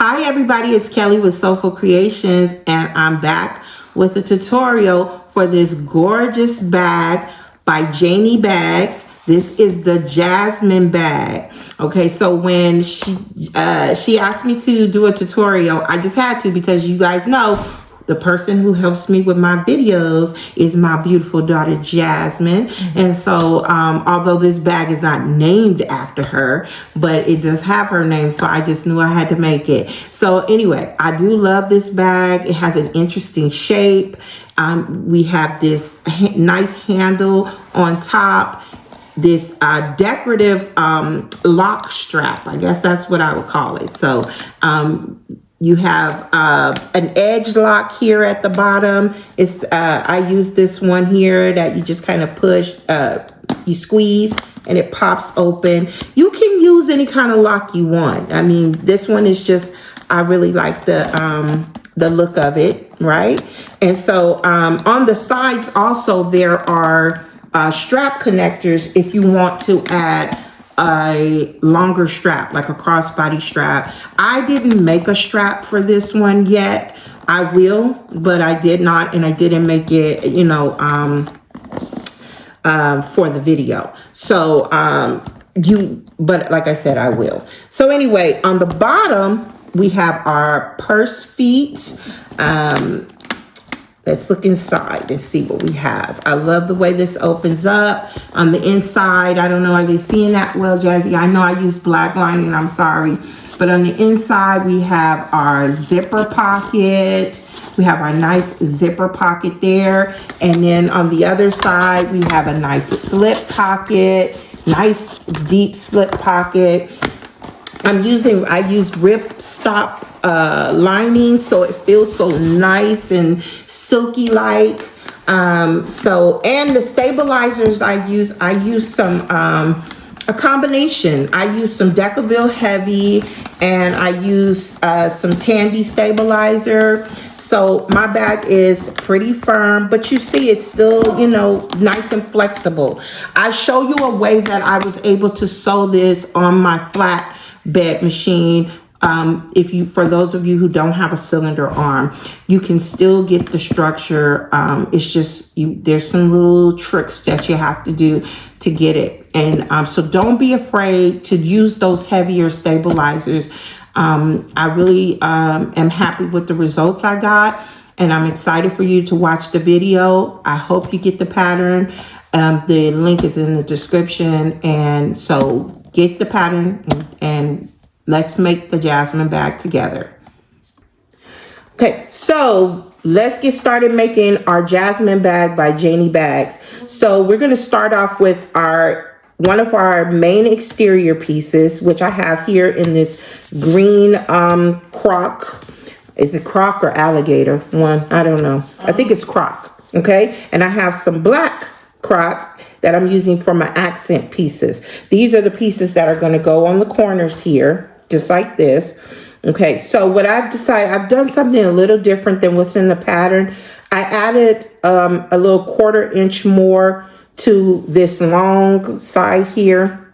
Hi everybody, it's Kelly with Soulful Creations, and I'm back with a tutorial for this gorgeous bag by Janie Bags. This is the Jasmine Bag. Okay, so when she asked me to do a tutorial, I just had to, because you guys know the person who helps me with my videos is my beautiful daughter, Jasmine. And so, although this bag is not named after her, but it does have her name, so I just knew I had to make it. So anyway, I do love this bag. It has an interesting shape. We have this nice handle on top, this decorative lock strap. I guess that's what I would call it. So, you have an edge lock here at the bottom. It's I use this one here that you just kind of push, you squeeze, and it pops open. You can use any kind of lock you want. I mean, this one is just, I really like the look of it, right? And so on the sides also there are strap connectors if you want to add a longer strap, like a crossbody strap. I didn't make a strap for this one yet. I will, but I did not, and I didn't make it, you know, for the video. So but like I said, I will. So anyway, on the bottom we have our purse feet. Let's look inside and see what we have. I love the way this opens up. On the inside, I don't know, are they seeing that well, Jazzy? I know I used black lining, I'm sorry. But on the inside, we have our zipper pocket. We have our nice zipper pocket there. And then on the other side, we have a nice slip pocket, nice deep slip pocket. I use ripstop lining, so it feels so nice and silky like. And the stabilizers I use some a combination. I use some Decovil heavy, and I use some Tandy Stabilizer. So my bag is pretty firm, but you see it's still, you know, nice and flexible. I show you a way that I was able to sew this on my flat bed machine. For those of you who don't have a cylinder arm, you can still get the structure. It's just, there's some little tricks that you have to do to get it. And so don't be afraid to use those heavier stabilizers. I really am happy with the results I got, and I'm excited for you to watch the video. I hope you get the pattern. The link is in the description, and so get the pattern and let's make the Jasmine bag together. Okay, so let's get started making our Jasmine bag by Janie Bags. So we're going to start off with one of our main exterior pieces, which I have here in this green croc. Is it croc or alligator one? I don't know. I think it's croc. Okay, and I have some black croc that I'm using for my accent pieces. These are the pieces that are going to go on the corners here, just like this. Okay, so what I've decided, I've done something a little different than what's in the pattern. I added a little 1/4 inch more to this long side here.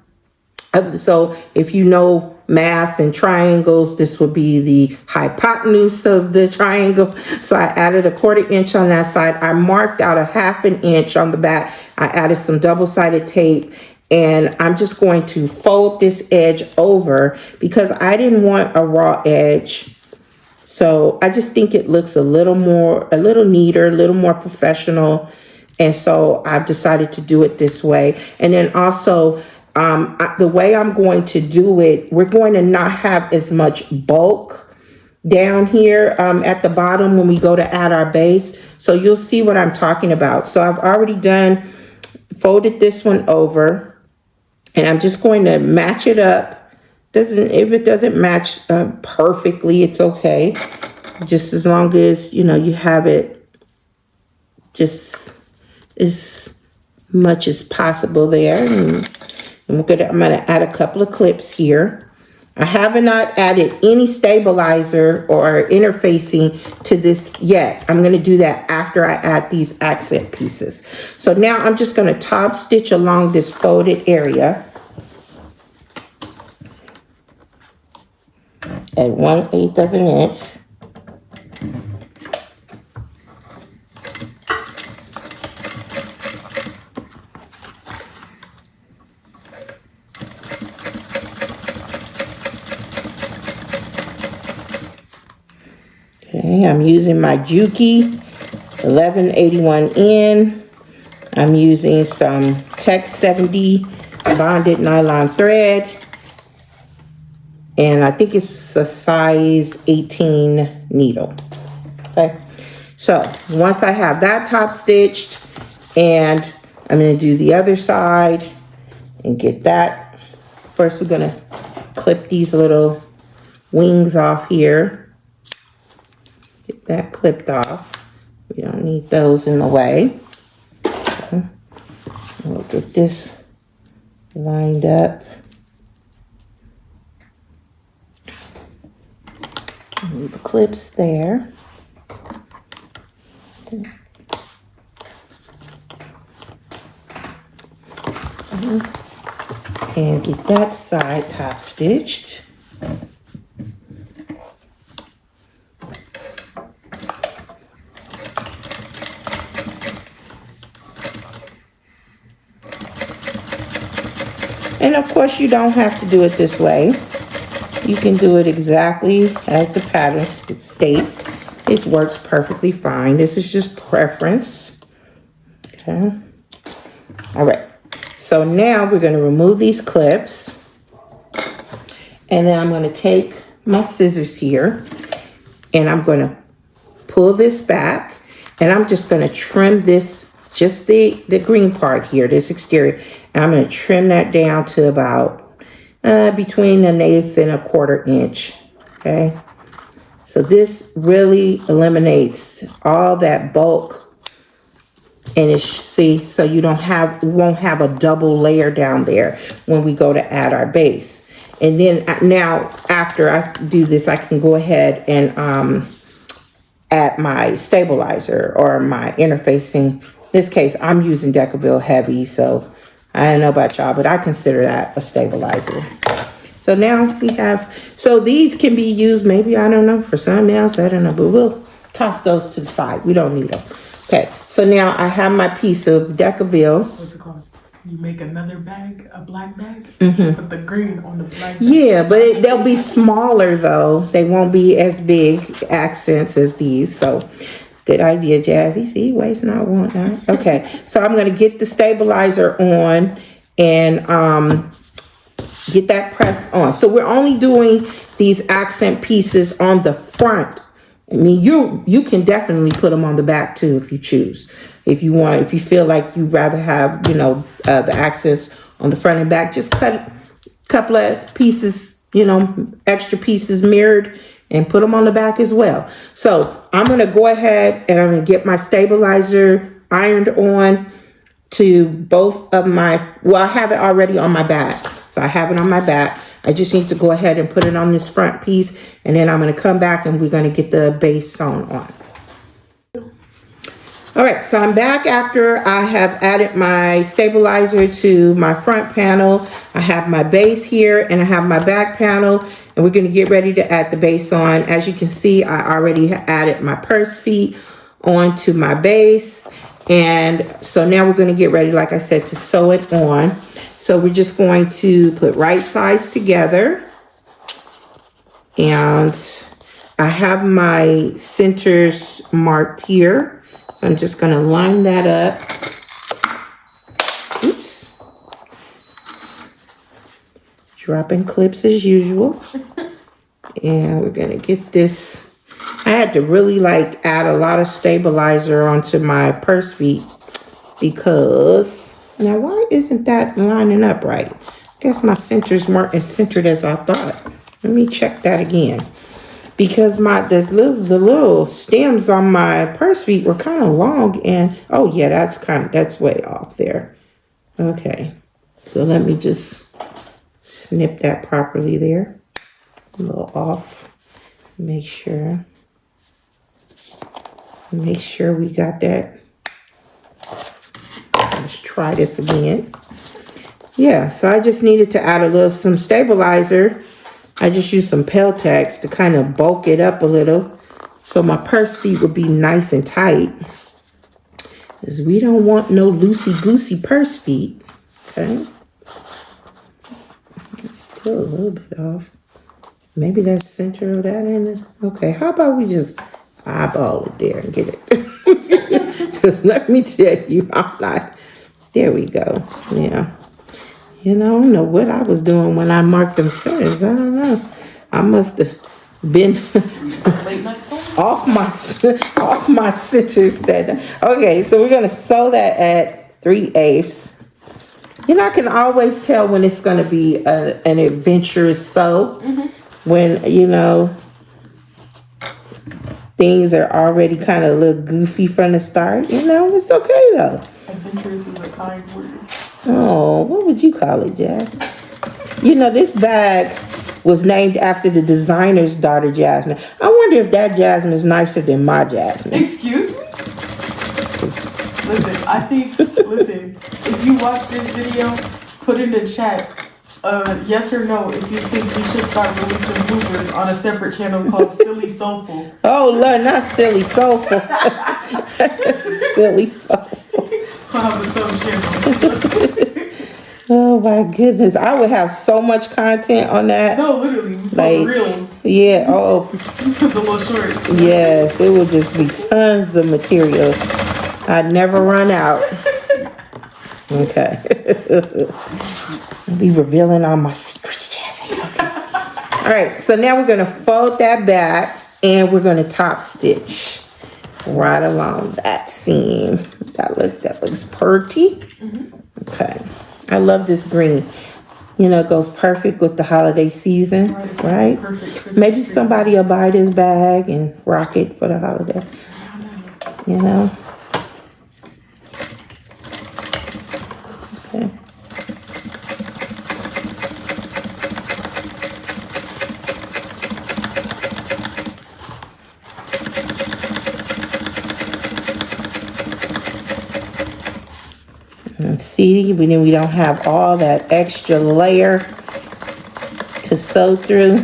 So if you know math and triangles, this would be the hypotenuse of the triangle. So I added a 1/4 inch on that side. I marked out a 1/2 inch on the back. I added some double-sided tape, and I'm just going to fold this edge over because I didn't want a raw edge. So I just think it looks a little neater, a little more professional. And so I've decided to do it this way. And then also, the way I'm going to do it, we're going to not have as much bulk down here at the bottom when we go to add our base. So you'll see what I'm talking about. So I've already folded this one over, and I'm just going to match it up. If it doesn't match perfectly, it's okay. Just as long as, you know, you have it just as much as possible there. And I'm gonna add a couple of clips here. I have not added any stabilizer or interfacing to this yet. I'm going to do that after I add these accent pieces. So now I'm just going to top stitch along this folded area. at 1/8 of an inch. Okay, I'm using my Juki 1181N. I'm using some Tex 70 bonded nylon thread. And I think it's a size 18 needle. Okay, so once I have that top stitched, and I'm going to do the other side and get that. First, we're going to clip these little wings off here. Get that clipped off. We don't need those in the way. Okay. We'll get this lined up. Move the clips there. Okay. And get that side top stitched. And of course, you don't have to do it this way. You can do it exactly as the pattern states. This works perfectly fine. This is just preference. Okay. All right. So now we're going to remove these clips. And then I'm going to take my scissors here. And I'm going to pull this back. And I'm just going to trim this, just the green part here, this exterior. And I'm going to trim that down to about between an 1/8 and 1/4 inch. Okay. So this really eliminates all that bulk. And it's, see, so you won't have a double layer down there when we go to add our base. And then now after I do this, I can go ahead and add my stabilizer or my interfacing. In this case, I'm using Decovil Heavy, so I don't know about y'all, but I consider that a stabilizer. So now we have, so these can be used maybe, I don't know, for something else, I don't know, but we'll toss those to the side. We don't need them. Okay, so now I have my piece of Decovil. What's it called? You make another bag, a black bag? Mm-hmm. Put the green on the black bag. Yeah, but they'll be smaller though. They won't be as big accents as these. So good idea, Jazzy. See, waste not, want not. Okay, so I'm going to get the stabilizer on and get that pressed on. So we're only doing these accent pieces on the front. I mean, you can definitely put them on the back too if you choose. If you want, if you feel like you'd rather have, you know, the accents on the front and back, just cut a couple of pieces, you know, extra pieces mirrored and put them on the back as well. So I'm going to go ahead and I'm going to get my stabilizer ironed on to both of my, well, I have it already on my back. So I have it on my back. I just need to go ahead and put it on this front piece, and then I'm going to come back and we're going to get the base sewn on. All right, so I'm back after I have added my stabilizer to my front panel. I have my base here and I have my back panel, and we're going to get ready to add the base on. As you can see, I already added my purse feet onto my base. And so now we're going to get ready, like I said, to sew it on. So we're just going to put right sides together. And I have my centers marked here. So I'm just going to line that up. Oops. Dropping clips as usual. And we're going to get this. I had to really like add a lot of stabilizer onto my purse feet because, now why isn't that lining up right? I guess my centers weren't as centered as I thought. Let me check that again. Because the little stems on my purse feet were kind of long, and oh yeah, that's way off there. Okay, so let me just snip that properly there. A little off. Make sure we got that. Let's try this again. Yeah, so I just needed to add some stabilizer I just used some Peltex to kind of bulk it up a little so my purse feet would be nice and tight. Because we don't want no loosey-goosey purse feet. Okay. Still a little bit off. Maybe that's center of that in it. Okay, how about we just eyeball it there and get it? Because let me tell you, I'm not. There we go. Yeah. You know, I don't know what I was doing when I marked them centers. I don't know. I must have been off my centers that. Okay, so we're gonna sew that at 3/8. You know, I can always tell when it's gonna be an adventurous sew. When, you know, things are already kind of a little goofy from the start. You know, it's okay though. Adventurous is a kind word. Oh, what would you call it, Jazz? You know, this bag was named after the designer's daughter, Jasmine. I wonder if that Jasmine is nicer than my Jasmine. Excuse me? Listen, if you watch this video, put in the chat, yes or no, if you think we should start releasing bloopers on a separate channel called Silly Soulful. Oh, Lord, not Silly Soulful. Silly Soulful. We'll have a sub channel. Oh my goodness, I would have so much content on that. No, literally, like reels. Yeah, oh. The little shorts. Yes, it would just be tons of material. I'd never run out. Okay. I'll be revealing all my secrets, Jazzy. Okay. All right, so now we're gonna fold that back and we're gonna top stitch right along that seam. That looks pretty. Okay. I love this green. You know, it goes perfect with the holiday season, right? Perfect. Maybe somebody will buy this bag and rock it for the holiday. You know? Okay. And see, we don't have all that extra layer to sew through.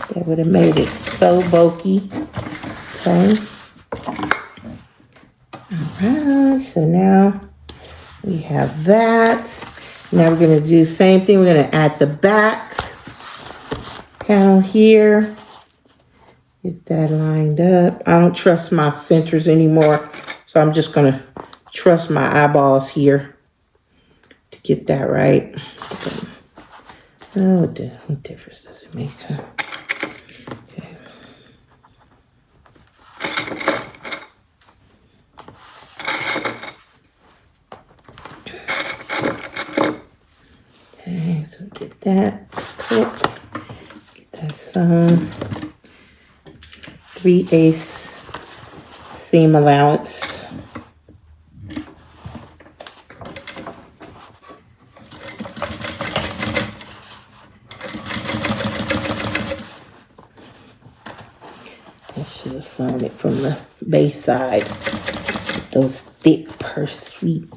That would have made it so bulky. Okay. Alright, so now we have that. Now we're going to do the same thing. We're going to add the back panel here. Get that lined up. I don't trust my centers anymore, so I'm just going to trust my eyeballs here to get that right. So, oh, what difference does it make? Huh? Okay. Okay, so get that clipped, get that sewn. 3/8 seam allowance. Should have sewn it from the base side. Those thick purse feet.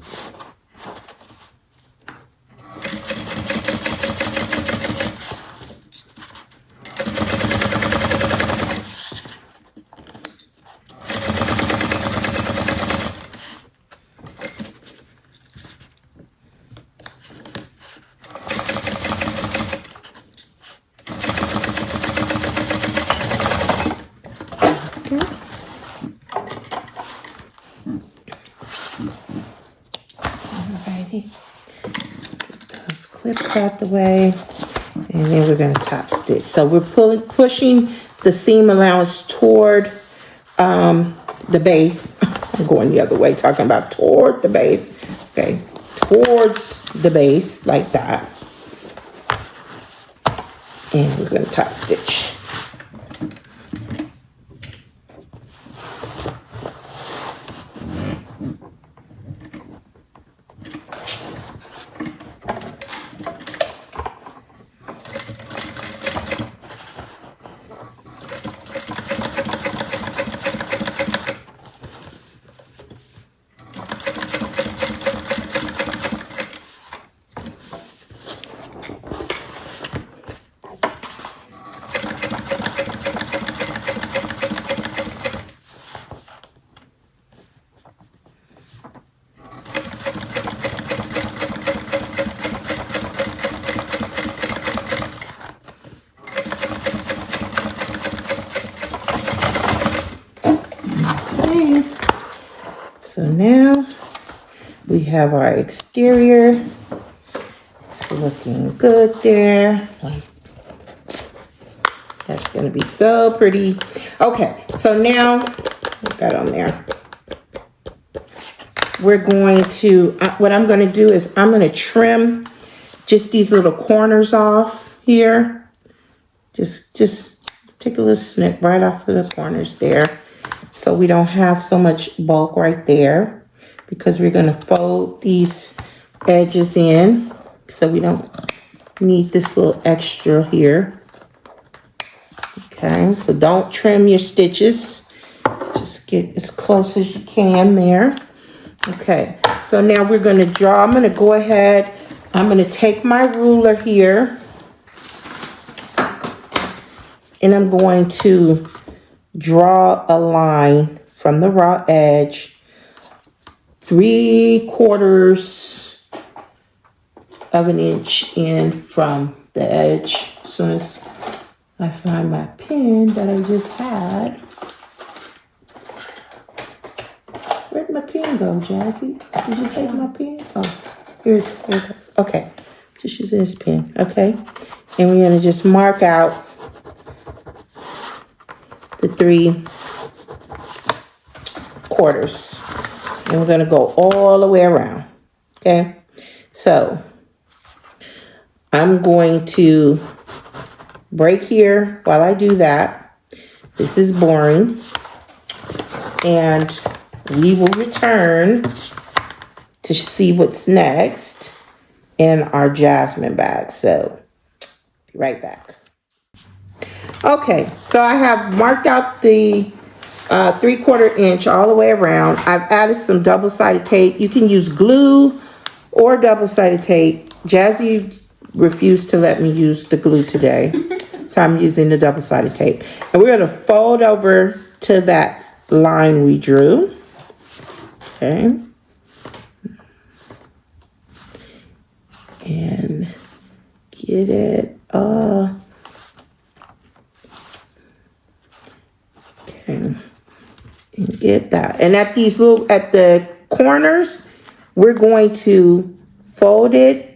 Alrighty, get those clips out the way, and then we're going to top stitch. So we're pushing the seam allowance toward the base. I'm going the other way, talking about toward the base. Okay, towards the base like that, and we're going to top stitch. We have our exterior. It's looking good there. That's gonna be so pretty. Okay, so now, put that on there. We're going to, what I'm gonna do is I'm gonna trim just these little corners off here. Just take a little snip right off of the corners there. So we don't have so much bulk right there, because we're gonna fold these edges in. So we don't need this little extra here. Okay, so don't trim your stitches. Just get as close as you can there. Okay, so now we're gonna draw. I'm gonna go ahead. I'm gonna take my ruler here. And I'm going to draw a line from the raw edge 3/4 of an inch in from the edge. As soon as I find my pen that I just had. Where'd my pen go, Jazzy? Did you take my pen? Oh, here it goes. Okay, just using this pen. Okay, and we're gonna just mark out the 3/4, and we're gonna go all the way around. Okay, so I'm going to break here while I do that. This is boring, and we will return to see what's next in our Jasmine bag. So be right back. Okay, so I have marked out the 3/4 inch all the way around. I've added some double-sided tape. You can use glue or double-sided tape. Jazzy refused to let me use the glue today, so I'm using the double-sided tape. And we're gonna fold over to that line we drew. Okay. And get it okay, and get that. And at these little, at the corners, we're going to fold it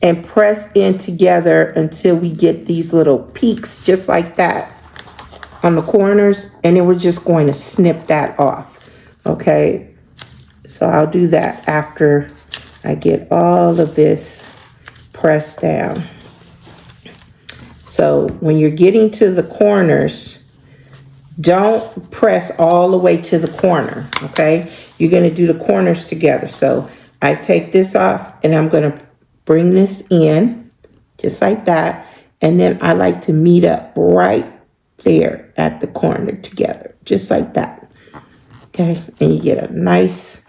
and press in together until we get these little peaks just like that on the corners, and then we're just going to snip that off. Okay, so I'll do that after I get all of this pressed down. So when you're getting to the corners, don't press all the way to the corner, okay? You're gonna do the corners together. So I take this off and I'm gonna bring this in just like that. And then I like to meet up right there at the corner together, just like that. Okay, and you get a nice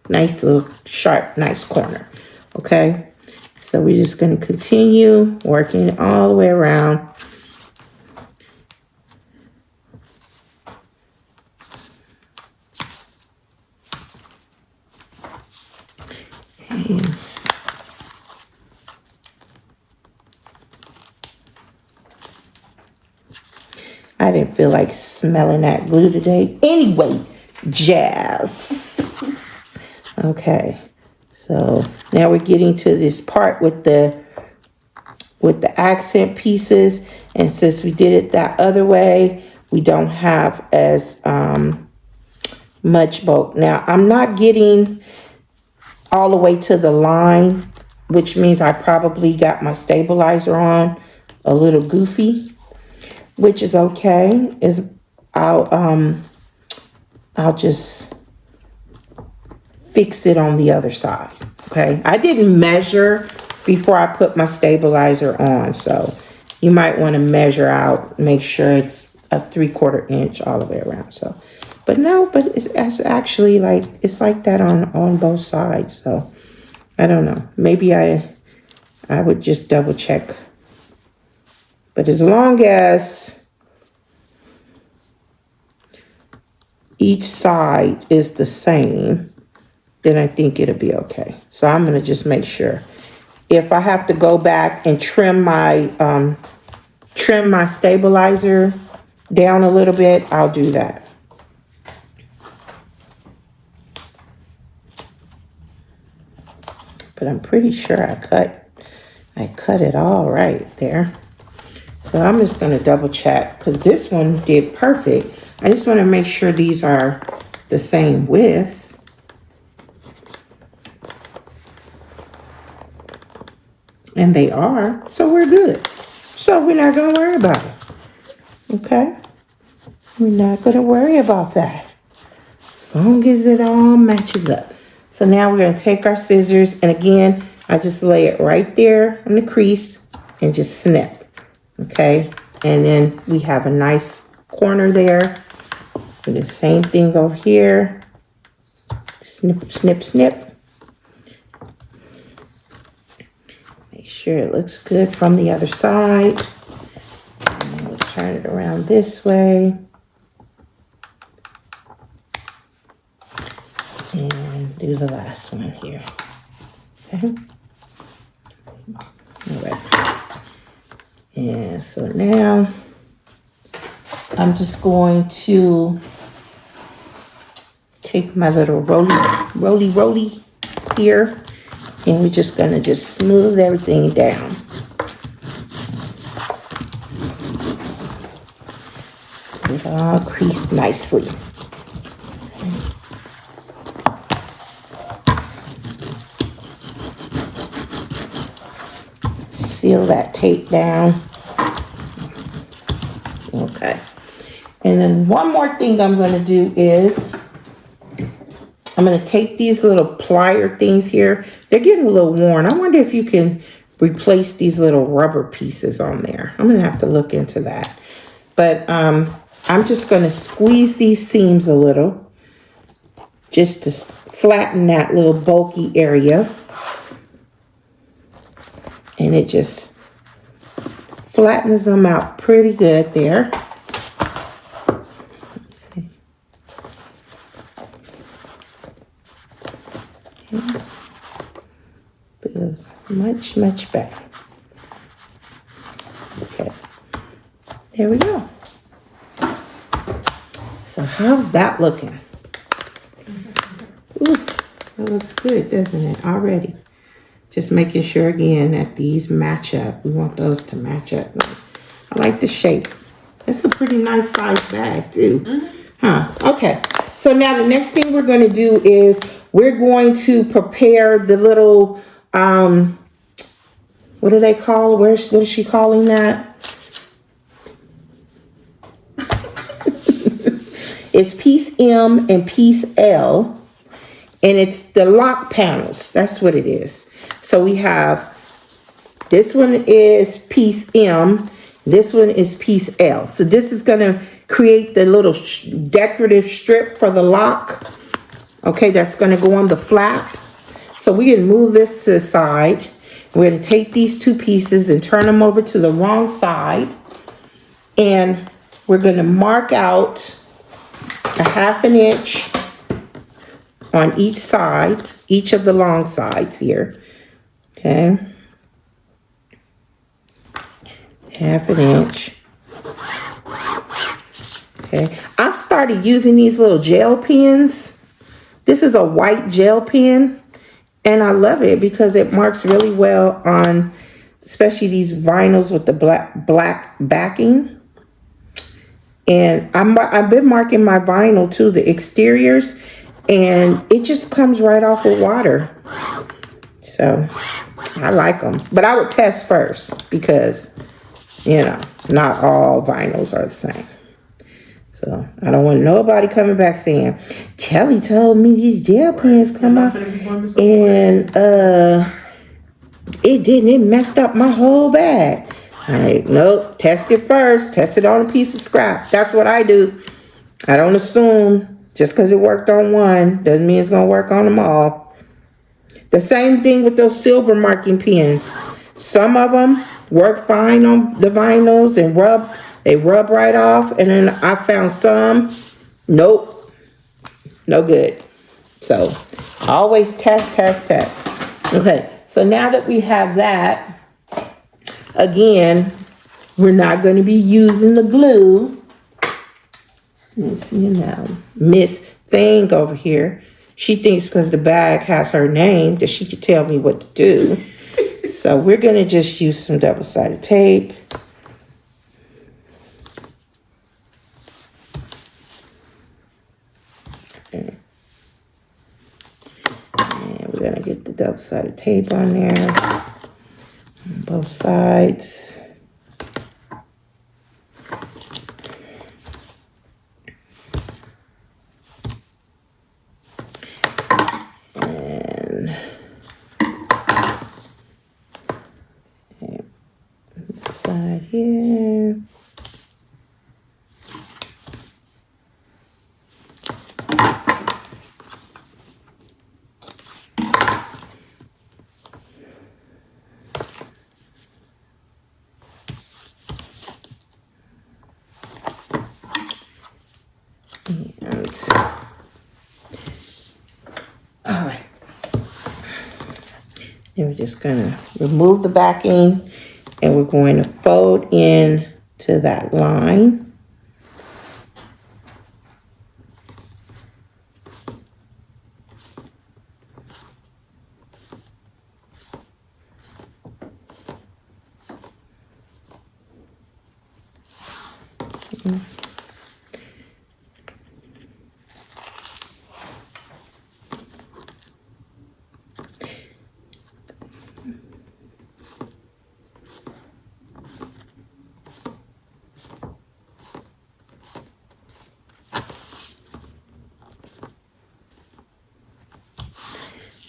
little sharp, nice corner. Okay, so we're just going to continue working all the way around. And I didn't feel like smelling that glue today. Anyway, Jazz. Okay, so now we're getting to this part with the accent pieces, and since we did it that other way, we don't have as much bulk. Now I'm not getting all the way to the line, which means I probably got my stabilizer on a little goofy, which is okay. I'll just fix it on the other side. Okay, I didn't measure before I put my stabilizer on, so you might want to measure out, make sure it's a 3/4 inch all the way around. So, but no, but it's actually like, it's like that on both sides. So I don't know, maybe I would just double check. But as long as each side is the same, then I think it'll be okay. So I'm gonna just make sure. If I have to go back and trim my stabilizer down a little bit, I'll do that. but I'm pretty sure I cut it all right there. So I'm just gonna double check because this one did perfect. I just want to make sure these are the same width. And they are, so we're good. So we're not gonna worry about it, okay? We're not gonna worry about that. As long as it all matches up. So now we're gonna take our scissors, and again, I just lay it right there on the crease and just snip, okay? And then we have a nice corner there. And the same thing over here. Snip, snip, snip. Make sure it looks good from the other side. And we'll turn it around this way. And do the last one here. Okay. All right. And so now I'm just going to take my little roly here, and we're just gonna just smooth everything down. Get it all creased nicely. Seal that tape down. Okay. And then one more thing I'm going to do is I'm going to take these little plier things here. They're getting a little worn. I wonder if you can replace these little rubber pieces on there. I'm going to have to look into that. But I'm just going to squeeze these seams a little just to flatten that little bulky area. And it just flattens them out pretty good there. Let's see. Okay. Feels much, much better. Okay. There we go. So how's that looking? Ooh, that looks good, doesn't it, already? Just making sure again that these match up. We want those to match up. I like the shape. It's a pretty nice size bag too. Huh, okay. So now the next thing we're gonna do is we're going to prepare the little, what do they call, what is she calling that? It's piece M and piece L. And it's the lock panels. That's what it is. So we have, this one is piece M. This one is piece L. So this is going to create the little decorative strip for the lock. Okay, that's going to go on the flap. So we can move this to the side. We're going to take these two pieces and turn them over to the wrong side. And we're going to mark out a 1/2 inch on each side, each of the long sides here. Okay. 1/2 inch. Okay. I've started using these little gel pens. This is a white gel pen, and I love it because it marks really well on, especially these vinyls with the black backing. And I've been marking my vinyl too, the exteriors, and it just comes right off with water. So I like them, but I would test first because, you know, not all vinyls are the same. So I don't want nobody coming back saying, Kelly told me these gel pens come out and it messed up my whole bag. Like, nope, test it first. Test it on a piece of scrap. That's what I do. I don't assume just because it worked on one doesn't mean it's going to work on them all. The same thing with those silver marking pens. Some of them work fine on the vinyls and they rub right off. And then I found some, nope, no good. So always test. Okay, so now that we have that, again, we're not going to be using the glue. Since, you know, Miss Thing over here She thinks because the bag has her name that she could tell me what to do. So we're going to just use some double-sided tape. Okay. And we're going to get the double-sided tape on there on both sides. And this side here. All right. And we're just going to remove the backing and we're going to fold in to that line.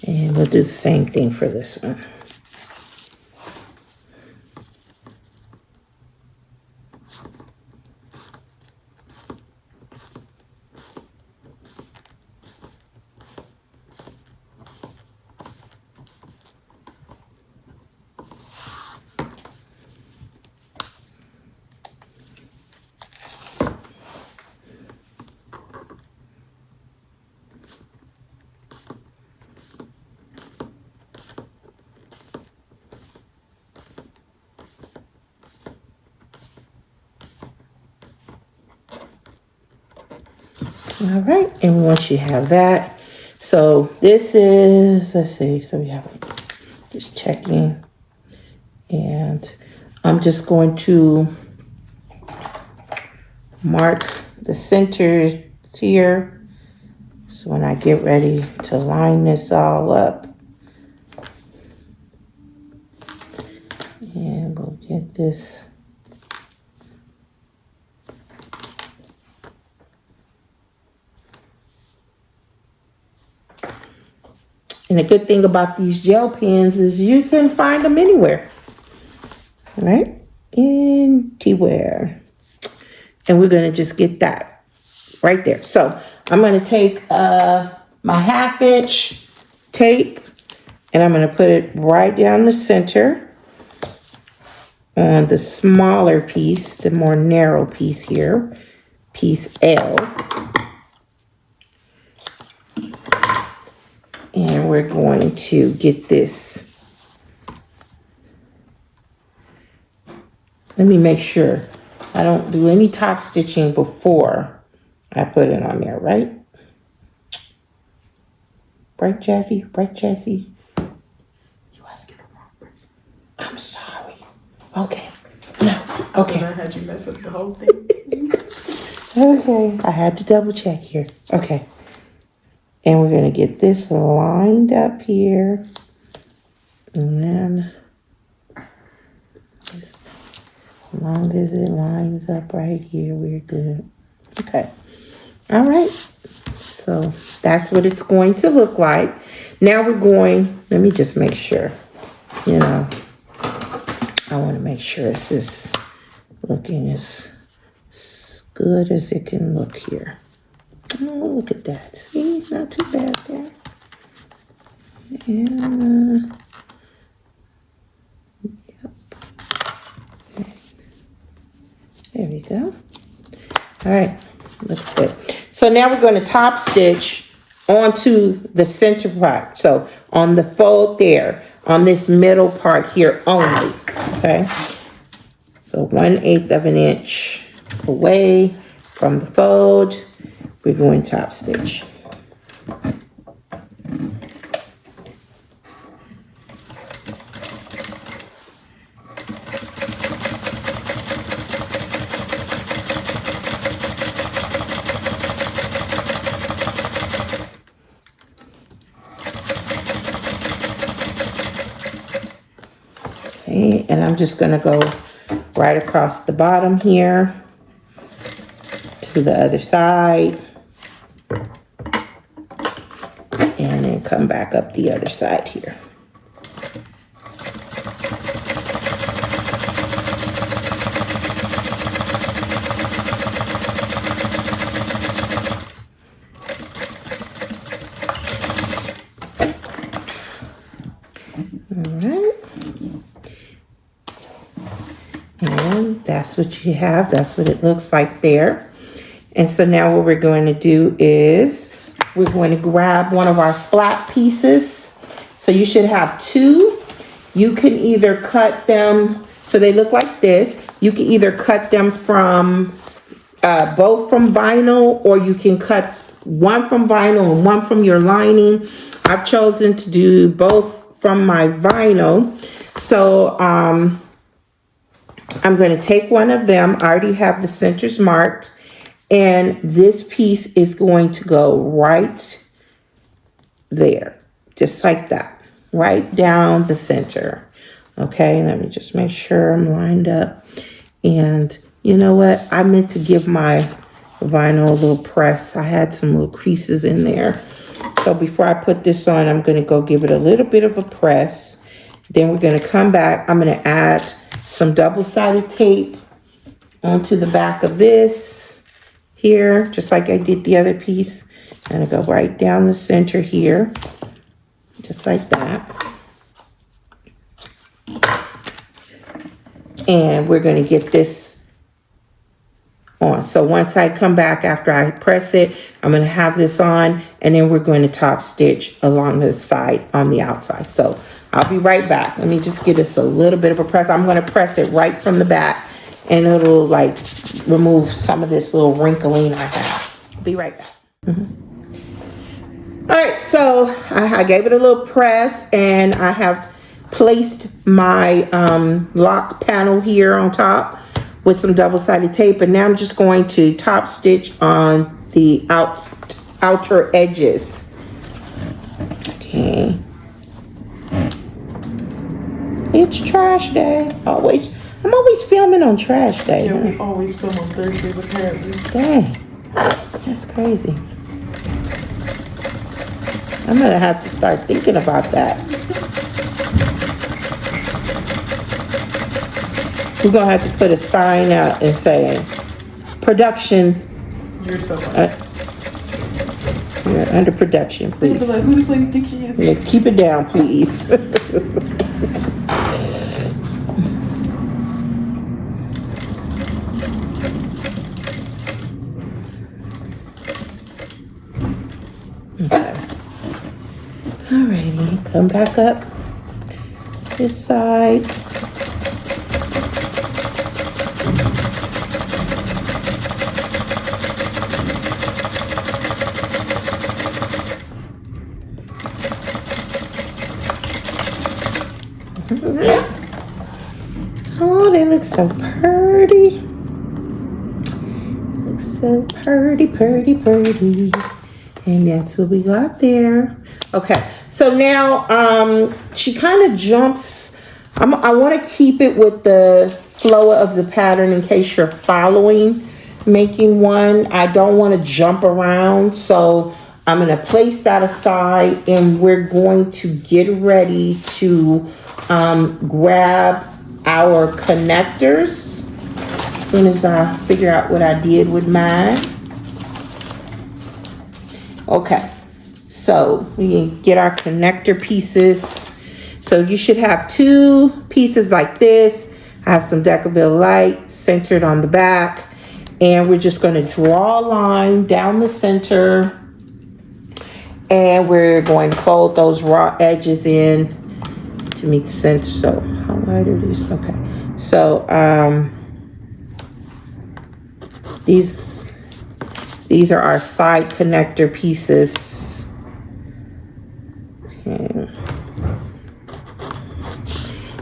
And we'll do the same thing for this one. All right, and once you have that, so this is, let's see, so we have just checking, and I'm just going to mark the centers here. So when I get ready to line this all up, and we'll get this. And the good thing about these gel pens is you can find them anywhere, right? Anywhere. And we're going to just get that right there. So I'm going to take my 1/2-inch tape and I'm going to put it right down the center on the smaller piece, the more narrow piece here, piece L. And we're going to get this. Let me make sure I don't do any top stitching before I put it on there, right? Right, Jazzy? Right, Jazzy? You asking the wrong person. I'm sorry. Okay. No. Okay. I had you mess up the whole thing. Okay. I had to double check here. Okay. And we're going to get this lined up here. And then, as long as it lines up right here, we're good. Okay. All right. So that's what it's going to look like. Now we're going, let me just make sure, you know, I want to make sure it's just looking as good as it can look here. Oh, look at that. See, not too bad there. And, yep. Okay. There we go. All right, looks good. So now we're going to top stitch onto the center part. So on the fold there, on this middle part here only, okay? So 1/8 of an inch away from the fold. We're going top stitch. Okay, and I'm just gonna go right across the bottom here to the other side. And then come back up the other side here. And that's what you have. That's what it looks like there. And so now what we're going to do is we're going to grab one of our flat pieces. So you should have two. You can either cut them, so they look like this. You can either cut them from both from vinyl, or you can cut one from vinyl and one from your lining. I've chosen to do both from my vinyl. So I'm going to take one of them. I already have the centers marked. And this piece is going to go right there. Just like that. Right down the center. Okay, let me just make sure I'm lined up. And you know what? I meant to give my vinyl a little press. I had some little creases in there. So before I put this on, I'm going to go give it a little bit of a press. Then we're going to come back. I'm going to add some double-sided tape onto the back of this here, just like I did the other piece. And I go right down the center here, just like that. And we're going to get this on. So once I come back after I press it, I'm going to have this on, and then we're going to top stitch along the side on the outside. So I'll be right back. Let me just get us a little bit of a press. I'm going to press it right from the back, and it'll like remove some of this little wrinkling I have. Be right back. All right, so I gave it a little press, and I have placed my lock panel here on top with some double-sided tape, and now I'm just going to top stitch on the outer edges. Okay. It's trash day. I'm always filming on trash day. Yeah, we always film on Thursdays apparently. Dang, that's crazy. I'm gonna have to start thinking about that. We're gonna have to put a sign out and say, production. You're so funny. You're under production, please. Like, who does Lady think she is? Yeah, keep it down, please. Okay. Alrighty, come back up this side. Oh, they look so pretty. Look so pretty, pretty, pretty. And that's what we got there. Okay, so now she kind of jumps. I want to keep it with the flow of the pattern in case you're following making one. I don't want to jump around, so I'm going to place that aside, and we're going to get ready to grab our connectors as soon as I figure out what I did with mine. Okay, so we can get our connector pieces. So you should have two pieces like this. I have some Decovil light centered on the back, and we're just going to draw a line down the center, and we're going to fold those raw edges in to meet the center. So how wide are these? Okay, so these are our side connector pieces. Okay.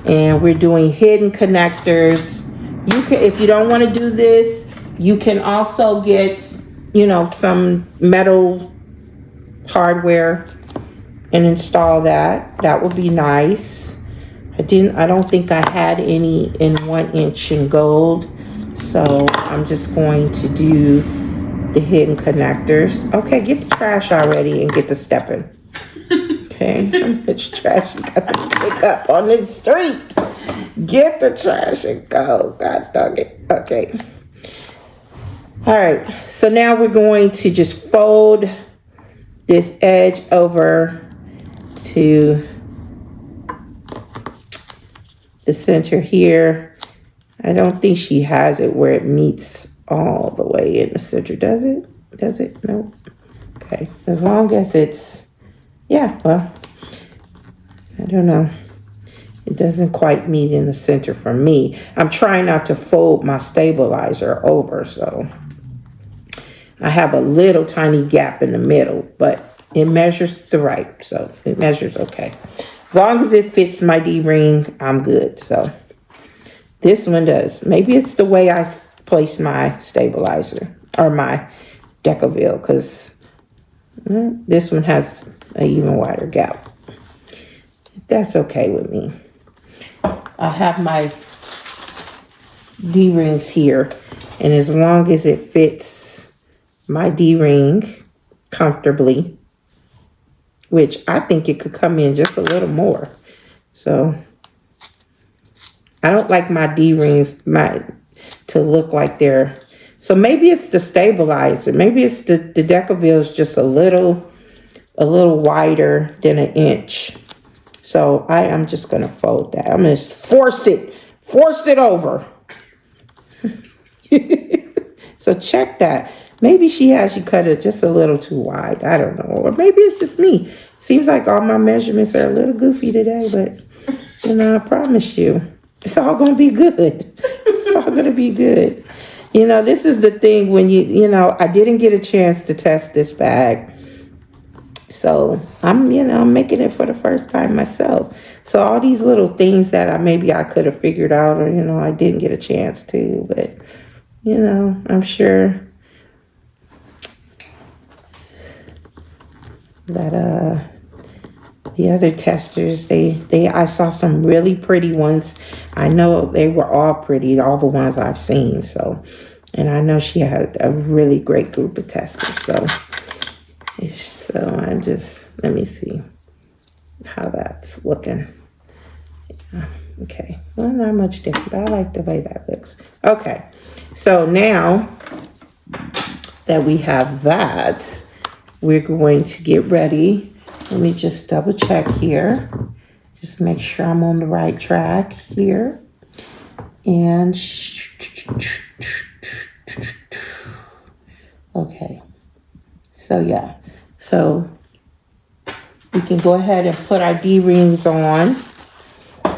And we're doing hidden connectors. You can, if you don't want to do this, you can also get, you know, some metal hardware and install that. That would be nice. I don't think I had any in 1 inch in gold. So I'm just going to do the hidden connectors. Okay, get the trash already and get to stepping. Okay, how much trash you got to pick up on the street? Get the trash and go. God dog it. Okay. All right, so now we're going to just fold this edge over to the center here. I don't think she has it where it meets all the way in the center, does it? Does it? No. Okay, as long as it's, yeah, well, I don't know. It doesn't quite meet in the center for me. I'm trying not to fold my stabilizer over, so I have a little tiny gap in the middle, but it measures the right, so it measures okay. As long as it fits my D-ring, I'm good. So this one does. Maybe it's the way I place my stabilizer or my Decovil, because this one has an even wider gap. That's okay with me. I have my D-rings here, and as long as it fits my D-ring comfortably, which I think it could come in just a little more. So I don't like my D-rings to look like they're, so maybe it's the stabilizer. Maybe it's the Decovil is just a little wider than 1 inch. So I am just going to fold that. I'm going to force it over. So check that. Maybe she has you cut it just a little too wide. I don't know. Or maybe it's just me. Seems like all my measurements are a little goofy today, but you know, I promise you, it's all going to be good. It's all going to be good. You know, this is the thing when you know, I didn't get a chance to test this bag. So I'm making it for the first time myself. So all these little things that maybe I could have figured out, or, you know, I didn't get a chance to, but, you know, I'm sure that the other testers, I saw some really pretty ones. I know they were all pretty, all the ones I've seen. So, and I know she had a really great group of testers. So I'm just, let me see how that's looking. Yeah, okay, well, not much different, but I like the way that looks. Okay, so now that we have that, we're going to get ready. Let me just double check here. Just make sure I'm on the right track here. And okay. So yeah. So we can go ahead and put our D-rings on.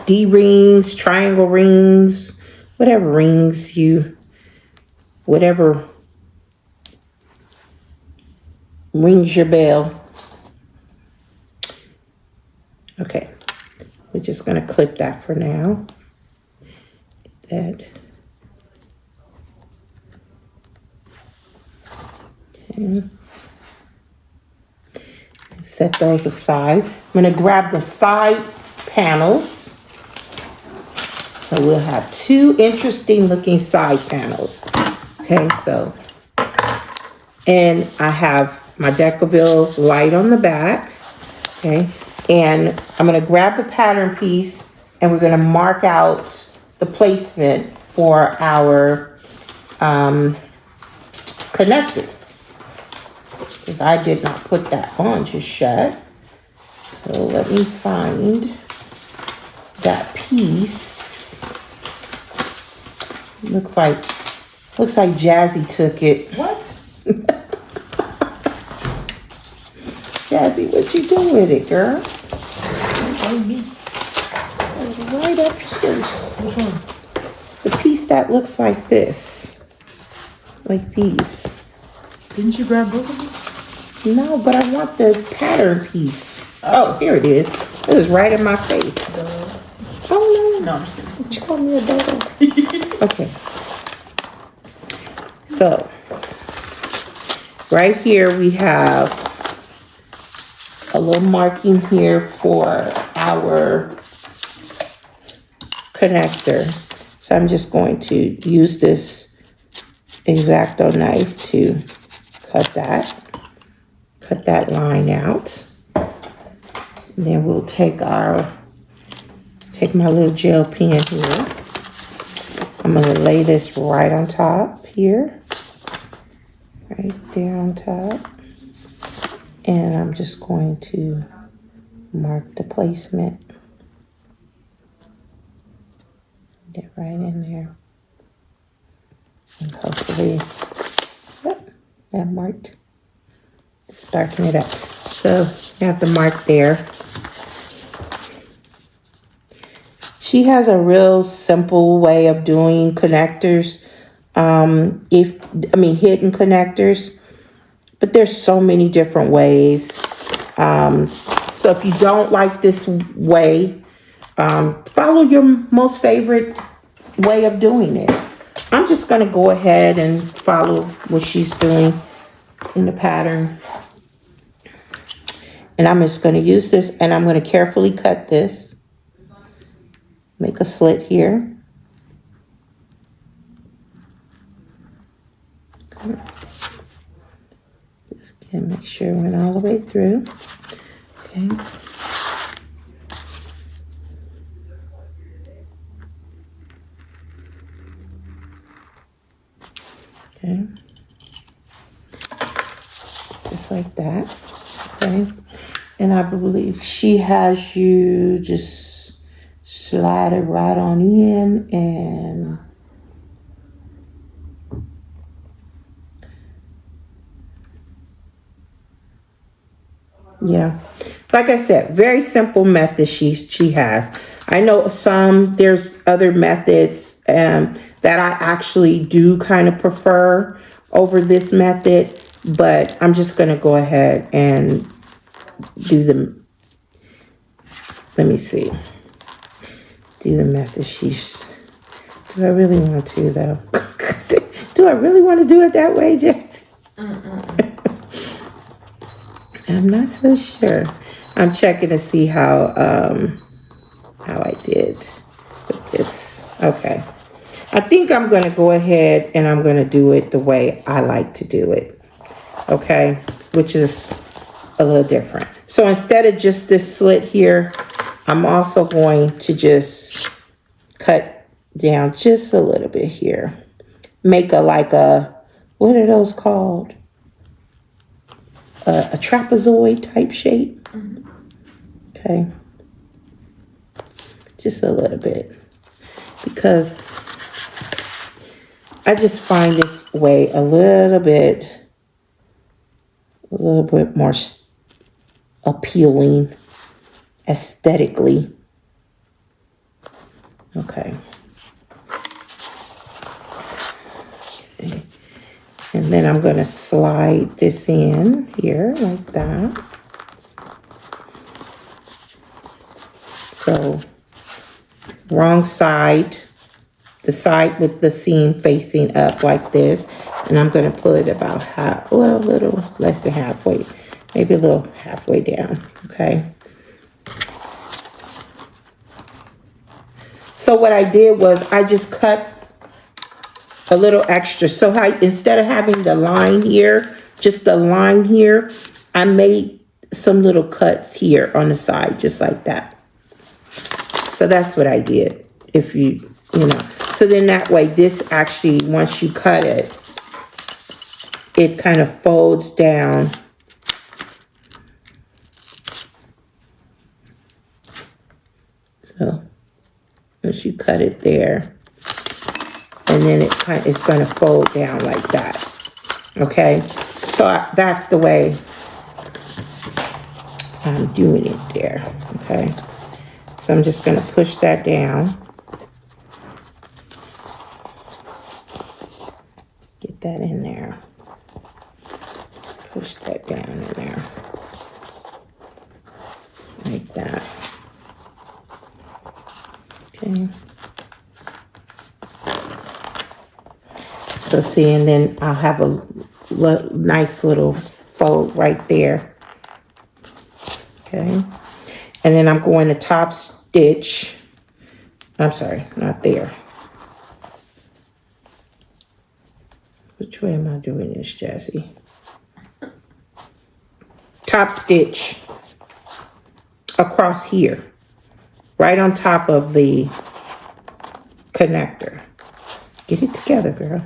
D-rings, triangle rings, whatever rings whatever rings your bell. Okay, we're just going to clip that for now. Okay. Set those aside. I'm going to grab the side panels. So we'll have 2 interesting looking side panels. Okay, so, and I have my Decovil light on the back. Okay, and I'm going to grab the pattern piece and we're going to mark out the placement for our connector. Because I did not put that on just yet. So let me find that piece. Looks like Jazzy took it. What? Jazzy, what you doing with it, girl? Me. Right up here. Which one? The piece that looks like this. Like these. Didn't you grab both of them? No, but I want the pattern piece. Oh, here it is. It was right in my face. Oh, no. No, I'm just kidding. Did you call me a dog? Okay. So, right here we have a little marking here for our connector. So I'm just going to use this X-Acto knife to cut that line out. And then we'll take my little gel pen here. I'm gonna lay this right on top here. Right there on top. And I'm just going to mark the placement. Get right in there. And hopefully, yep, that marked. Just darken it up. So you have the mark there. She has a real simple way of doing connectors. Hidden connectors, but there's so many different ways. So if you don't like this way, follow your most favorite way of doing it. I'm just going to go ahead and follow what she's doing in the pattern. And I'm just going to use this, and I'm going to carefully cut this. Make a slit here. Just can make sure it went all the way through. Okay. Okay. Just like that. Okay. And I believe she has you just slide it right on in and yeah. Like I said, very simple method she has. I know there's other methods that I actually do kind of prefer over this method, but I'm just going to go ahead and do let me see. Do the method do I really want to though? Do I really want to do it that way, Jess? I'm not so sure. I'm checking to see how I did with this. Okay. I think I'm going to go ahead and I'm going to do it the way I like to do it. Okay. Which is a little different. So instead of just this slit here, I'm also going to just cut down just a little bit here. Make what are those called? A trapezoid type shape. Okay. Just a little bit. Because I just find this way a little bit more appealing aesthetically. Okay. And then I'm going to slide this in here like that. So wrong side, the side with the seam facing up like this. And I'm going to pull it about a little less than halfway, maybe a little halfway down. Okay. So what I did was I just cut a little extra. So instead of having the line here, just the line here, I made some little cuts here on the side, just like that. So that's what I did. If you know, so then that way, this actually, once you cut it, it kind of folds down. So once you cut it there, and then it's going to fold down like that. Okay, so that's the way I'm doing it there. Okay, so I'm just going to push that down. Get that in there. Push that down in there. Like that. Okay. So see, and then I'll have a nice little fold right there. Okay. And then I'm going to top stitch I'm sorry, not there. Which way am I doing this, Jazzy? Top stitch across here, right on top of the connector. Get it together, girl.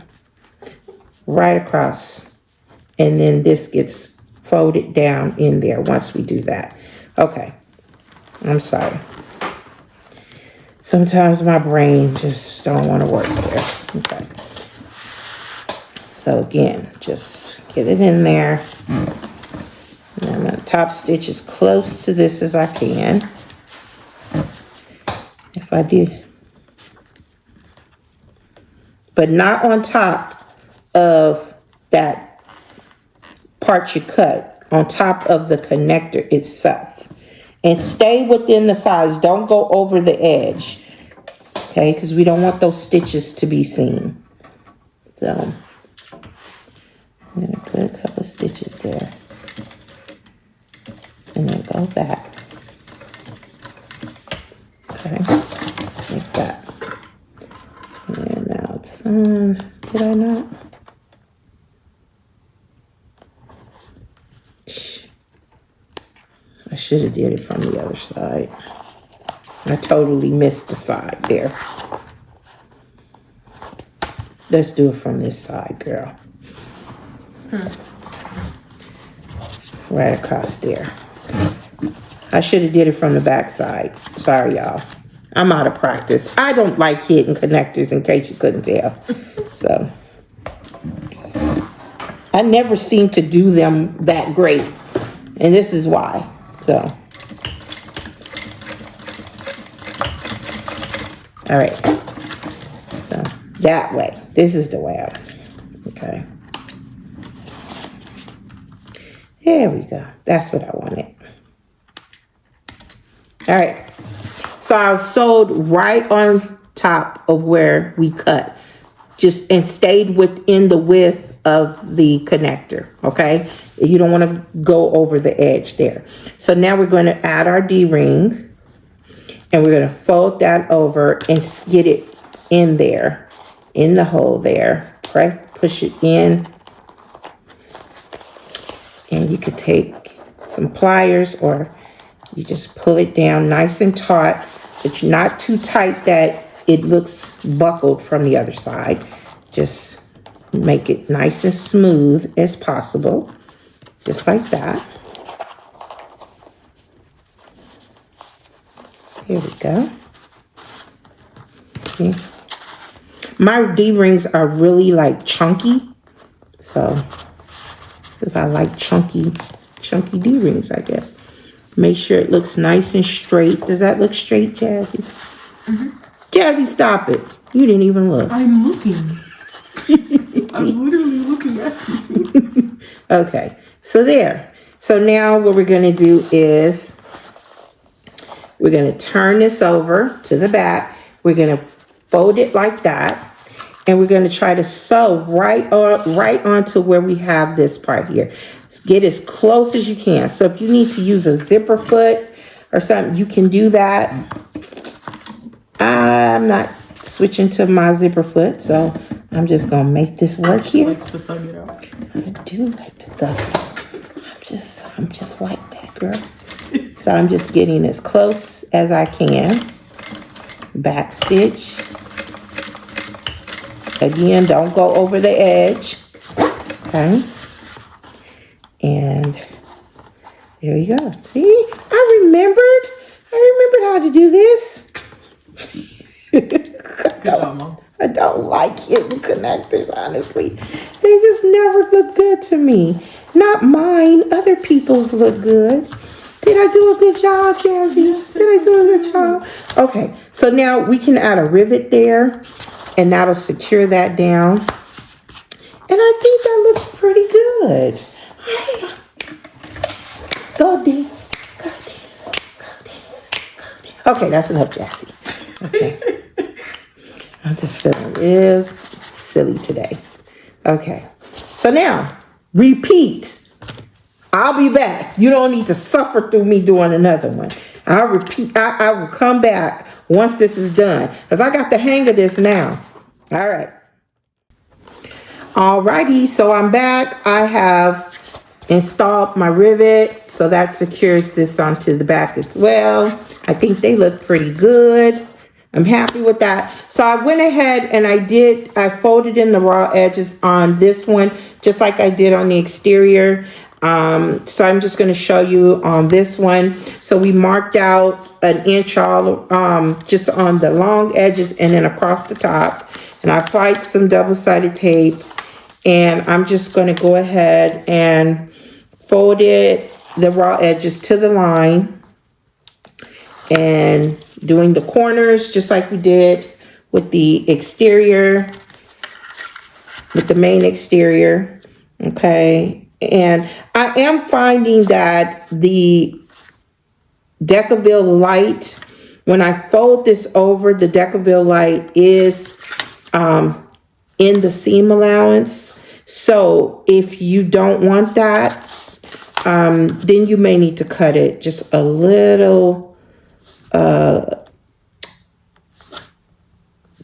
Right across. And then this gets folded down in there once we do that. Okay. I'm sorry. Sometimes my brain just don't want to work there. Okay. So again, just get it in there. And I'm going to top stitch as close to this as I can. If I do. But not on top of that part you cut. On top of the connector itself. And stay within the size. Don't go over the edge. Okay, because we don't want those stitches to be seen. So, I'm going to put a couple of stitches there. And then go back. Okay, like that. And now it's on. Did I not? I should have did it from the other side. I totally missed the side there. Let's do it from this side, girl. Right across there. I should have did it from the back side. Sorry, y'all. I'm out of practice. I don't like hidden connectors, in case you couldn't tell. So, I never seem to do them that great. And this is why. So, all right. So, that way. This is the way out. Okay. There we go. That's what I wanted. All right. So, I sewed right on top of where we cut. Just, and stayed within the width of the connector. Okay. You don't want to go over the edge there. So now we're going to add our D-ring. And we're going to fold that over and get it in there. In the hole there. Press, push it in. And you could take some pliers or you just pull it down nice and taut. But not too tight that it looks buckled from the other side. Just make it nice and smooth as possible. Just like that. Here we go. Okay. My D-rings are really like chunky. So, because I like chunky D-rings, I guess. Make sure it looks nice and straight. Does that look straight, Jazzy? Mm-hmm. Jazzy, stop it. You didn't even look. I'm looking. I'm literally looking at you. Okay. So there. So now what we're going to do is we're going to turn this over to the back. We're going to fold it like that. And we're going to try to sew right onto where we have this part here. Get as close as you can. So if you need to use a zipper foot or something, you can do that. I'm not switching to my zipper foot, so I'm just going to make this work here. She likes to thug it out. I do like to thug it. I'm just like that, girl. So I'm just getting as close as I can. Back stitch. Again, don't go over the edge. Okay. And there you go. See? I remembered how to do this. I don't like hidden connectors, honestly. They just never look good to me. Not mine. Other people's look good. Did I do a good job, Jazzy? Yes, did I do a good job? Okay. So now we can add a rivet there. And that'll secure that down. And I think that looks pretty good. Go dance. Go dance. Go dance. Go dance. Okay, that's enough, Jazzy. Okay. I'm just feeling real silly today. Okay. So now, repeat. I'll be back. You don't need to suffer through me doing another one. I'll repeat, I will come back once this is done, because I got the hang of this now. All right. Alrighty, so I'm back. I have installed my rivet, so that secures this onto the back as well. I think they look pretty good. I'm happy with that. So I went ahead and I folded in the raw edges on this one, just like I did on the exterior. So I'm just going to show you on this one. So we marked out an inch all, just on the long edges and then across the top. And I applied some double-sided tape. And I'm just going to go ahead and fold the raw edges to the line. And doing the corners just like we did with the exterior, with the main exterior. Okay. And I am finding that the Decovil light, when I fold this over, the Decovil light is in the seam allowance. So if you don't want that, then you may need to cut it just a little,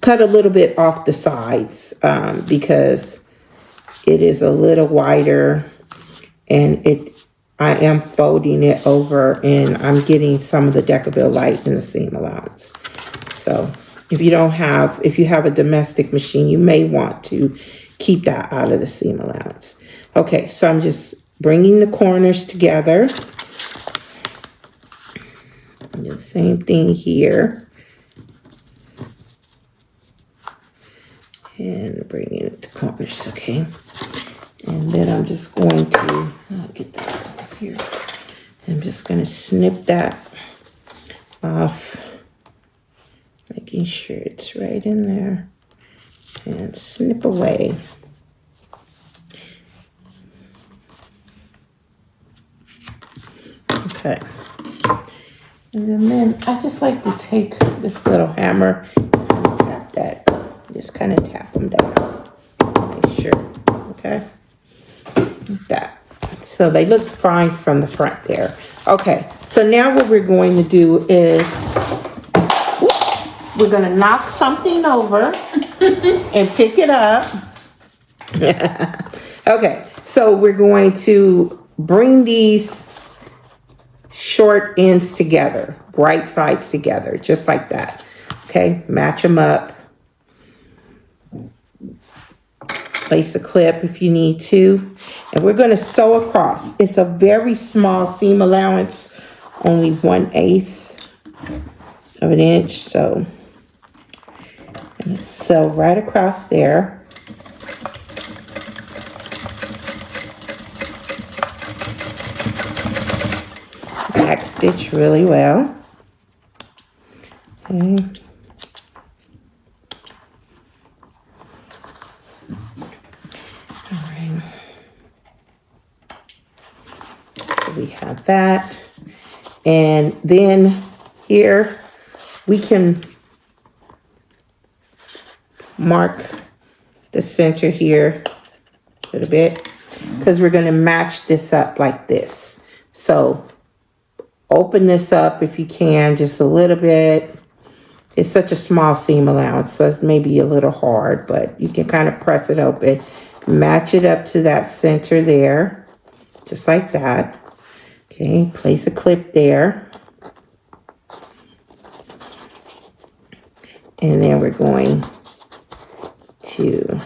cut a little bit off the sides, because it is a little wider, and I am folding it over, and I'm getting some of the Decovil light in the seam allowance. So if you have a domestic machine, you may want to keep that out of the seam allowance. Okay, so I'm just bringing the corners together. And the same thing here. And bringing it to corners, okay? And then I'm just going to, get that here. I'm just going to snip that off, making sure it's right in there. And snip away. Okay. And then I just like to take this little hammer and tap that. Just kind of tap them down. Make sure. Okay. Like that. So they look fine from the front there. Okay. So now what we're going to do is we're going to knock something over and pick it up. Okay. So we're going to bring these short ends together, right sides together, just like that. Okay. Match them up. Place a clip if you need to. And we're going to sew across. It's a very small seam allowance, only 1/8 of an inch. So I'm going to sew right across there. Back stitch really well. Okay. We have that, and then here we can mark the center here a little bit, because we're going to match this up like this. So open this up if you can, just a little bit. It's such a small seam allowance, so it's maybe a little hard, but you can kind of press it open, match it up to that center there, just like that. Okay, place a clip there. And then we're going to,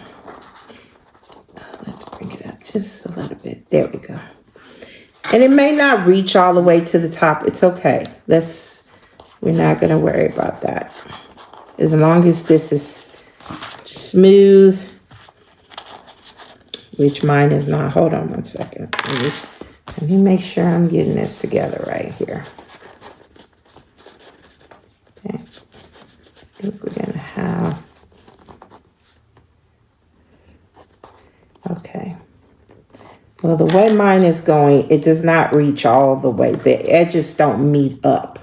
let's bring it up just a little bit. There we go. And it may not reach all the way to the top. It's okay. We're not going to worry about that. As long as this is smooth, which mine is not. Hold on one second. Let me make sure I'm getting this together right here. Okay. I think we're going to have, okay. Well, the way mine is going, it does not reach all the way. The edges don't meet up.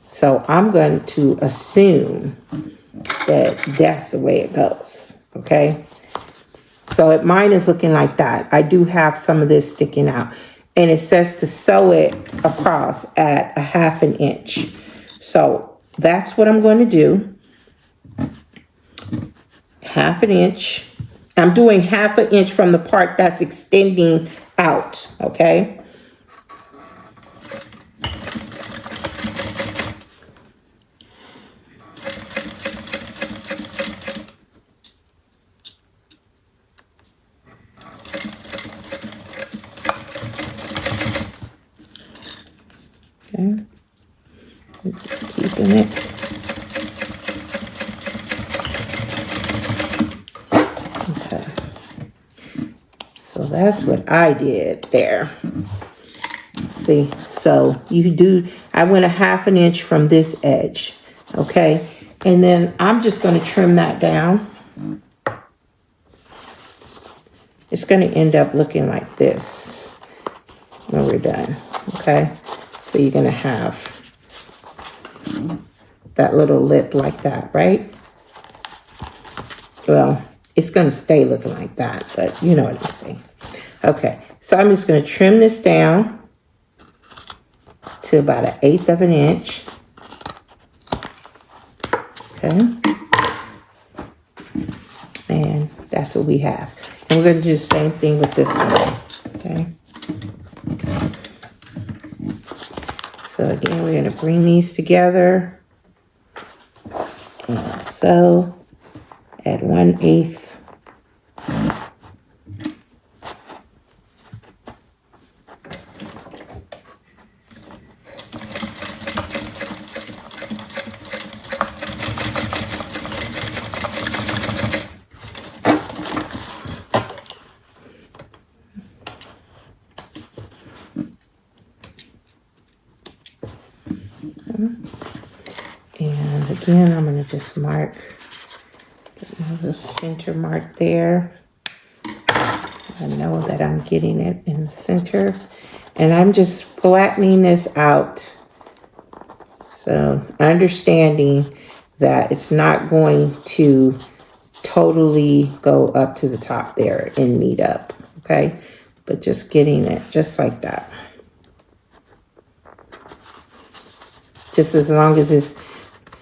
So I'm going to assume that that's the way it goes. Okay. So mine is looking like that. I do have some of this sticking out. and it says to sew it across at 1/2 inch. So that's what I'm going to do. 1/2 inch. I'm doing 1/2 inch from the part that's extending out, okay? Okay, just keeping it. Okay, so that's what I did there. See, so I went 1/2 inch from this edge, okay? And then I'm just going to trim that down. It's going to end up looking like this when we're done, okay? So you're going to have that little lip like that, right? Well, it's going to stay looking like that, but you know what I'm saying. Okay, so I'm just going to trim this down to about 1/8 of an inch. Okay. And that's what we have. And we're going to do the same thing with this one. Okay. So again, we're going to bring these together and sew at 1/8. And again, I'm going to just mark, get my little center mark there. I know that I'm getting it in the center. And I'm just flattening this out. So understanding that it's not going to totally go up to the top there and meet up. Okay. But just getting it just like that. Just as long as it's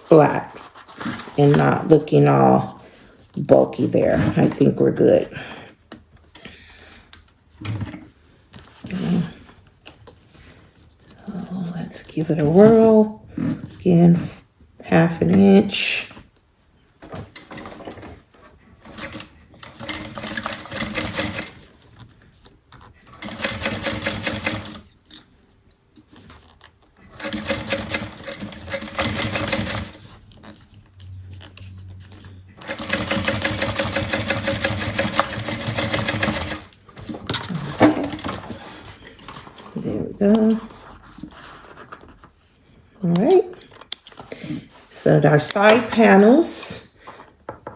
flat and not looking all bulky there, I think we're good. Okay. So let's give it a whirl. Again, 1/2 inch. There we go. All right. So our side panels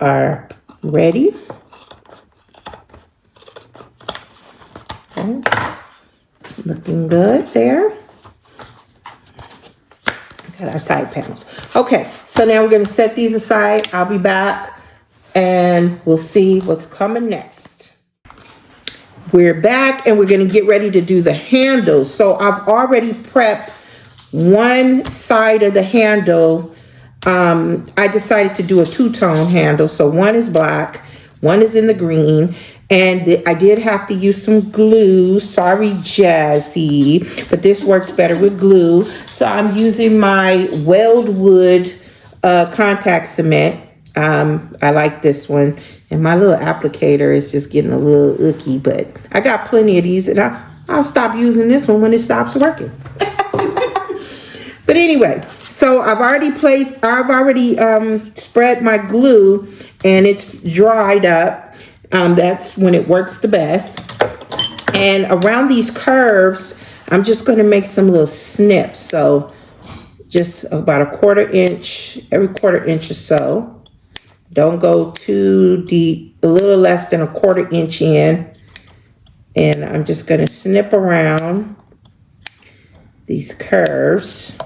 are ready. Okay. Looking good there. Got our side panels. Okay, so now we're going to set these aside. I'll be back and we'll see what's coming next. We're back and we're going to get ready to do the handles. So I've already prepped one side of the handle. I decided to do a two-tone handle. So one is black, one is in the green. And I did have to use some glue. Sorry, Jazzy, but this works better with glue. So I'm using my Weldwood contact cement. I like this one. And my little applicator is just getting a little icky, but I got plenty of these, and I'll stop using this one when it stops working. But anyway, so I've already spread my glue, and it's dried up. That's when it works the best. And around these curves, I'm just going to make some little snips. So just about a 1/4 inch, every 1/4 inch or so. Don't go too deep, a little less than a 1/4 inch in. And I'm just going to snip around these curves.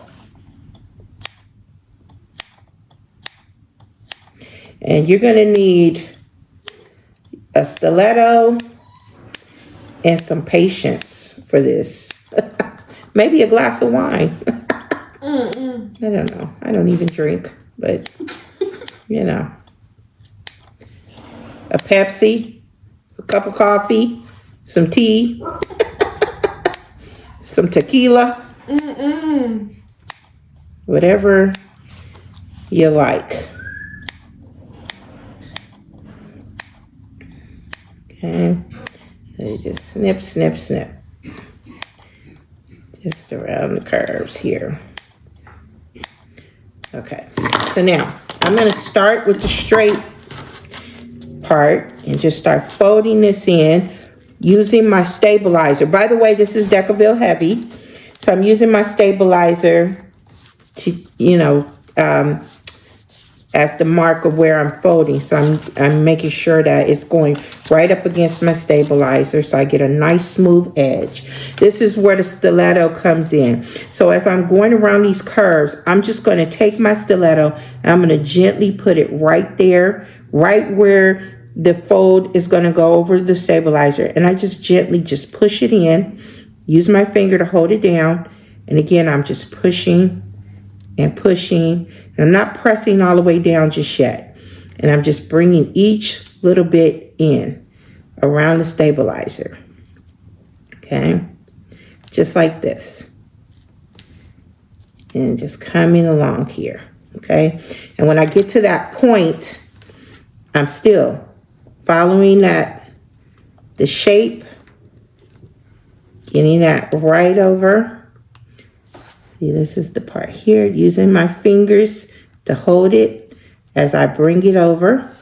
And you're going to need a stiletto and some patience for this. Maybe a glass of wine. I don't know. I don't even drink, but you know, a Pepsi, a cup of coffee, some tea, some tequila, whatever you like. Okay, so you just snip, snip, snip, just around the curves here. Okay, so now I'm going to start with the straight part and just start folding this in using my stabilizer. By the way, this is Decovil Heavy, so I'm using my stabilizer to, you know, as the mark of where I'm folding. So I'm making sure that it's going right up against my stabilizer so I get a nice smooth edge. This is where the stiletto comes in. So as I'm going around these curves, I'm just going to take my stiletto and I'm going to gently put it right there, right where the fold is going to go over the stabilizer. And I just gently just push it in, use my finger to hold it down. And again, I'm just pushing and pushing. And I'm not pressing all the way down just yet. And I'm just bringing each little bit in around the stabilizer. Okay? Just like this. And just coming along here. Okay? And when I get to that point, I'm still following the shape, getting that right over. See, this is the part here, using my fingers to hold it as I bring it over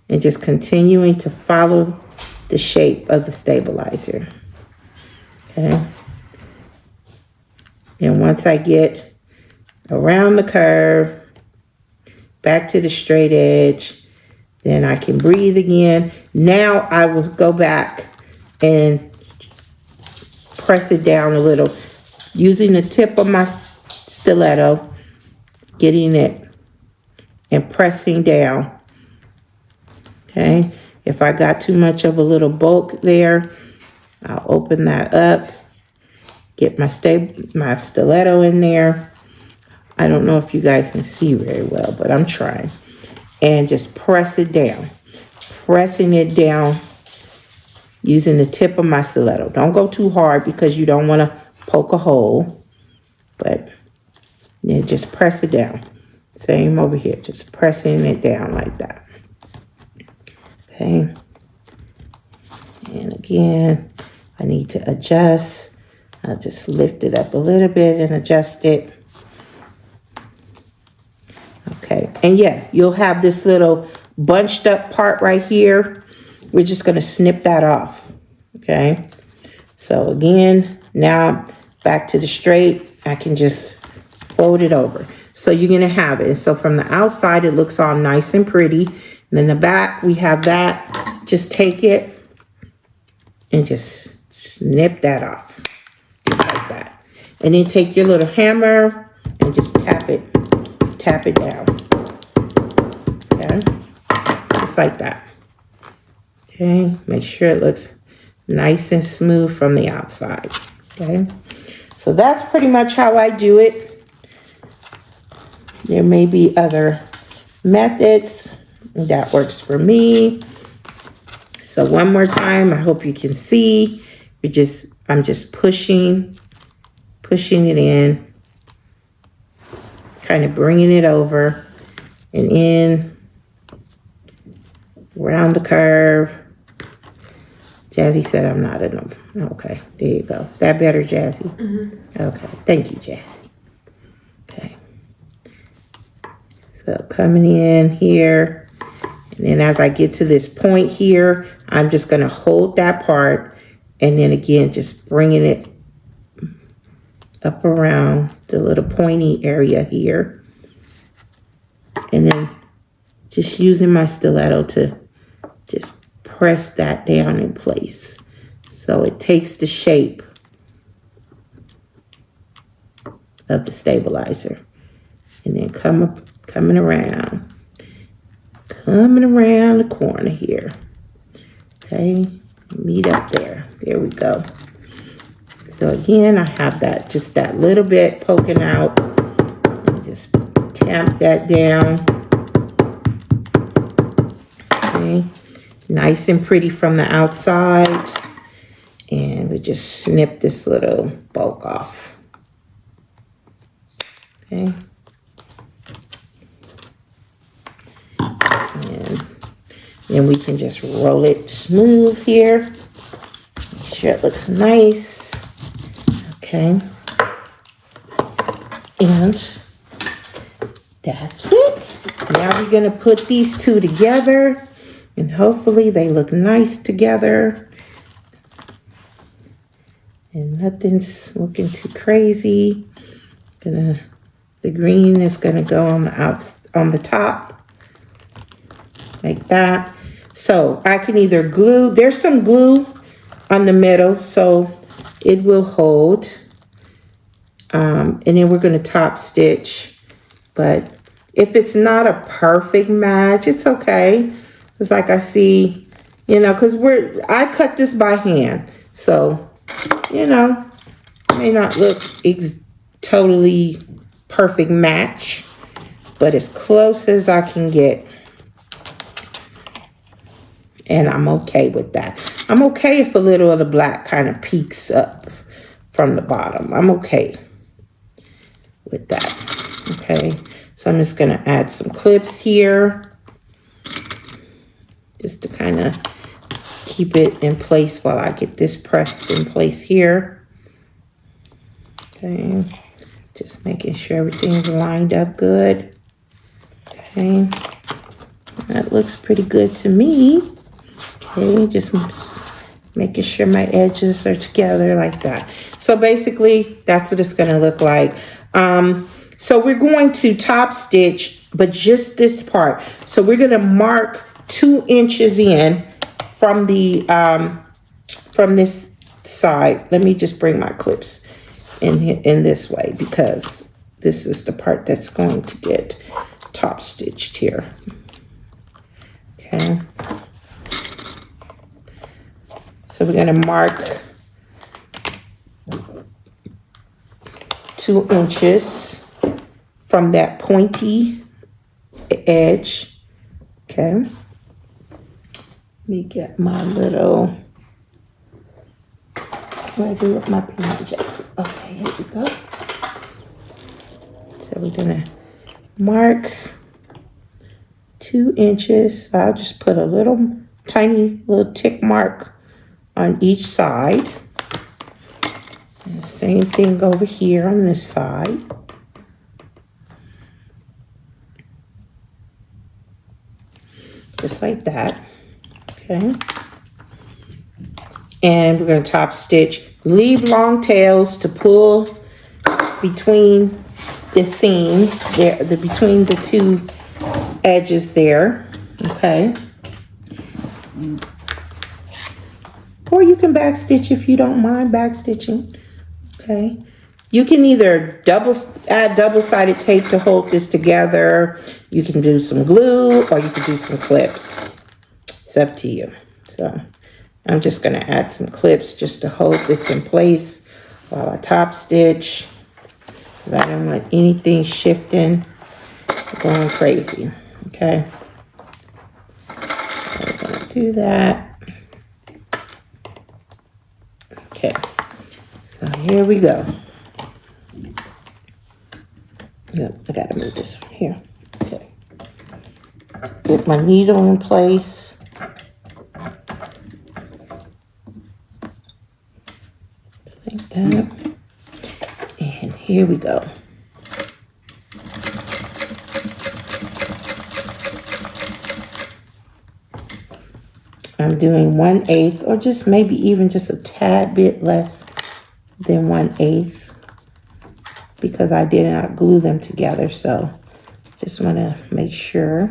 and just continuing to follow the shape of the stabilizer. Okay. And once I get around the curve, back to the straight edge, then I can breathe again. Now I will go back and press it down a little, using the tip of my stiletto, getting it and pressing down. Okay, if I got too much of a little bulk there, I'll open that up, get my stiletto in there. I don't know if you guys can see very well, but I'm trying. And just press it down, pressing it down using the tip of my stiletto. Don't go too hard because you don't want to poke a hole, but then just press it down. Same over here, just pressing it down like that. Okay. And again, I need to adjust. I'll just lift it up a little bit and adjust it. Okay, and yeah, you'll have this little bunched up part right here. We're just going to snip that off. Okay, so again, now back to the straight, I can just fold it over. So you're going to have it. So from the outside, it looks all nice and pretty. And then the back, we have that. Just take it and just snip that off. Just like that. And then take your little hammer and just tap it down. Okay, just like that. Okay, make sure it looks nice and smooth from the outside. Okay, so that's pretty much how I do it. There may be other methods that works for me. So one more time, I hope you can see. I'm just pushing it in, kind of bringing it over and in, around the curve. Jazzy said I'm not in them. Okay, there you go. Is that better, Jazzy? Mm-hmm. Okay, thank you, Jazzy. Okay. So coming in here, and then as I get to this point here, I'm just going to hold that part, and then again, just bringing it up around the little pointy area here. And then just using my stiletto to just press that down in place. So it takes the shape of the stabilizer. And then coming around the corner here. Okay, meet up there. There we go. So again, I have that, just that little bit poking out. And just tamp that down. Okay. Nice and pretty from the outside. And we just snip this little bulk off. Okay. And then we can just roll it smooth here. Make sure it looks nice. Okay. And that's it. Now we're going to put these two together. And hopefully they look nice together. And nothing's looking too crazy. The green is gonna go on the top. Like that. So I can either glue, there's some glue on the middle, so it will hold. And then we're gonna top stitch. But if it's not a perfect match, it's okay. It's like I see, you know, because I cut this by hand. So, you know, it may not look totally perfect match, but as close as I can get. And I'm okay with that. I'm okay if a little of the black kind of peeks up from the bottom. I'm okay with that. Okay, so I'm just gonna add some clips here. Just to kind of keep it in place while I get this pressed in place here. Okay, just making sure everything's lined up good. Okay, that looks pretty good to me. Okay, just making sure my edges are together like that. So basically, that's what it's going to look like. So we're going to top stitch, but just this part. So we're going to mark 2 inches in from the from this side. Let me just bring my clips in this way, because this is the part that's going to get top stitched here. Okay. So we're going to mark 2 inches from that pointy edge. Okay. Let me get my little, what do I do with my peanut Jackson? Okay, here we go. So we're gonna mark 2 inches. So I'll just put a little tiny little tick mark on each side. And the same thing over here on this side. Just like that. Okay. And we're going to top stitch. Leave long tails to pull between the seam there, between the 2 edges there. Okay. Or you can back stitch if you don't mind back stitching. Okay. You can either add double-sided tape to hold this together. You can do some glue, or you can do some clips. It's up to you. So I'm just going to add some clips just to hold this in place while I top stitch, because I don't want anything shifting, going crazy. Okay. So we're going to do that. Okay. So here we go. Yep, I gotta move this one here. Okay. Get my needle in place. Just like that. And here we go. I'm doing 1/8, or just maybe even just a tad bit less than 1/8. Because I did not glue them together, so just want to make sure.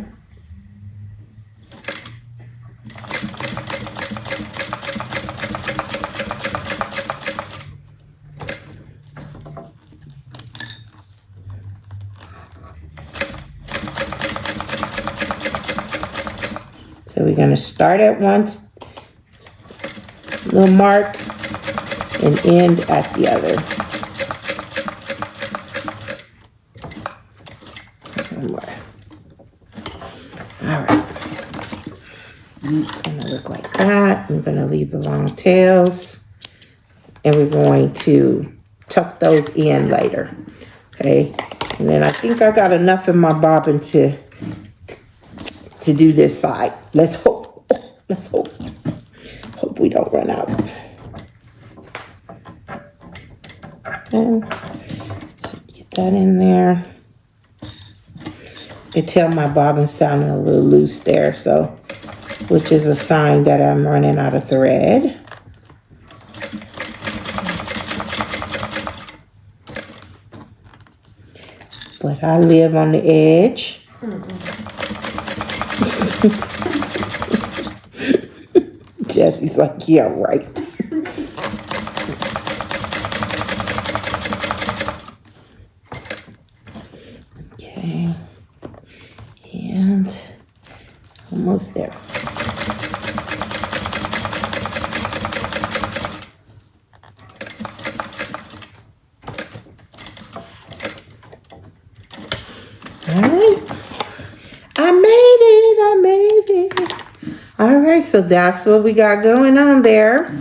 So we're going to start at once. little mark and end at the other. All right. It's gonna look like that. I'm gonna leave the long tails, and we're going to tuck those in later. Okay, and then I think I got enough in my bobbin to do this side. Let's hope. Let's hope. Hope we don't run out. Okay. So get that in there. I tell my bobbin sounding a little loose there, so which is a sign that I'm running out of thread. But I live on the edge. Jesse's like, yeah, right. Okay. And almost there. All right. I made it. All right, so that's what we got going on there.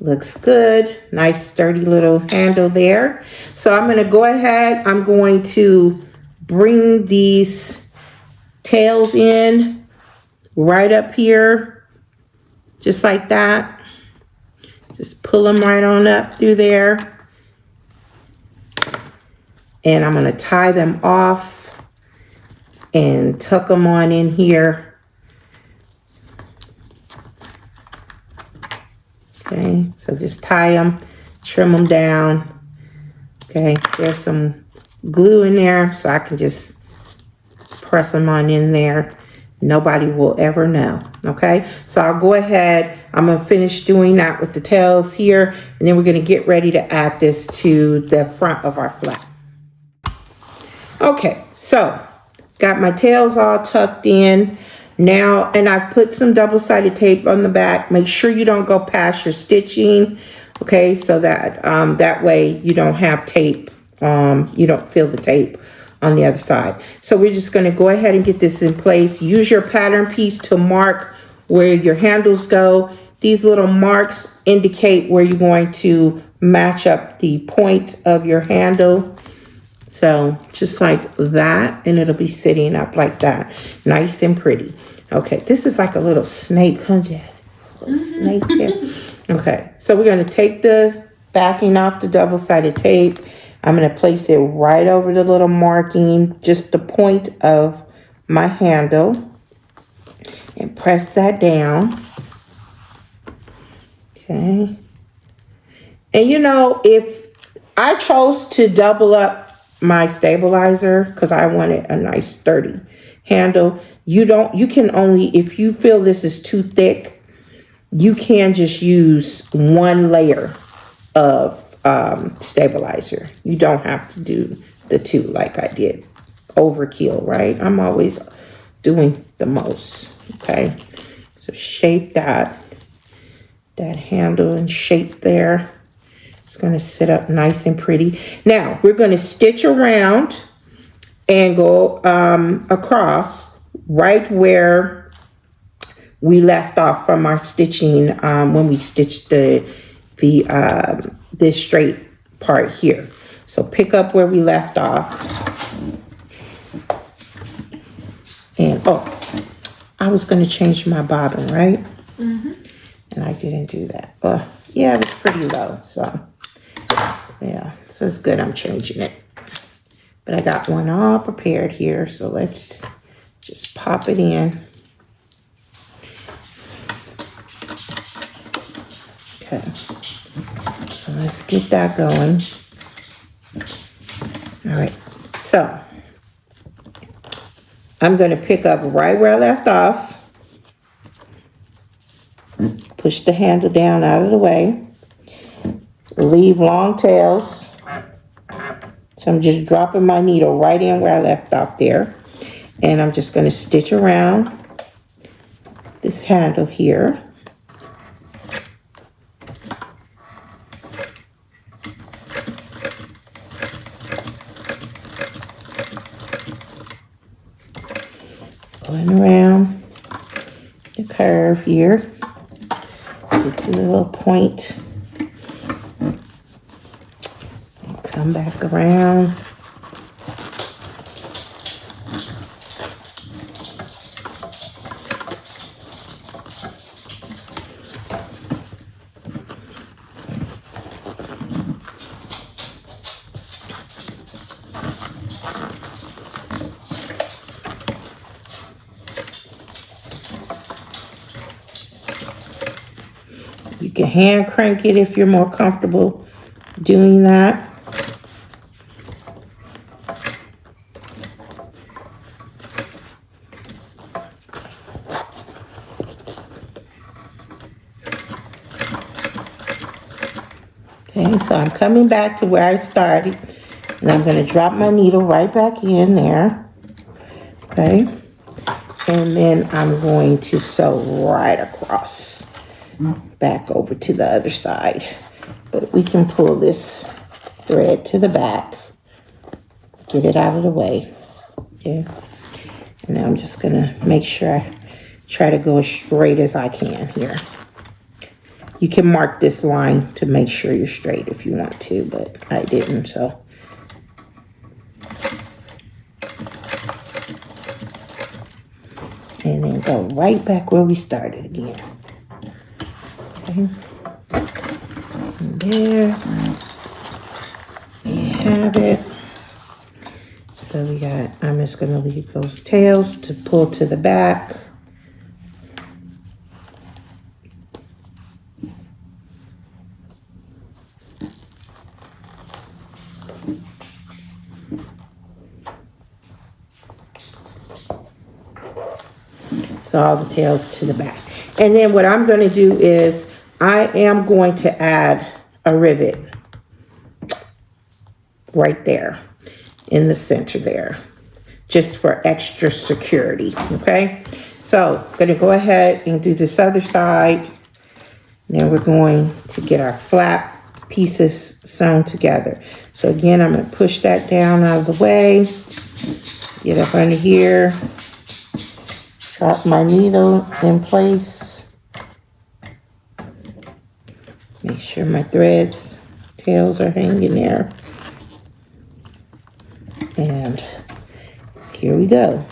Looks good. Nice sturdy little handle there. So I'm going to go ahead. I'm going to bring these tails in right up here, just like that. Just pull them right on up through there. And I'm going to tie them off and tuck them on in here. Okay, so just tie them, trim them down. Okay, there's some glue in there, so I can just press them on in there. Nobody will ever know. Okay, so I'll go ahead. I'm going to finish doing that with the tails here, and then we're going to get ready to add this to the front of our flag. Okay, so got my tails all tucked in. Now, and I've put some double-sided tape on the back. Make sure you don't go past your stitching, okay, so that that way you don't have tape, you don't feel the tape on the other side. So we're just going to go ahead and get this in place. Use your pattern piece to mark where your handles go. These little marks indicate where you're going to match up the point of your handle. So just like that, and it'll be sitting up like that, nice and pretty. Okay, this is like a little snake, huh, Jazz? A little snake there. Okay, so we're going to take the backing off the double-sided tape. I'm going to place it right over the little marking, just the point of my handle, and press that down. Okay. And you know, if I chose to double up my stabilizer because I wanted a nice sturdy handle, you can only, if you feel this is too thick, you can just use one layer of stabilizer. You don't have to do the two like I did. Overkill, right? I'm always doing the most. Okay, so shape that handle and shape there. It's going to sit up nice and pretty. Now we're going to stitch around and go across right where we left off from our stitching when we stitched this straight part here. So pick up where we left off. And oh, I was going to change my bobbin, right? Mm-hmm. And I didn't do that. Oh, yeah, it was pretty low, so yeah, so it's good I'm changing it. But I got one all prepared here, so let's just pop it in. Okay, so let's get that going. All right, so I'm going to pick up right where I left off. Push the handle down out of the way. Leave long tails. So I'm just dropping my needle right in where I left off there. And I'm just going to stitch around this handle here. Going around the curve here. Get to the little point. And come back around. You can hand crank it if you're more comfortable doing that. Okay, so I'm coming back to where I started, and I'm going to drop my needle right back in there. Okay, and then I'm going to sew right across. Back over to the other side, but we can pull this thread to the back, get it out of the way. Okay, and now I'm just gonna make sure I try to go as straight as I can here. You can mark this line to make sure you're straight if you want to, but I didn't, so. And then go right back where we started again. And there we have it. So we got, I'm just going to leave those tails to pull to the back. So all the tails to the back. And then what I'm going to do is I am going to add a rivet right there in the center there, just for extra security, okay? So I'm going to go ahead and do this other side. Then we're going to get our flap pieces sewn together. So again, I'm going to push that down out of the way, get up under here, drop my needle in place. Make sure my threads, tails are hanging there. And here we go.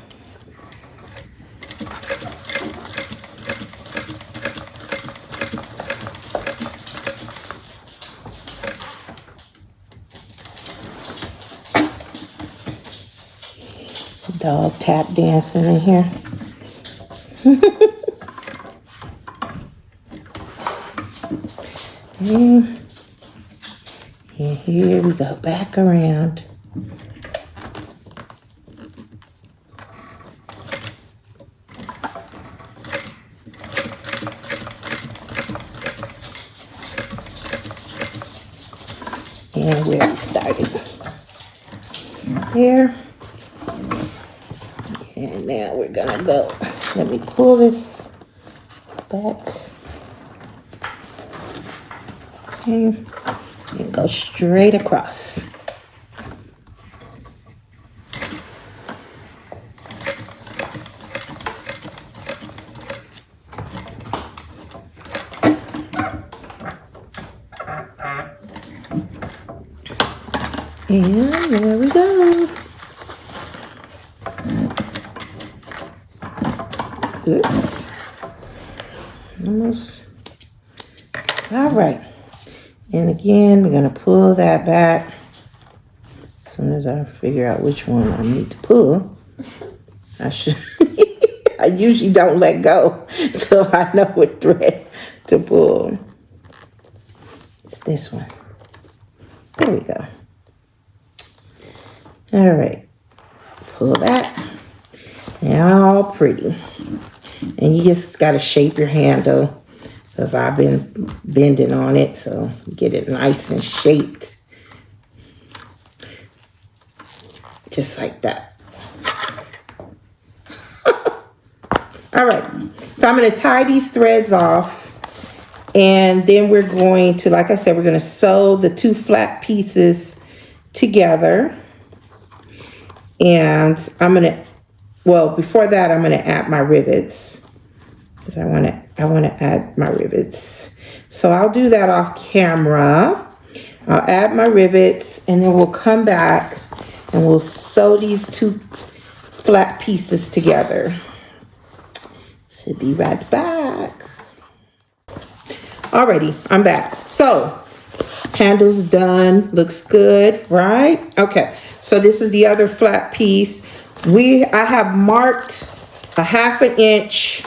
Dog tap dancing in here. And here we go, back around. And where we started. There. And now we're gonna go. Let me pull this back. Okay. And go straight across. And there we go. Oops. Almost. All right. And again, we're going to pull that back. As soon as I figure out which one I need to pull, I should. I usually don't let go until I know what thread to pull. It's this one. There we go. All right. Pull that. Now all pretty. And you just got to shape your handle, because I've been bending on it, so get it nice and shaped. Just like that. All right, so I'm going to tie these threads off, and then we're going to, like I said, we're going to sew the two flat pieces together. And I'm going to well, before that, I'm going to add my rivets. Because I want to add my rivets. So I'll do that off camera. I'll add my rivets, and then we'll come back and we'll sew these two flat pieces together. So be right back. Alrighty, I'm back. So handle's done, looks good, right? Okay, so this is the other flat piece. I have marked a 1/2 inch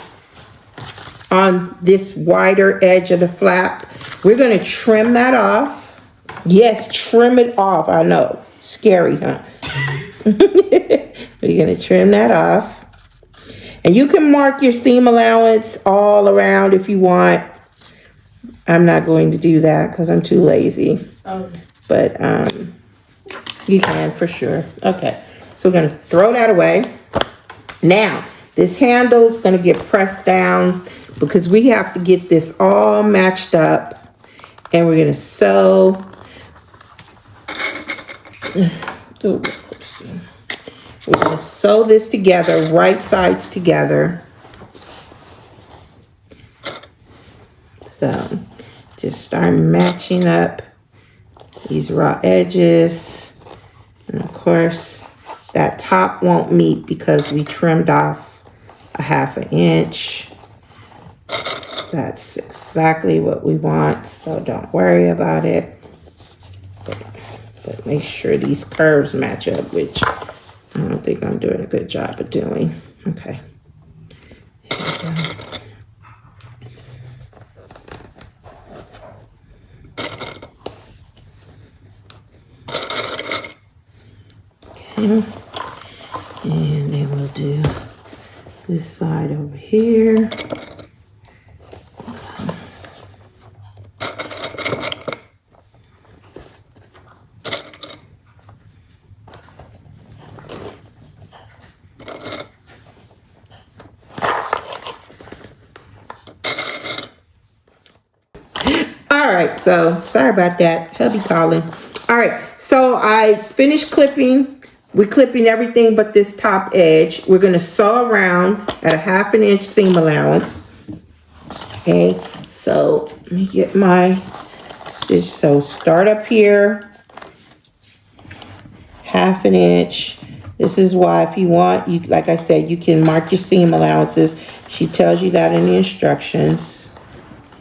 on this wider edge of the flap. We're going to trim that off. Yes, trim it off. I know, scary, huh? We're going to trim that off. And you can mark your seam allowance all around if you want. I'm not going to do that because I'm too lazy. But you can for sure. Okay, so we're going to throw that away. Now, this handle is going to get pressed down because we have to get this all matched up. And we're going to sew. We're going to sew this together, right sides together. So just start matching up these raw edges. And of course, that top won't meet because we trimmed off a 1/2 inch. That's exactly what we want, so don't worry about it. But make sure these curves match up, which I don't think I'm doing a good job of doing. Okay. Here we go. Okay. And then we'll do this side over here. All right, so sorry about that. Hubby calling. All right, so I finished clipping. We're clipping everything but this top edge. We're going to sew around at a 1/2 inch seam allowance. Okay, so let me get my stitch. So start up here, 1/2 inch. This is why if you want, you like I said, you can mark your seam allowances. She tells you that in the instructions.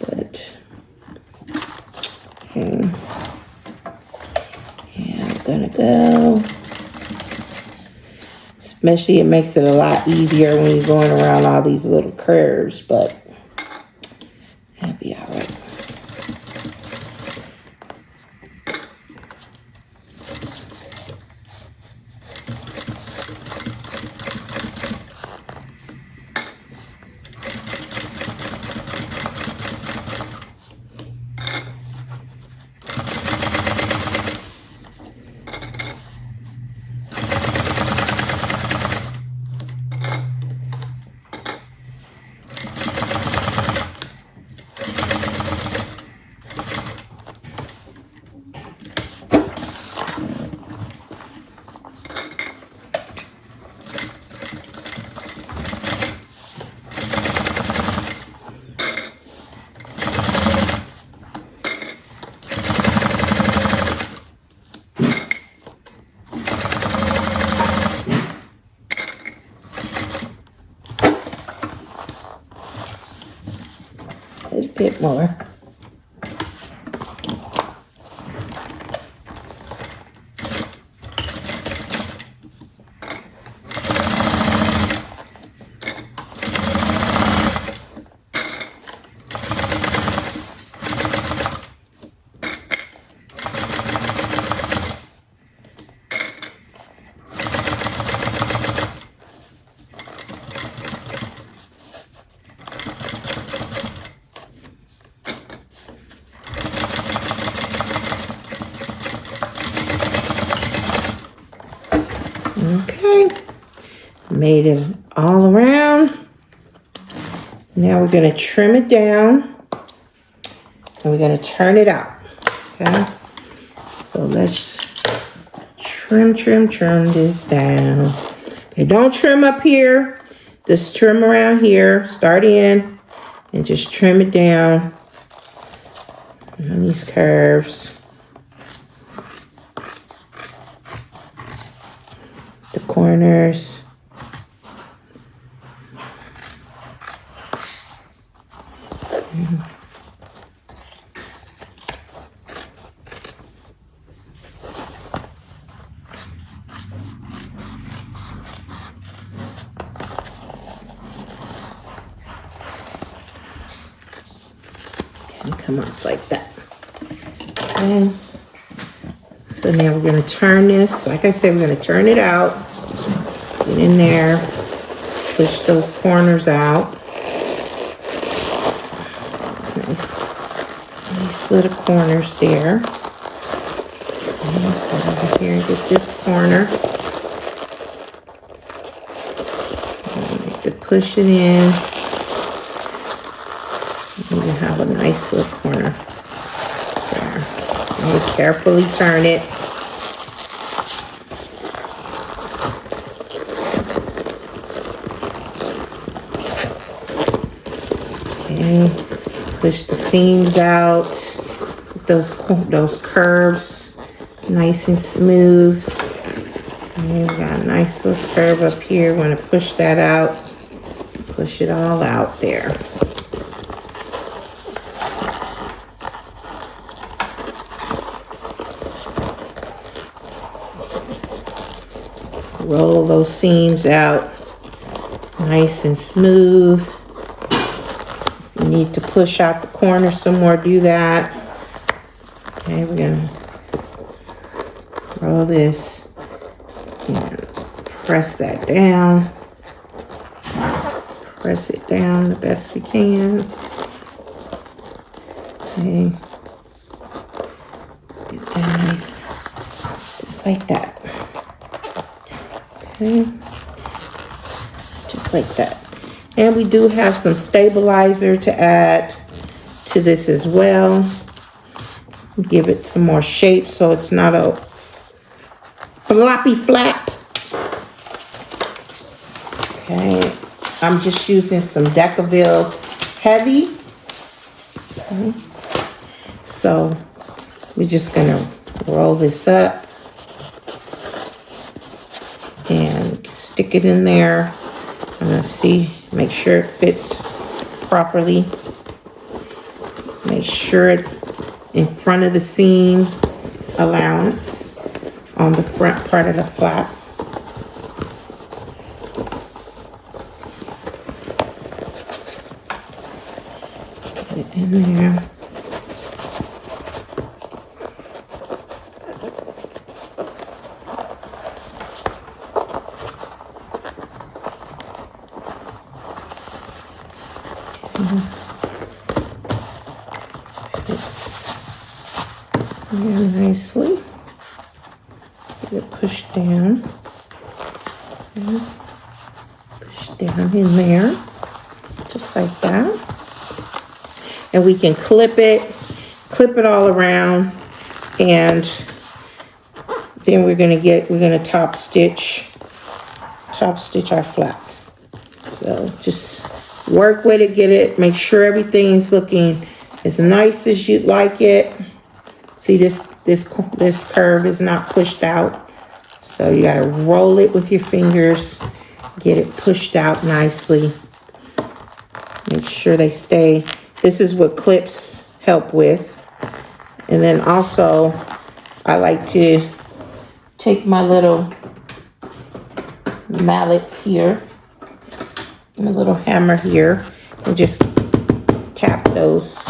But okay. And I'm gonna go. Especially it makes it a lot easier when you're going around all these little curves, but that'll be all right. A bit more. Okay, made it all around. Now we're going to trim it down and we're going to turn it out. Okay, so let's trim this down. Okay, don't trim up here. Just trim around here. Start in and just trim it down on these curves. The corners. Come off like that. Okay. So now we're going to turn this. Like I said, we're going to turn it out. Get in there. Push those corners out. Nice little corners there. And come over here and get this corner. To push it in. You have a nice little corner there. And carefully turn it. Okay. Push the seams out. Get those curves nice and smooth. And we got a nice little curve up here. Want to push that out. Push it all out there. Roll those seams out nice and smooth. If you need to push out the corner some more, do that. Okay, we're gonna roll this and press that down. Press it down the best we can. Okay. Get that nice, just like that. Okay, just like that. And we do have some stabilizer to add to this as well. Give it some more shape so it's not a floppy flap. Okay, I'm just using some Decovil heavy. Okay. So we're just gonna roll this up and stick it in there. I'm gonna see, make sure it fits properly. Make sure it's in front of the seam allowance on the front part of the flap. Get it in there. Fits there nicely. Get it pushed down. And push down in there, just like that. And we can clip it all around, and then we're gonna top stitch our flap. So just work with it, get it, make sure everything's looking as nice as you'd like it. See, this curve is not pushed out. So you gotta roll it with your fingers, get it pushed out nicely. Make sure they stay. This is what clips help with. And then also, I like to take my little mallet here, and a little hammer here, and just tap those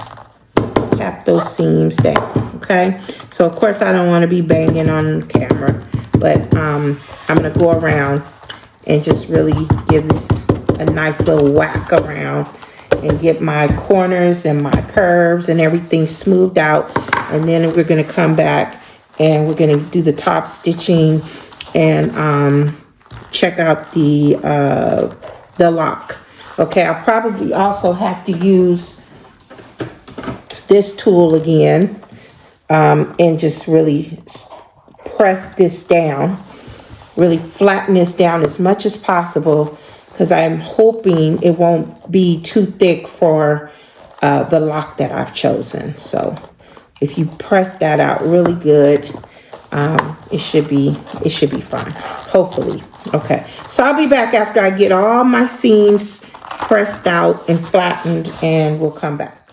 seams down. Okay, so of course I don't want to be banging on camera, but I'm gonna go around and just really give this a nice little whack around and get my corners and my curves and everything smoothed out. And then we're gonna come back and we're gonna do the top stitching and check out the lock. Okay, I'll probably also have to use this tool again and just really press this down. really flatten this down as much as possible because I'm hoping it won't be too thick for the lock that I've chosen. So if you press that out really good, it should be fine, hopefully. Okay, so I'll be back after I get all my seams pressed out and flattened, and we'll come back.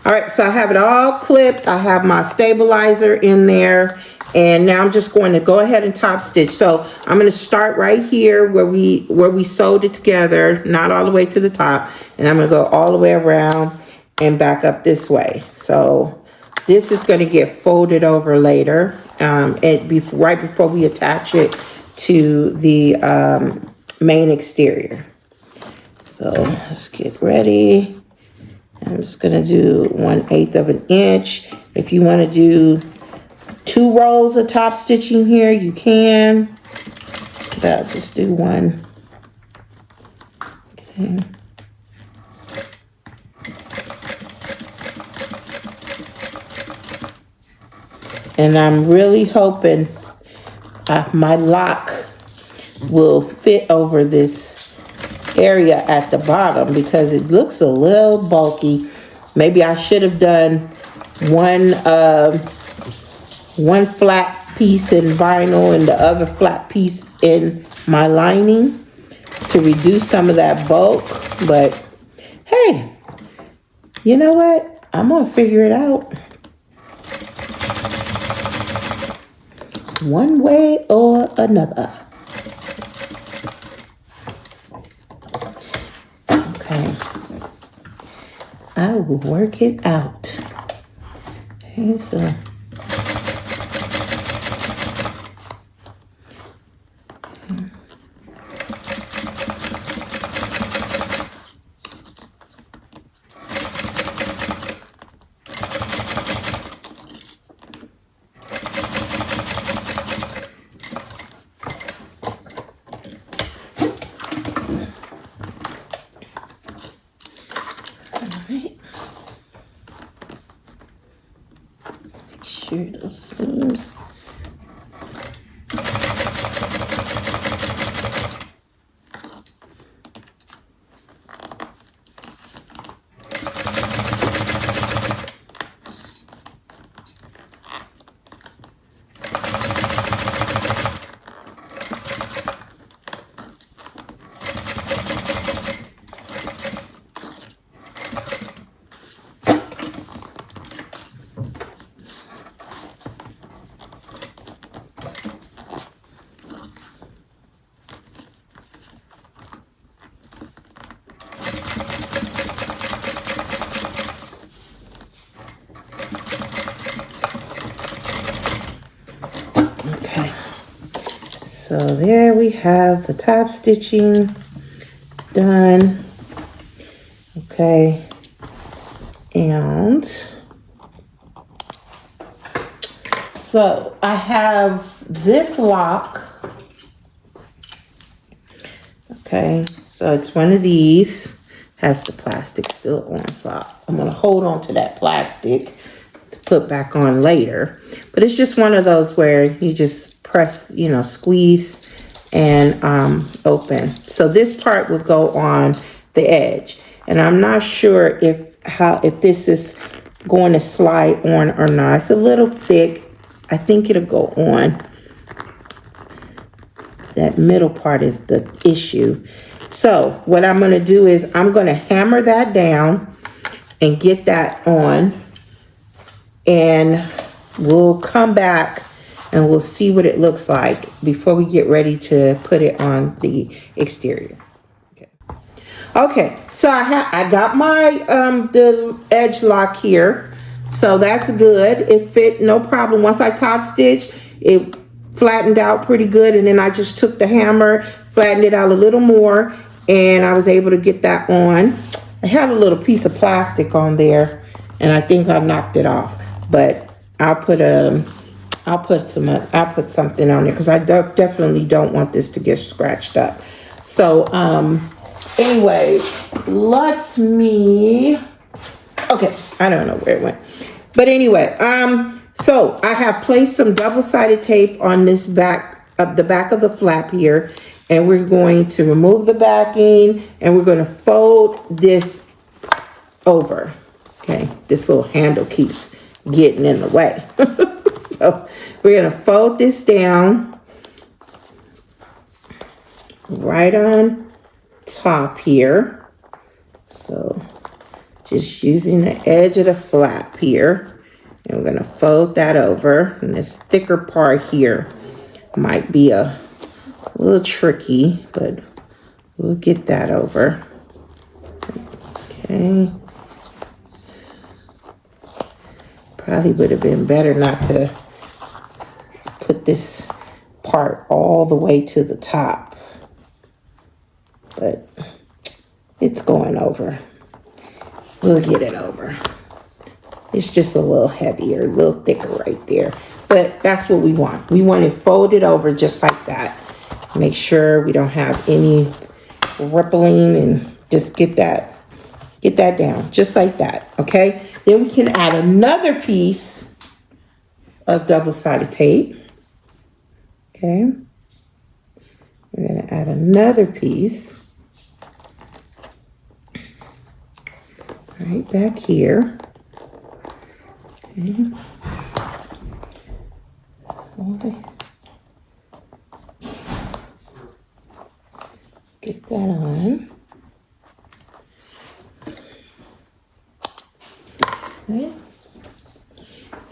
All right, so I have it all clipped. I have my stabilizer in there, and now I'm just going to go ahead and top stitch. So I'm going to start right here where we sewed it together, not all the way to the top, and I'm going to go all the way around and back up this way. So this is going to get folded over later, right before we attach it to the main exterior. So let's get ready. I'm just going to do 1/8 of an inch. If you want to do 2 rows of top stitching here, you can. But I'll just do 1. Okay. And I'm really hoping my lock will fit over this area at the bottom because it looks a little bulky. Maybe I should have done one flat piece in vinyl and the other flat piece in my lining to reduce some of that bulk. But hey, you know what? I'm gonna figure it out one way or another. Okay, I will work it out. Okay, so those seams. So there we have the top stitching done. Okay, and so I have this lock. Okay, so it's one of these, has the plastic still on, so I'm gonna hold on to that plastic to put back on later. But it's just one of those where you just press, squeeze and open. So this part will go on the edge, and I'm not sure if this is going to slide on or not. It's a little thick. I think it'll go on. That middle part is the issue. So what I'm going to do is I'm going to hammer that down and get that on, and we'll come back and we'll see what it looks like before we get ready to put it on the exterior. Okay, so I got my the edge lock here, so that's good. It fit no problem. Once I top stitch, it flattened out pretty good, and then I just took the hammer, flattened it out a little more, and I was able to get that on. I had a little piece of plastic on there, and I think I knocked it off, but I'll put something on there because I definitely don't want this to get scratched up. So anyway, okay, I don't know where it went, but anyway, so I have placed some double-sided tape on this back up the back of the flap here, and we're going to remove the backing, and we're going to fold this over. Okay, this little handle keeps getting in the way. So we're going to fold this down right on top here. So just using the edge of the flap here, and we're going to fold that over. And this thicker part here might be a little tricky, but we'll get that over. Okay. Probably would have been better not to put this part all the way to the top, but it's going over. We'll get it over. It's just a little heavier, a little thicker right there, but that's what we want. We want it folded over just like that. Make sure we don't have any rippling, and just get that down just like that. Okay, then we can add another piece of double-sided tape. Okay, we're going to add another piece right back here. Okay. Okay. Get that on. Okay.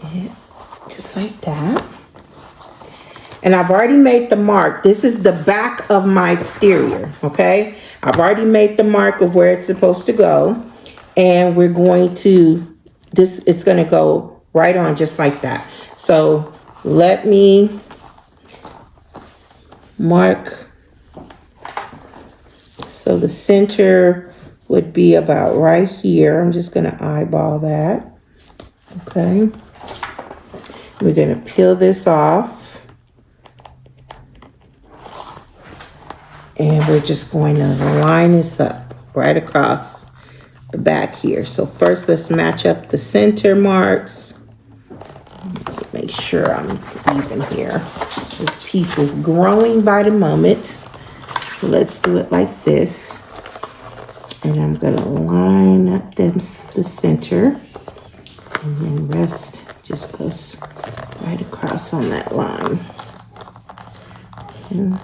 Yeah, just like that. And I've already made the mark. This is the back of my exterior, okay? I've already made the mark of where it's supposed to go. And we're going to, this is going to go right on just like that. So let me mark. So the center would be about right here. I'm just going to eyeball that. Okay. We're going to peel this off. And we're just going to line this up right across the back here. So first, let's match up the center marks. Make sure I'm even here. This piece is growing by the moment. So let's do it like this. And I'm going to line up the center. And then rest just goes right across on that line. And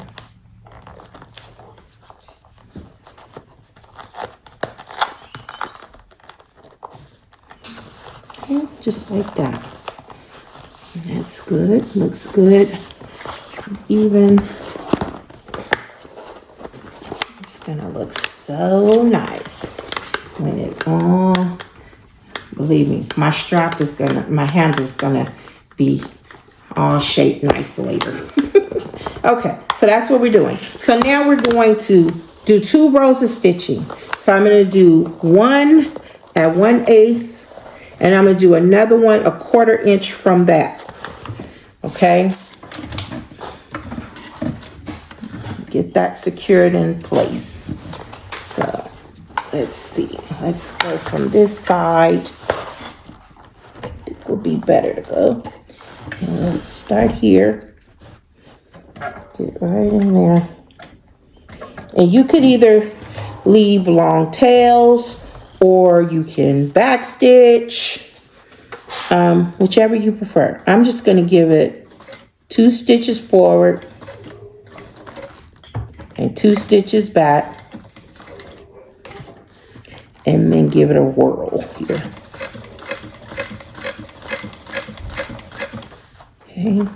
just like that. That's good. Looks good. Even. It's gonna look so nice when it all. Believe me, my strap is gonna, my handle is gonna be all shaped nice later. Okay, so that's what we're doing. So now we're going to do 2 rows of stitching. So I'm gonna do one at 1/8. And I'm going to do another one 1/4 inch from that. Okay. Get that secured in place. So let's see. Let's go from this side. It will be better to go. And let's start here. Get right in there. And you could either leave long tails, or you can back stitch, whichever you prefer. I'm just going to give it 2 stitches forward and 2 stitches back, and then give it a whirl here. Okay.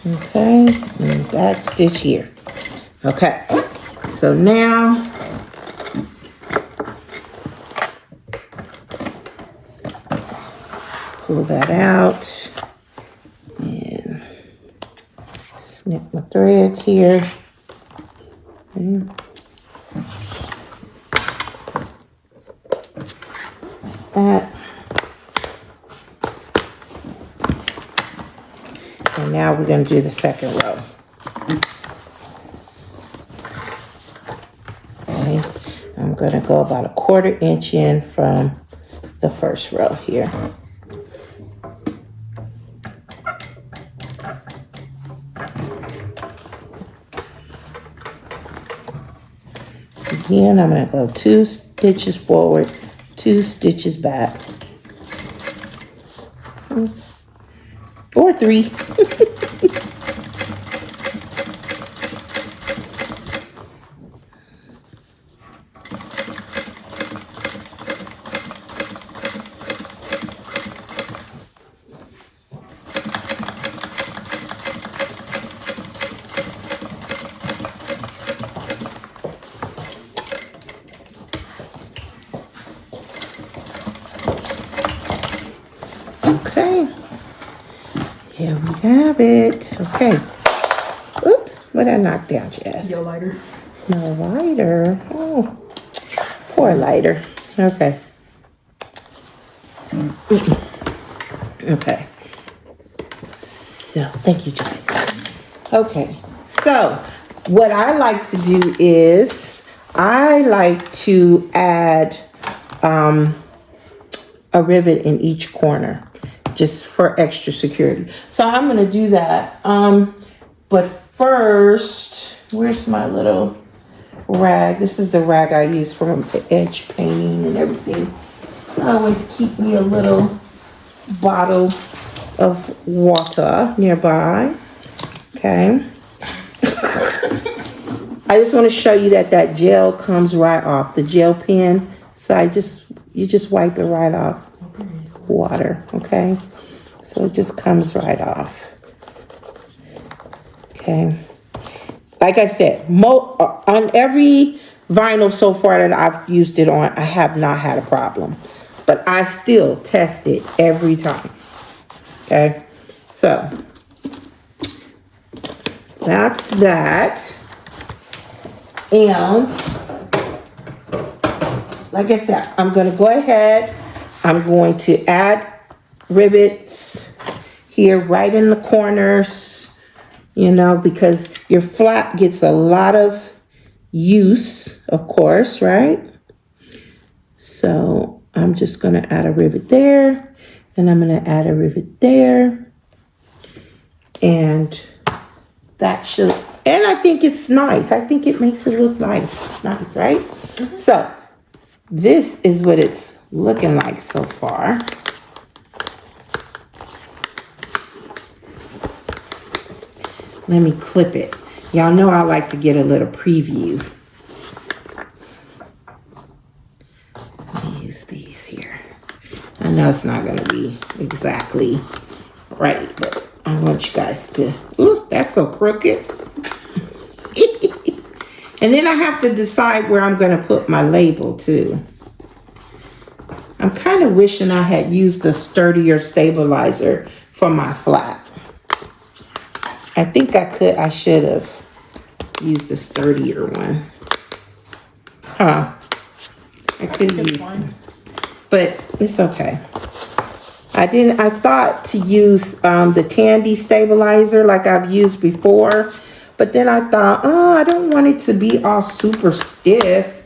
Okay, and back stitch here. Okay, so now pull that out and snip my thread here. that. And now we're going to do the second row. Okay, I'm going to go about 1/4 inch in from the first row here. Again, I'm going to go 2 stitches forward, 2 stitches back. Or 3. Okay. Here we have it. Okay. Oops. What did I knock down, Jazz? Your lighter. No lighter. Oh, poor lighter. Okay. Okay. So, thank you, Jazz. Okay. So, what I like to do is I like to add a rivet in each corner, just for extra security. So I'm going to do that. But first, where's my little rag? This is the rag I use for edge painting and everything. I always keep me a little bottle of water nearby. Okay. I just want to show you that gel comes right off the gel pen. So you just wipe it right off. Water, okay? So it just comes right off. Okay. Like I said, on every vinyl so far that I've used it on, I have not had a problem. But I still test it every time. Okay? So, that's that. And, like I said, I'm going to go ahead. I'm going to add rivets here right in the corners, you know, because your flap gets a lot of use, of course, right? So I'm just going to add a rivet there, and I'm going to add a rivet there. And that should, and I think it's nice. I think it makes it look nice, right? Mm-hmm. So this is what it's looking like so far. Let me clip it. Y'all know I like to get a little preview. Let me use these here. I know it's not going to be exactly right, but I want you guys to, ooh, that's so crooked. And then I have to decide where I'm going to put my label too. I'm kind of wishing I had used a sturdier stabilizer for my flap. I think I should have used a sturdier one. Huh. I could have used one. But it's okay. I thought to use the Tandy Stabilizer like I've used before. But then I thought, oh, I don't want it to be all super stiff.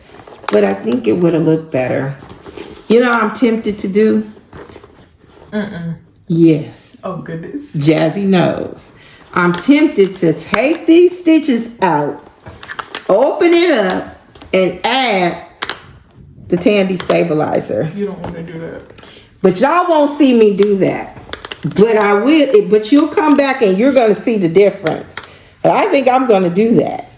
But I think it would have looked better. You know I'm tempted to do? Yes. Oh, goodness. Jazzy knows. I'm tempted to take these stitches out, open it up, and add the Tandy Stabilizer. You don't want to do that. But y'all won't see me do that. But I will. But you'll come back and you're going to see the difference. But I think I'm going to do that.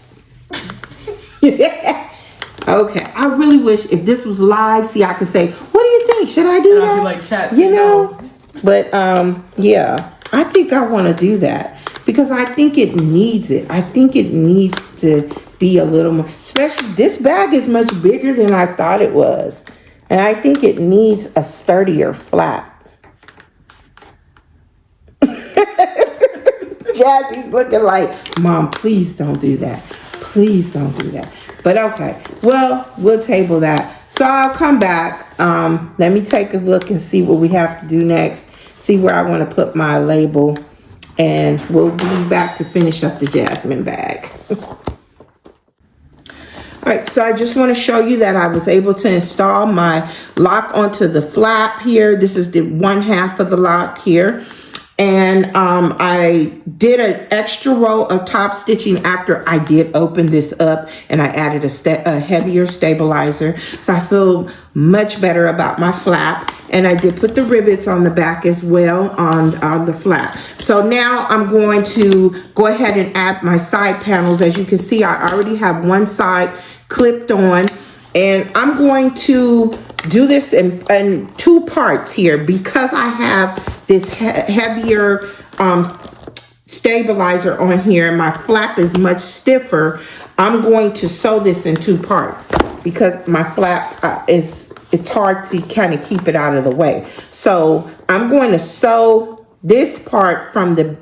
Okay, I really wish if this was live, see, I could say, what do you think? Should I do that? I'd be like, chat, you know? But, yeah, I think I want to do that because I think it needs it. I think it needs to be a little more, especially this bag is much bigger than I thought it was. And I think it needs a sturdier flap. Jazzy's looking like, Mom, please don't do that. Please don't do that. But okay, well, we'll table that. So I'll come back. Let me take a look and see what we have to do next. See where I want to put my label. And we'll be back to finish up the Jasmine bag. All right, so I just want to show you that I was able to install my lock onto the flap here. This is the 1/2 of the lock here. And I did an extra row of top stitching after I did open this up, and I added a heavier stabilizer. So I feel much better about my flap. And I did put the rivets on the back as well on the flap. So now I'm going to go ahead and add my side panels. As you can see, I already have one side clipped on, and I'm going to do this in 2 parts here because I have this heavier stabilizer on here and my flap is much stiffer. I'm going to sew this in 2 parts because my flap it's hard to kind of keep it out of the way. So I'm going to sew this part from the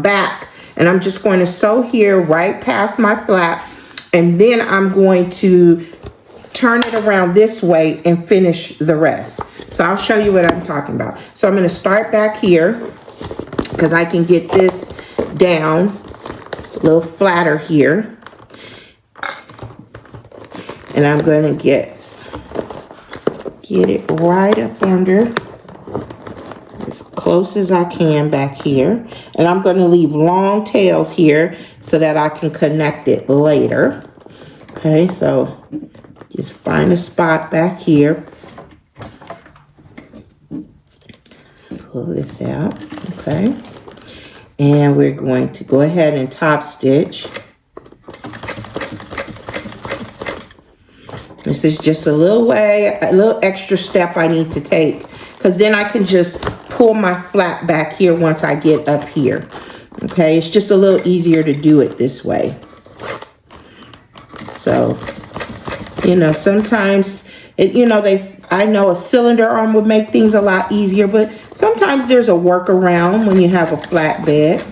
back, and I'm just going to sew here right past my flap, and then I'm going to turn it around this way and finish the rest. So I'll show you what I'm talking about. So I'm going to start back here because I can get this down a little flatter here. And I'm going to get it right up under as close as I can back here. And I'm going to leave long tails here so that I can connect it later. Okay, so just find a spot back here. Pull this out, okay? And we're going to go ahead and top stitch. This is just a little extra step I need to take, because then I can just pull my flap back here once I get up here. Okay, it's just a little easier to do it this way. So, you know, sometimes I know a cylinder arm would make things a lot easier, but sometimes there's a workaround when you have a flat bed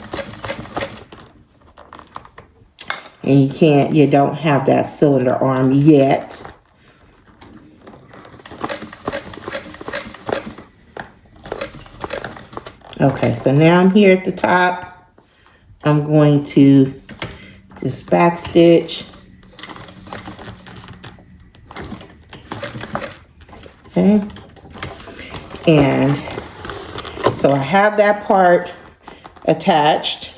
and you don't have that cylinder arm yet. Okay, so now I'm here at the top. I'm going to just back stitch. Okay, and so I have that part attached.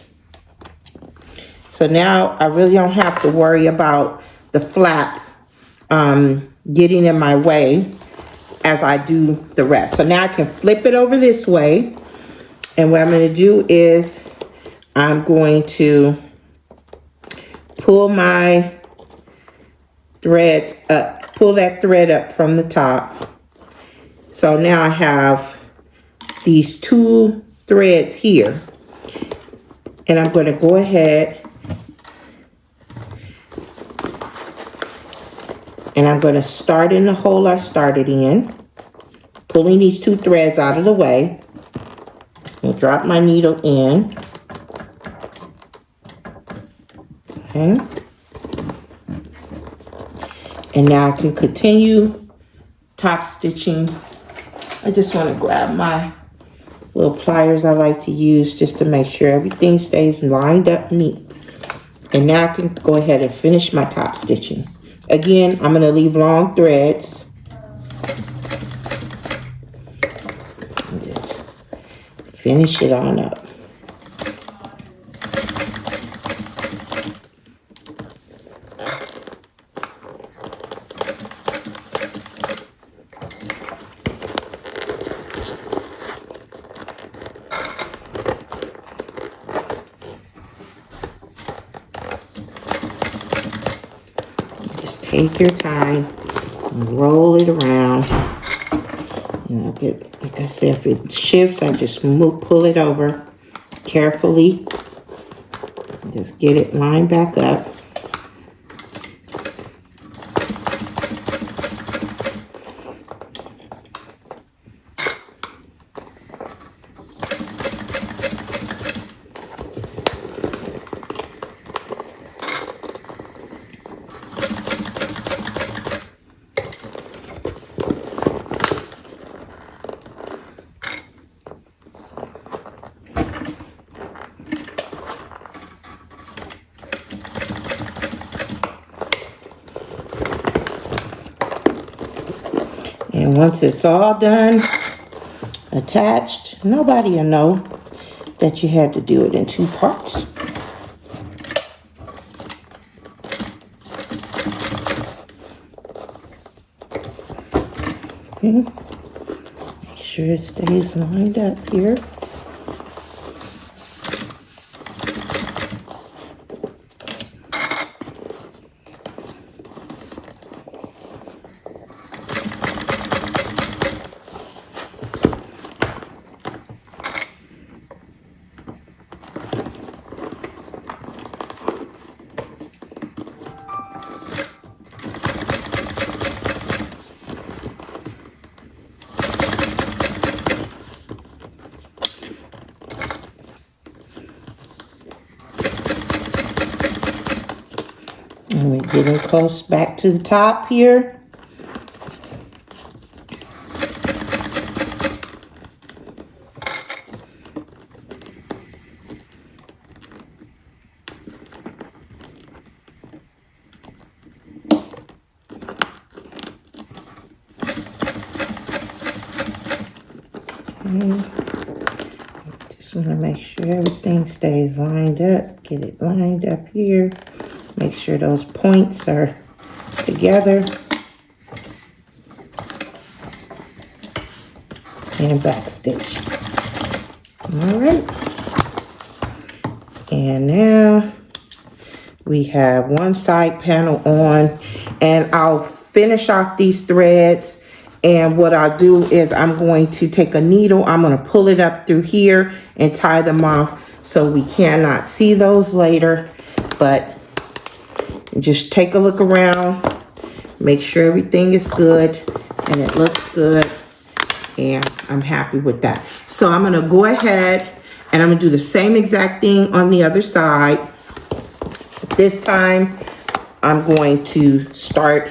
So now I really don't have to worry about the flap getting in my way as I do the rest. So now I can flip it over this way, and what I'm going to do is I'm going to pull my threads up, pull that thread up from the top. So now I have these 2 threads here, and I'm going to go ahead and I'm going to start in the hole I started in, pulling these 2 threads out of the way. I'll drop my needle in. Okay. And now I can continue top stitching. I just want to grab my little pliers I like to use just to make sure everything stays lined up neat. And now I can go ahead and finish my top stitching. Again, I'm going to leave long threads. And just finish it on up. Take your time and roll it around. Like I said, if it shifts, I just pull it over carefully. Just get it lined back up. And once it's all done, attached, nobody will know that you had to do it in 2 parts. Okay. Make sure it stays lined up here. And we're getting close back to the top here. Okay. Just want to make sure everything stays lined up. Get it lined up here. Make sure those points are together. And backstitch. All right. And now we have one side panel on, and I'll finish off these threads. And what I'll do is I'm going to take a needle, I'm going to pull it up through here and tie them off so we cannot see those later. But just take a look around, make sure everything is good and it looks good, and I'm happy with that. So I'm going to go ahead and I'm going to do the same exact thing on the other side. This time I'm going to start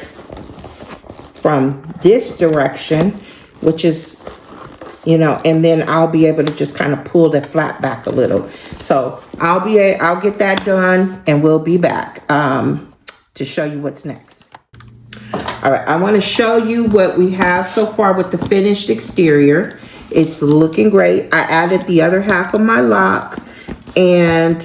from this direction, which is, you know, and then I'll be able to just kind of pull the flap back a little. So I'll get that done and we'll be back to show you what's next. All right, I want to show you what we have so far with the finished exterior. It's looking great. I added the other half of my lock, and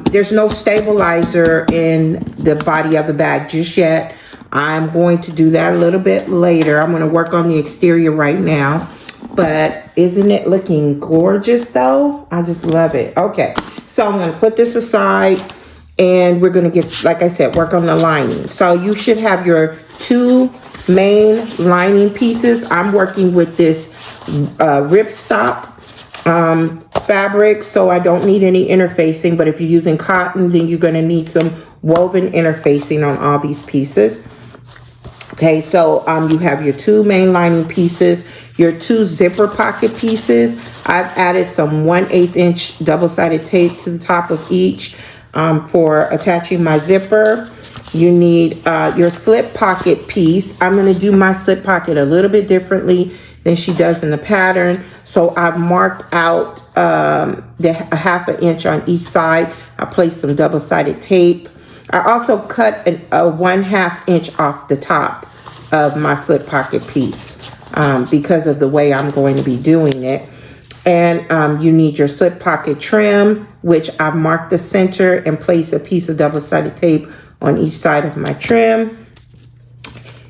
there's no stabilizer in the body of the bag just yet. I'm going to do that a little bit later. I'm going to work on the exterior right now. But isn't it looking gorgeous though? I just love it. Okay, so I'm going to put this aside and we're going to get, like I said, work on the lining. So you should have your 2 main lining pieces. I'm working with this ripstop fabric, so I don't need any interfacing. But if you're using cotton, then you're going to need some woven interfacing on all these pieces. Okay, so you have your 2 main lining pieces, your 2 zipper pocket pieces. I've added some 1/8 inch double-sided tape to the top of each for attaching my zipper. You need your slip pocket piece. I'm going to do my slip pocket a little bit differently than she does in the pattern. So I've marked out a 1/2 inch on each side. I placed some double-sided tape. I also cut a 1/2 inch off the top of my slip pocket piece because of the way I'm going to be doing it. And you need your slip pocket trim, which I've marked the center and placed a piece of double-sided tape on each side of my trim.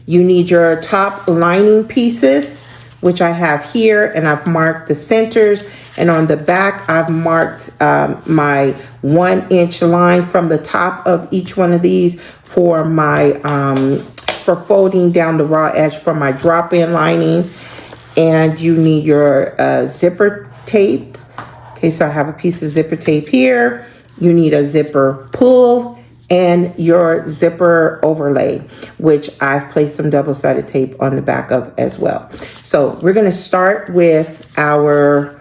You need your top lining pieces, which I have here, and I've marked the centers. And on the back, I've marked my 1 inch line from the top of each one of these for my for folding down the raw edge for my drop-in lining. And you need your zipper tape. Okay, so I have a piece of zipper tape here. You need a zipper pull and your zipper overlay, which I've placed some double-sided tape on the back of as well. So we're going to start with our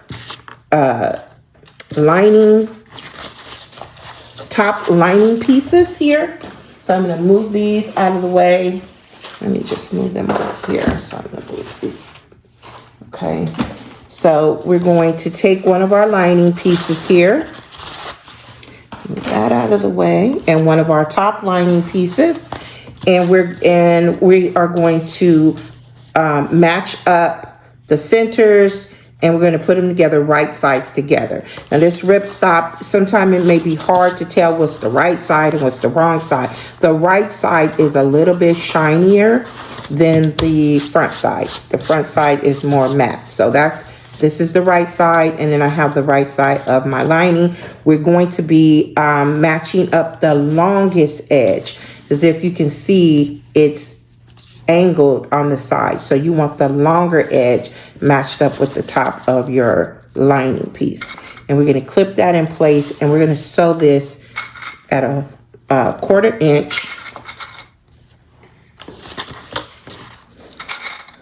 top lining pieces here. So I'm going to move these out of the way. Let me just move them over here. So I'm going to move these. Okay. So we're going to take one of our lining pieces here. Move that out of the way, and one of our top lining pieces, and we are going to match up the centers, and we're going to put them together, right sides together. Now this ripstop, sometimes it may be hard to tell what's the right side and what's the wrong side. The right side is a little bit shinier than the front side. The front side is more matte. So this is the right side, and then I have the right side of my lining. We're going to be matching up the longest edge. As if you can see, it's angled on the side, so you want the longer edge matched up with the top of your lining piece. And we're going to clip that in place, and we're going to sew this at a 1/4 inch.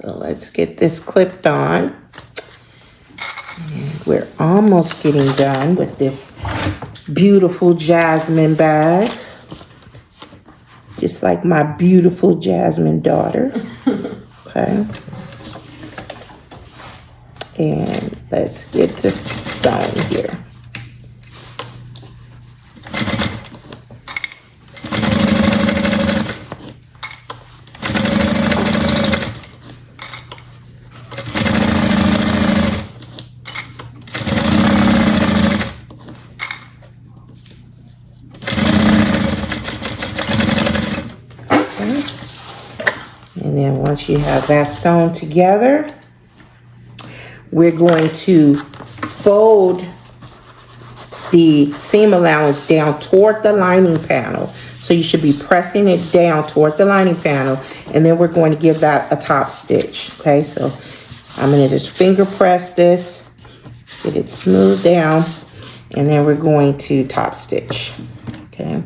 So let's get this clipped on. And we're almost getting done with this beautiful Jasmine bag. Just like my beautiful Jasmine daughter. Okay. And let's get this sewn here. And then once you have that sewn together, we're going to fold the seam allowance down toward the lining panel. So you should be pressing it down toward the lining panel, and then we're going to give that a top stitch. Okay, so I'm going to just finger press this, get it smoothed down, and then we're going to top stitch. Okay.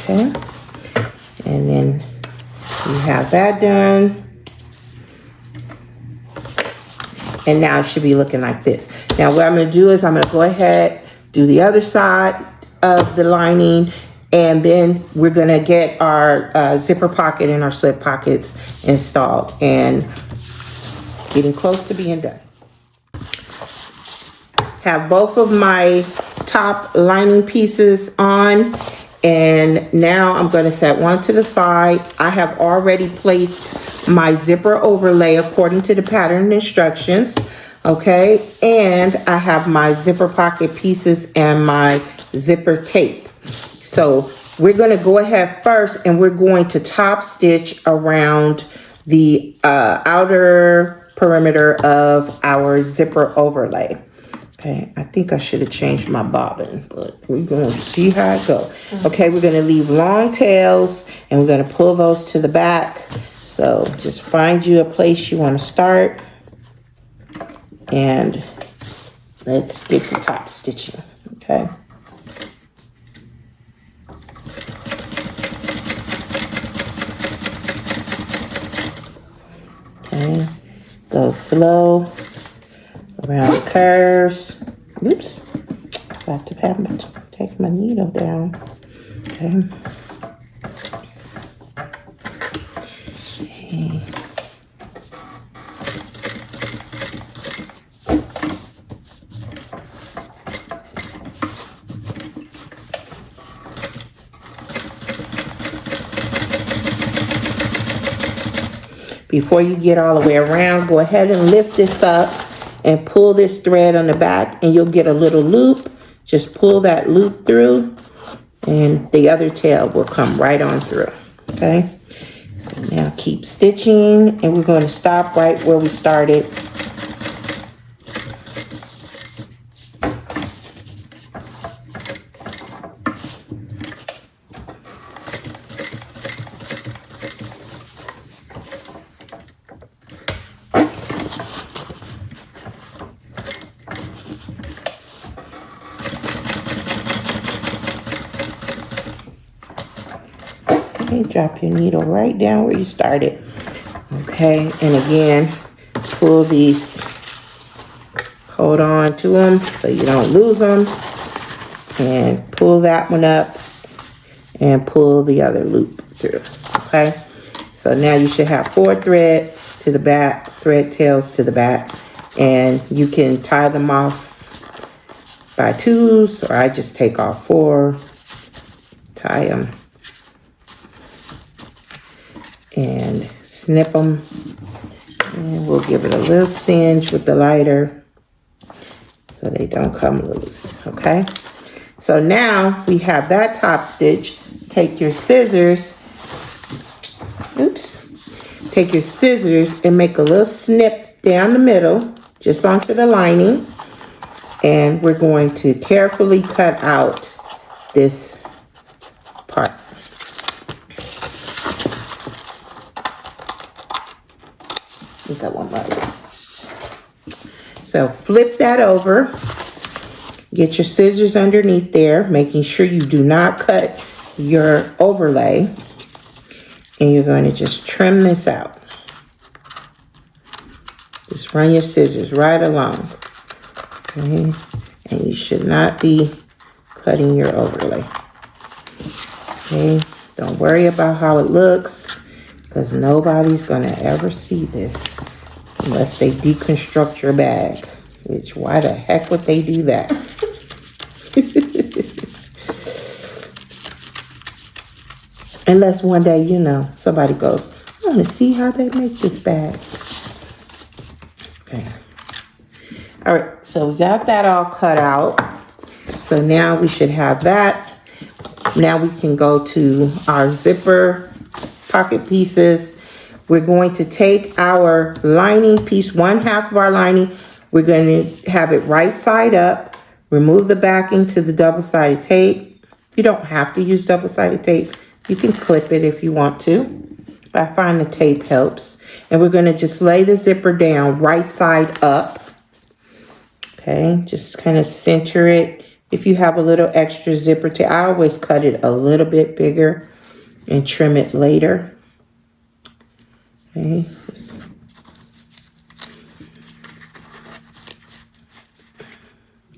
Okay, and then you have that done, and now it should be looking like this. Now what I'm going to do is I'm going to go ahead, do the other side of the lining, and then we're going to get our zipper pocket and our slip pockets installed, and getting close to being done. Have both of my top lining pieces on. And now I'm going to set one to the side. I have already placed my zipper overlay according to the pattern instructions. Okay. And I have my zipper pocket pieces and my zipper tape. So we're going to go ahead first, and we're going to top stitch around the outer perimeter of our zipper overlay. Okay, I think I should have changed my bobbin, but we're going to see how it goes. Okay, we're going to leave long tails, and we're going to pull those to the back. So just find you a place you want to start, and let's get to top stitching. Okay. Okay, go slow around the curves. Oops, got to have take my needle down. Okay. Before you get all the way around, go ahead and lift this up and pull this thread on the back, and you'll get a little loop. Just pull that loop through, and the other tail will come right on through. Okay, so now keep stitching, and we're going to stop right where we started. Okay, drop your needle right down where you started. Okay, and again, pull these, hold on to them so you don't lose them, and pull that one up and pull the other loop through. Okay, so now you should have 4 threads to the back, thread tails to the back, and you can tie them off by 2s, or I just take off 4, tie them, and snip them, and we'll give it a little singe with the lighter so they don't come loose. Okay, so now we have that top stitch. Take your scissors, take your scissors and make a little snip down the middle, just onto the lining, and we're going to carefully cut out this part. I think I want my wrist. So flip that over. Get your scissors underneath there, making sure you do not cut your overlay. And you're going to just trim this out. Just run your scissors right along. Okay? And you should not be cutting your overlay. Okay? Don't worry about how it looks, because nobody's going to ever see this unless they deconstruct your bag. Which, why the heck would they do that? Unless one day, you know, somebody goes, I want to see how they make this bag. Okay. All right, so we got that all cut out. So now we should have that. Now we can go to our zipper pocket pieces. We're going to take our lining piece, 1/2 of our lining. We're going to have it right side up. Remove the backing to the double-sided tape. You don't have to use double-sided tape. You can clip it if you want to, but I find the tape helps. And we're going to just lay the zipper down right side up. Okay, just kind of center it. If you have a little extra zipper tape, I always cut it a little bit bigger and trim it later. Okay, just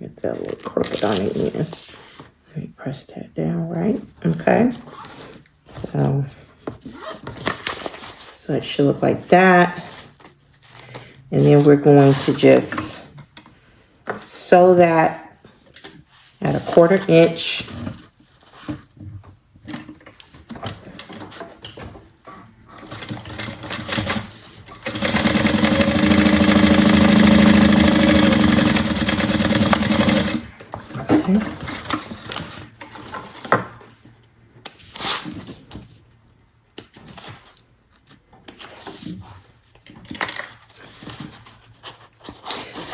get that little crooked on it in. Let me press that down right. Okay. So it should look like that. And then we're going to just sew that at 1/4 inch. Okay.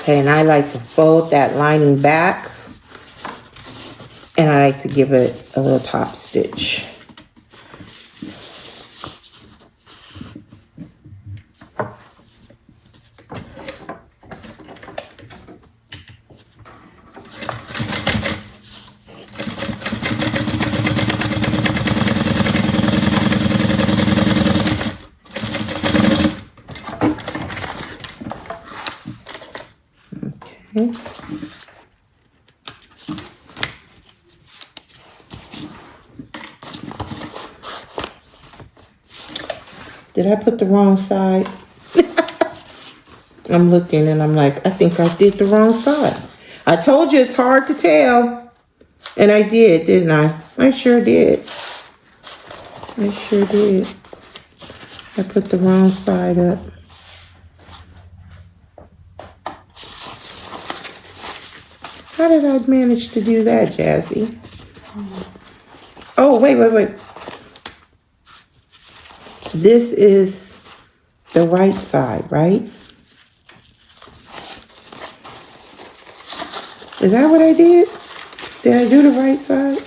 Okay, and I like to fold that lining back, and I like to give it a little top stitch. Okay. Did I put the wrong side? I'm looking and I'm like, I think I did the wrong side. I told you it's hard to tell. And I did, didn't I? I sure did. I sure did. I put the wrong side up. How did I manage to do that, Jazzy? Oh, wait. This is the right side, right? Is that what I did? Did I do the right side?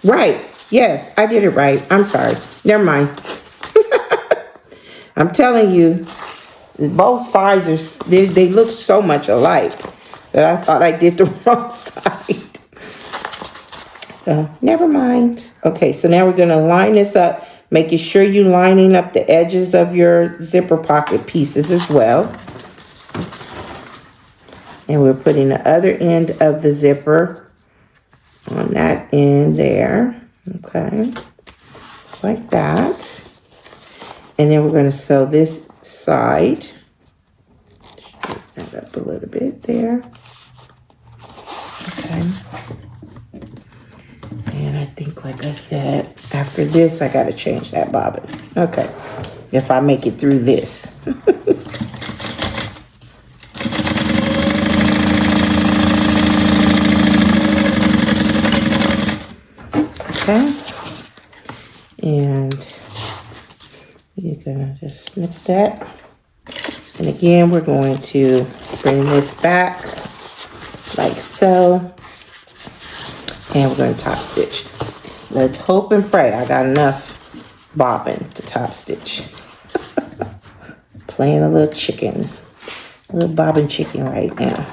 Right. Yes, I did it right. I'm sorry. Never mind. I'm telling you, both sides are, they look so much alike that I thought I did the wrong side. So, never mind. Okay, so now we're going to line this up, making sure you're lining up the edges of your zipper pocket pieces as well. And we're putting the other end of the zipper on that end there. Okay. Just like that. And then we're going to sew this side. Straighten that up a little bit there. Okay. And I think, like I said, after this, I got to change that bobbin. Okay. If I make it through this. Okay. And you're gonna just snip that. And again, we're going to bring this back like so. And we're going to top stitch. Let's hope and pray I got enough bobbin to top stitch. Playing a little chicken. A little bobbin chicken right now.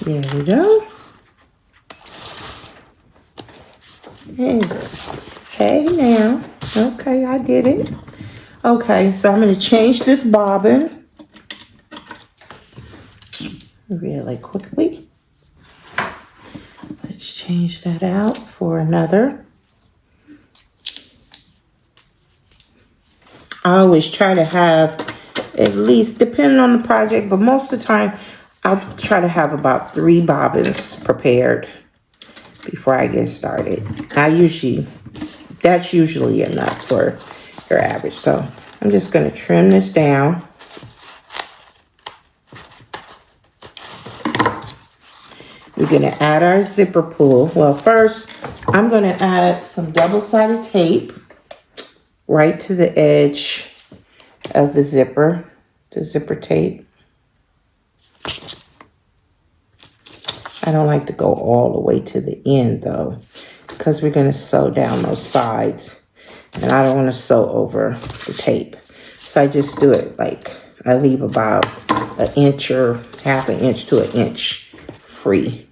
There we go. And hey now. Okay, I did it. Okay, so I'm going to change this bobbin really quickly. Let's change that out for another. I always try to have, at least depending on the project, but most of the time I'll try to have about 3 bobbins prepared before I get started. That's usually enough for your average. So I'm just going to trim this down. We're going to add our zipper pull. Well, first I'm going to add some double-sided tape right to the edge of the zipper tape. I don't like to go all the way to the end though, because we're going to sew down those sides and I don't want to sew over the tape. So I just do it like I leave about an inch or half an inch to an inch free.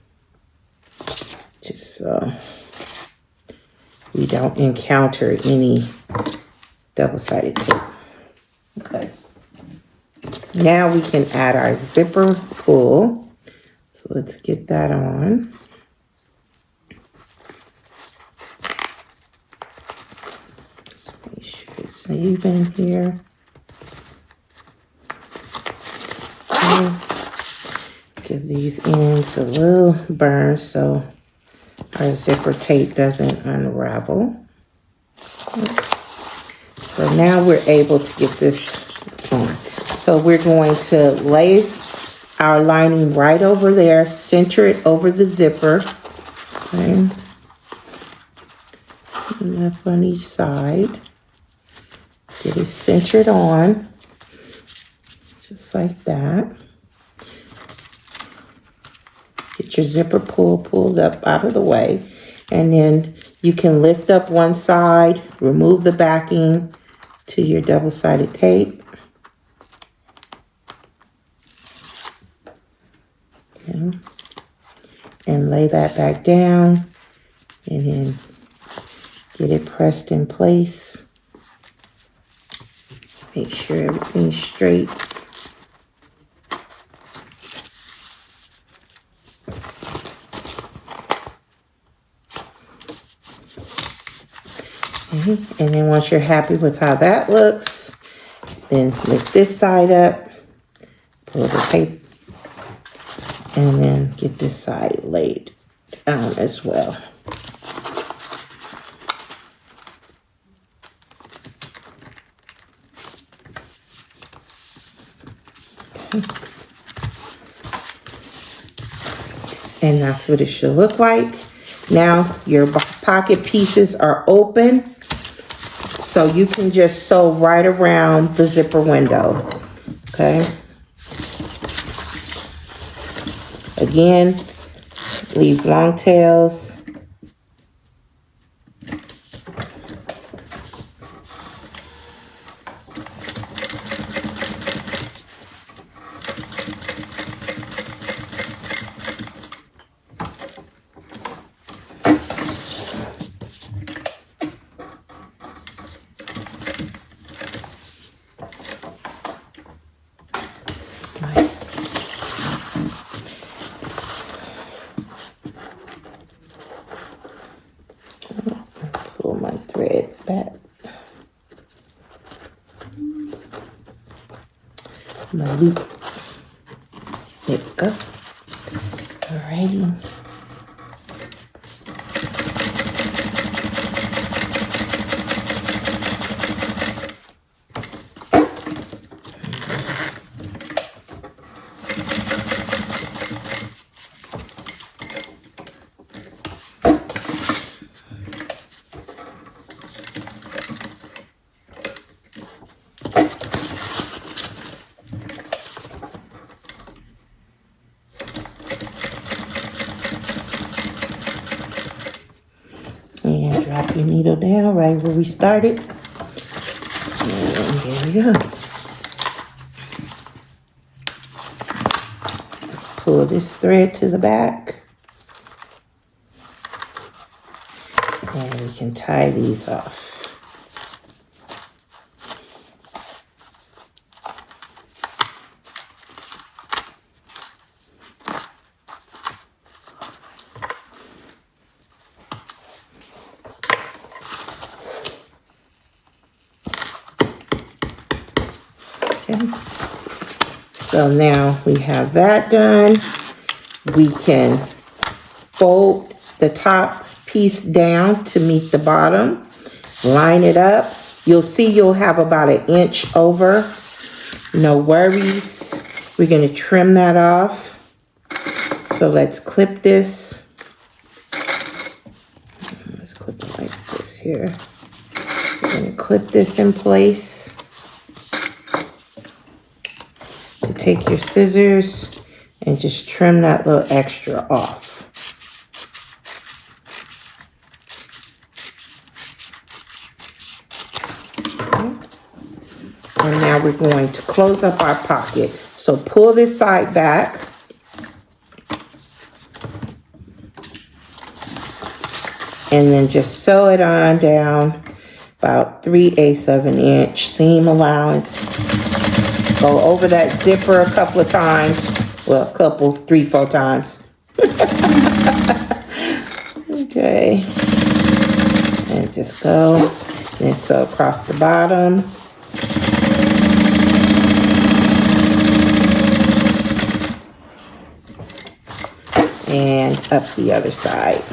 Just so we don't encounter any double-sided tape. Okay. Now we can add our zipper pull. So let's get that on. Just make sure it's even here. Okay. Give these ends a little burn so our zipper tape doesn't unravel. So now we're able to get this on. So we're going to lay our lining right over there, center it over the zipper. Okay. And up on each side. Get it centered on. Just like that. Get your zipper pulled up out of the way. And then you can lift up one side, remove the backing to your double-sided tape. Okay. And lay that back down and then get it pressed in place. Make sure everything's straight. Okay. And then once you're happy with how that looks, then lift this side up, pull the tape, and then get this side laid down as well. Okay. And that's what it should look like. Now your pocket pieces are open, so you can just sew right around the zipper window. Okay. Again, leave long tails. loop. There we go. Alrighty. And drop your needle down right where we started. And there we go. Let's pull this thread to the back. And we can tie these off. Okay. So now we have that done. We can fold the top piece down to meet the bottom. Line it up. You'll see you'll have about 1 inch over. No worries. We're going to trim that off. So let's clip this. Let's clip it like this here. We're going to clip this in place. Take your scissors and just trim that little extra off. Okay. And now we're going to close up our pocket. So pull this side back. And then just sew it on down about 3/8 of an inch seam allowance. Go over that zipper a couple of times. Well, a couple, 3, 4 times. Okay. And just go. And sew across the bottom. And up the other side.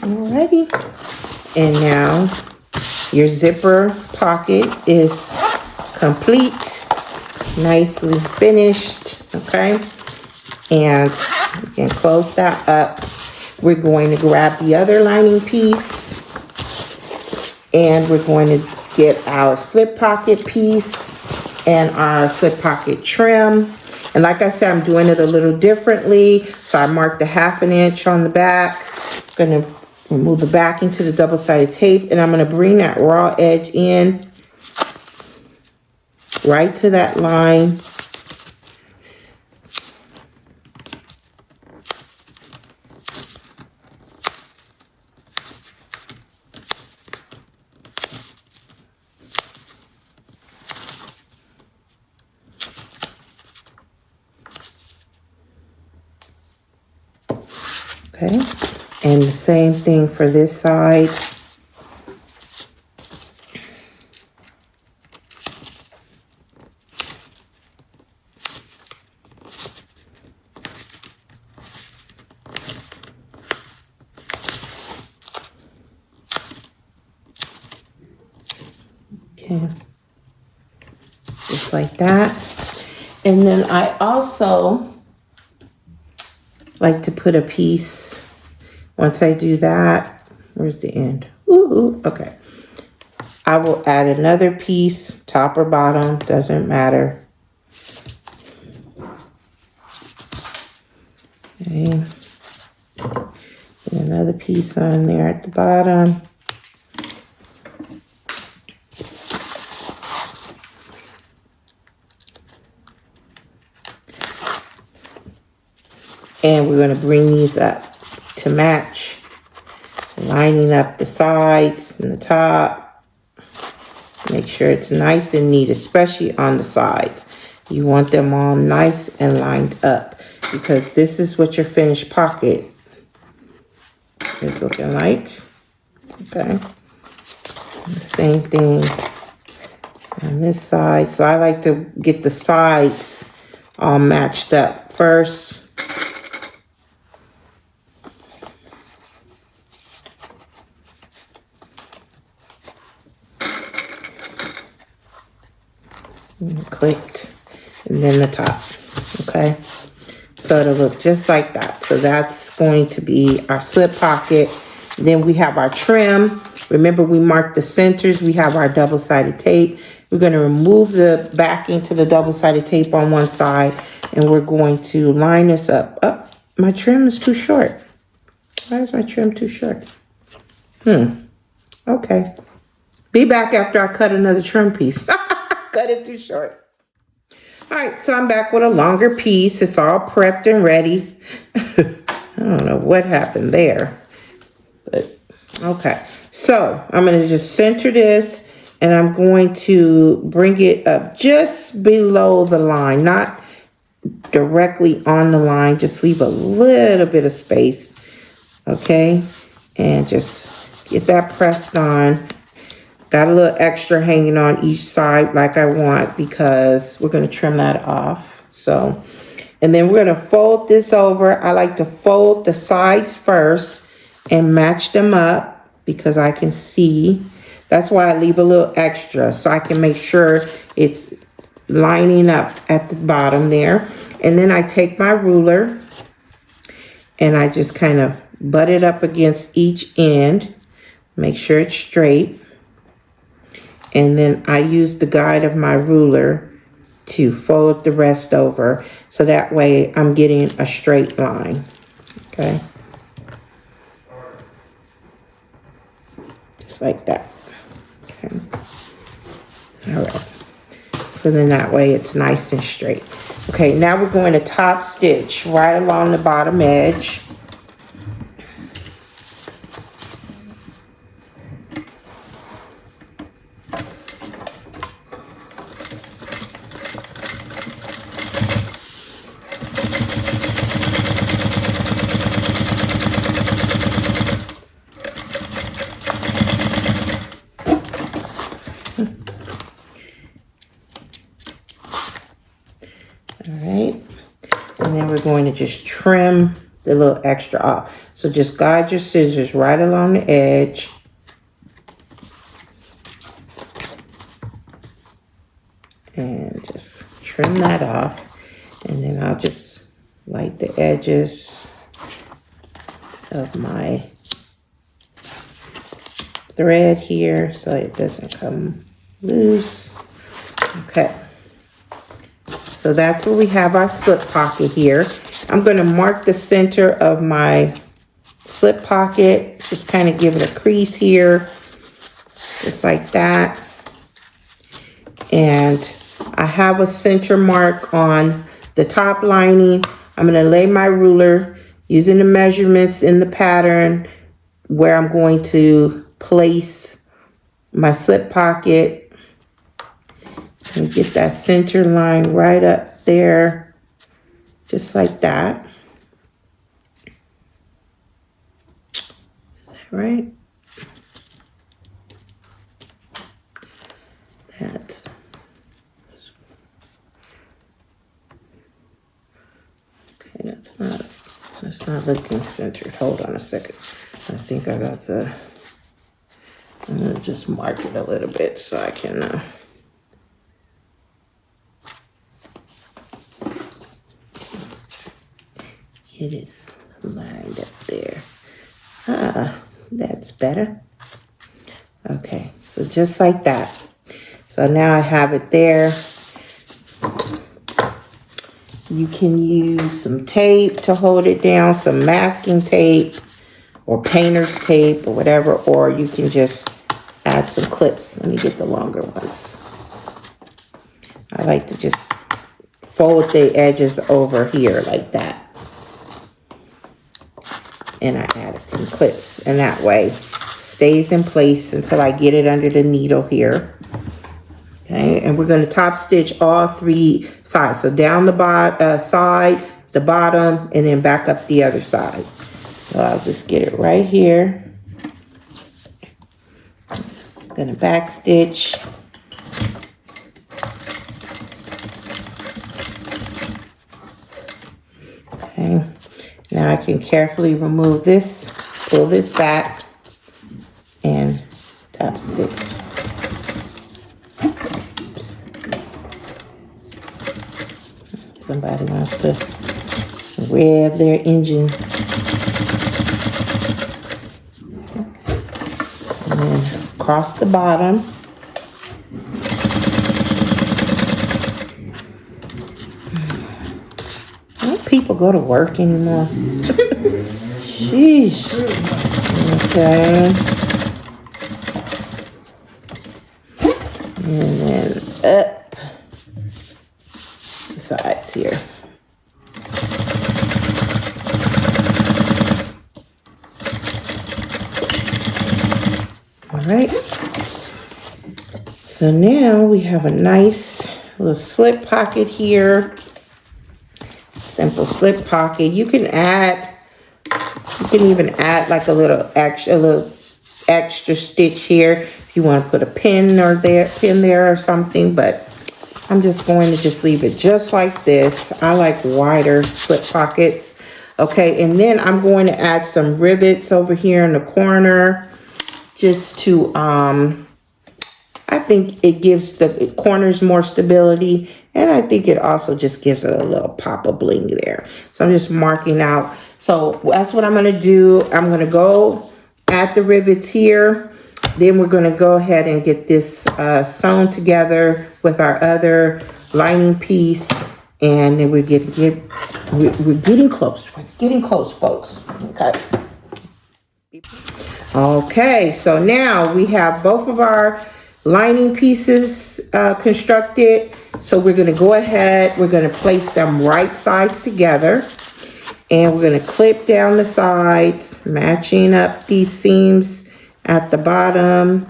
Alrighty, and now your zipper pocket is complete, nicely finished, okay? And you can close that up. We're going to grab the other lining piece and we're going to get our slip pocket piece and our slip pocket trim. And like I said, I'm doing it a little differently. So I marked a 1/2 inch on the back. I'm gonna remove the back into the double-sided tape, and I'm going to bring that raw edge in right to that line. Okay. And the same thing for this side. Okay. Just like that. And then I also like to put a piece. Once I do that, where's the end? Ooh, okay. I will add another piece, top or bottom, doesn't matter. Okay. And another piece on there at the bottom. And we're going to bring these up to match, lining up the sides and the top. Make sure it's nice and neat, especially on the sides. You want them all nice and lined up because this is what your finished pocket is looking like. Okay. The same thing on this side. So I like to get the sides all matched up first. And clicked, and then the top. Okay, so it'll look just like that. So that's going to be our slip pocket. Then we have our trim. Remember, we marked the centers. We have our double-sided tape. We're going to remove the backing to the double-sided tape on one side, and we're going to line this up. Oh, my trim is too short. Why is my trim too short? Okay. Be back after I cut another trim piece. Cut it too short. All right, so I'm back with a longer piece. It's all prepped and ready. I don't know what happened there, but okay. So I'm going to just center this, and I'm going to bring it up just below the line, not directly on the line. Just leave a little bit of space, okay? And just get that pressed on. Got a little extra hanging on each side like I want because we're going to trim that off. So, and then we're going to fold this over. I like to fold the sides first and match them up because I can see. That's why I leave a little extra so I can make sure it's lining up at the bottom there. And then I take my ruler and I just kind of butt it up against each end. Make sure it's straight. And then I use the guide of my ruler to fold the rest over. So that way I'm getting a straight line. Okay. Just like that. Okay. All right. So then that way it's nice and straight. Okay, now we're going to top stitch right along the bottom edge. Going to just trim the little extra off. So just guide your scissors right along the edge. And just trim that off. And then I'll just light the edges of my thread here so it doesn't come loose. Okay. So that's where we have our slip pocket here. I'm going to mark the center of my slip pocket. Just kind of give it a crease here. Just like that. And I have a center mark on the top lining. I'm going to lay my ruler using the measurements in the pattern where I'm going to place my slip pocket. And get that center line right up there, just like that. Is that right? That's okay. That's not looking centered. Hold on a second. I think I got the. I'm gonna just mark it a little bit so I can. It is lined up there. That's better. Okay, so just like that. So now I have it there. You can use some tape to hold it down, some masking tape or painter's tape or whatever, or you can just add some clips. Let me get the longer ones. I like to just fold the edges over here like that. And I added some clips, and that way stays in place until I get it under the needle here. Okay, and we're going to top stitch all 3 sides. So down the side, the bottom, and then back up the other side. So I'll just get it right here. Gonna back stitch. Okay, now I can carefully remove this, pull this back, and top stitch. Oops. Somebody wants to rev their engine. And then across the bottom. Don't people go to work anymore? Sheesh. Okay. And then up the sides here. All right. So now we have a nice little slip pocket here. Simple slip pocket. You can even add like a little extra stitch here if you want to put a pin there or something, but I'm just going to just leave it just like this. I like wider slip pockets. Okay, and then I'm going to add some rivets over here in the corner just to I think it gives the corners more stability, and I think it also just gives it a little pop of bling there. So I'm just marking out. So that's what I'm going to do. I'm going to go add the rivets here. Then we're going to go ahead and get this sewn together with our other lining piece, and then we're getting close. We're getting close, folks. Okay. Okay, so now we have both of our lining pieces constructed. So we're going to go ahead, we're going to place them right sides together, and we're going to clip down the sides, matching up these seams at the bottom.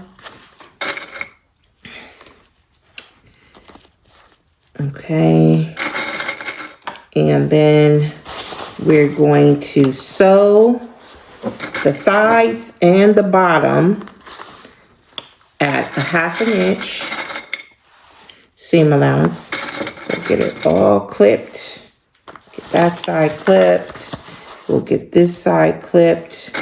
Okay, and then we're going to sew the sides and the bottom at 1/2 inch seam allowance. So get it all clipped. Get that side clipped. We'll get this side clipped.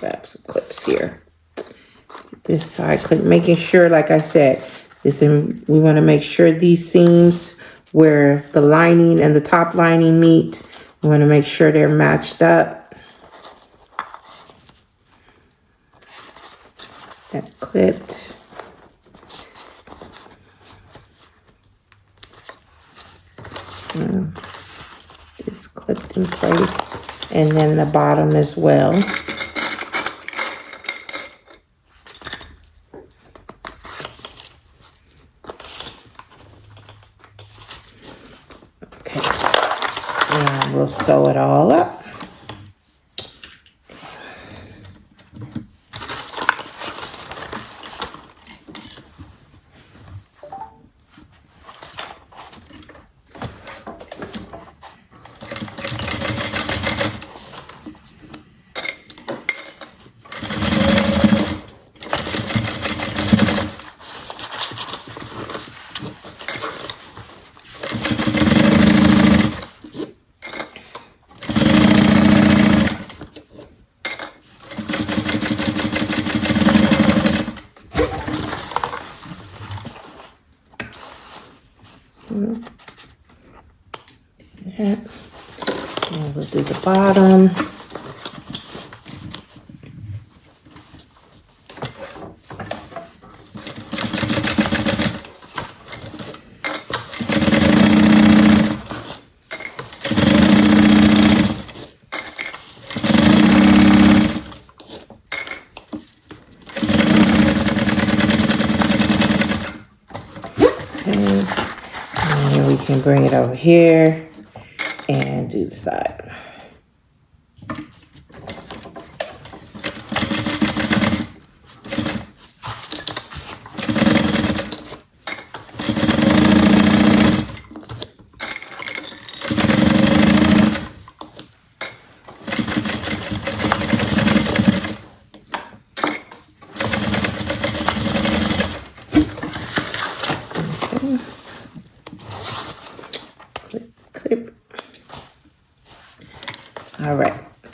Grab some clips here. Get this side clipped. Making sure, like I said, we want to make sure these seams where the lining and the top lining meet, we want to make sure they're matched up. That clipped. This clipped in place, and then the bottom as well. Okay, and we'll sew it all up. And we'll do the bottom. And then we can bring it over here and do the side.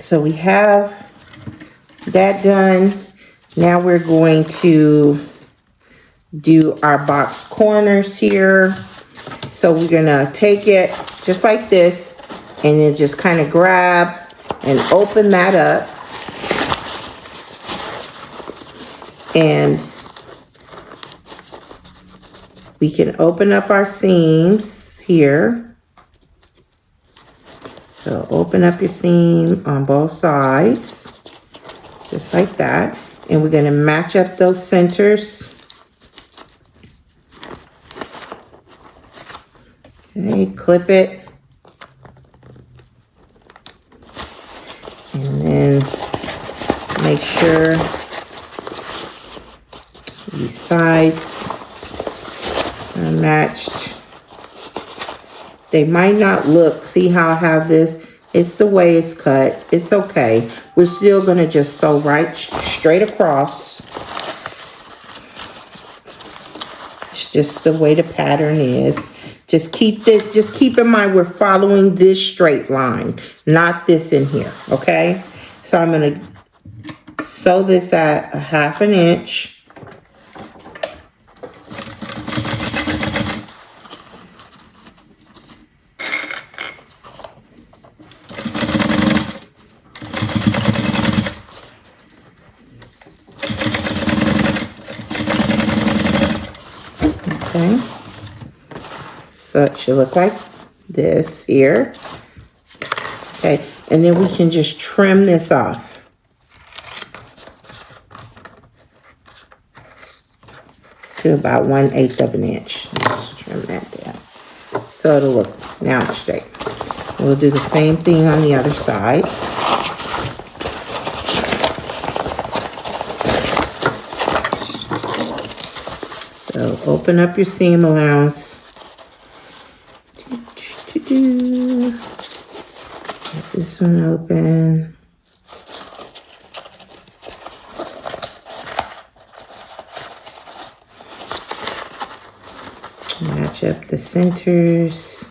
So we have that done. Now we're going to do our box corners here. So we're gonna take it just like this and then just kind of grab and open that up. And we can open up our seams here. So open up your seam on both sides, just like that. And we're gonna match up those centers. Okay, clip it. And then make sure these sides are matched. They might not look, see how I have this? It's the way it's cut. It's okay. We're still gonna just sew right straight across. It's just the way the pattern is. Just keep this, just keep in mind we're following this straight line, not this in here, okay? So I'm gonna sew this at a 1/2 inch. Okay, so it should look like this here. Okay, and then we can just trim this off. To about 1/8 of an inch. Just trim that down. So it'll look, now it's straight. We'll do the same thing on the other side. So open up your seam allowance. Get this one open. Match up the centers.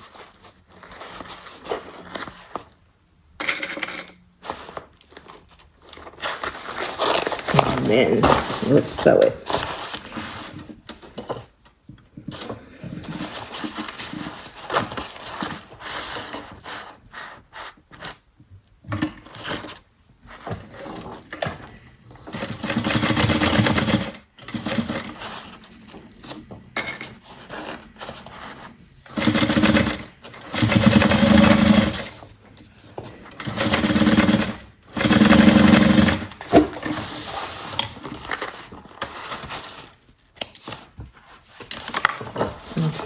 And then we'll sew it.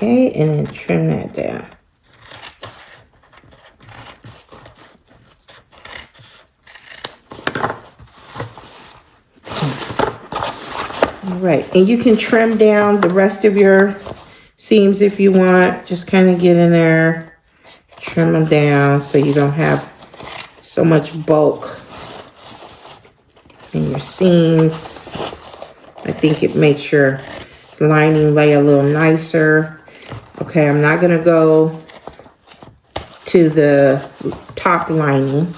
Okay, and then trim that down. All right, and you can trim down the rest of your seams if you want. Just kind of get in there, trim them down so you don't have so much bulk in your seams. I think it makes your lining lay a little nicer. Okay, I'm not gonna go to the top lining.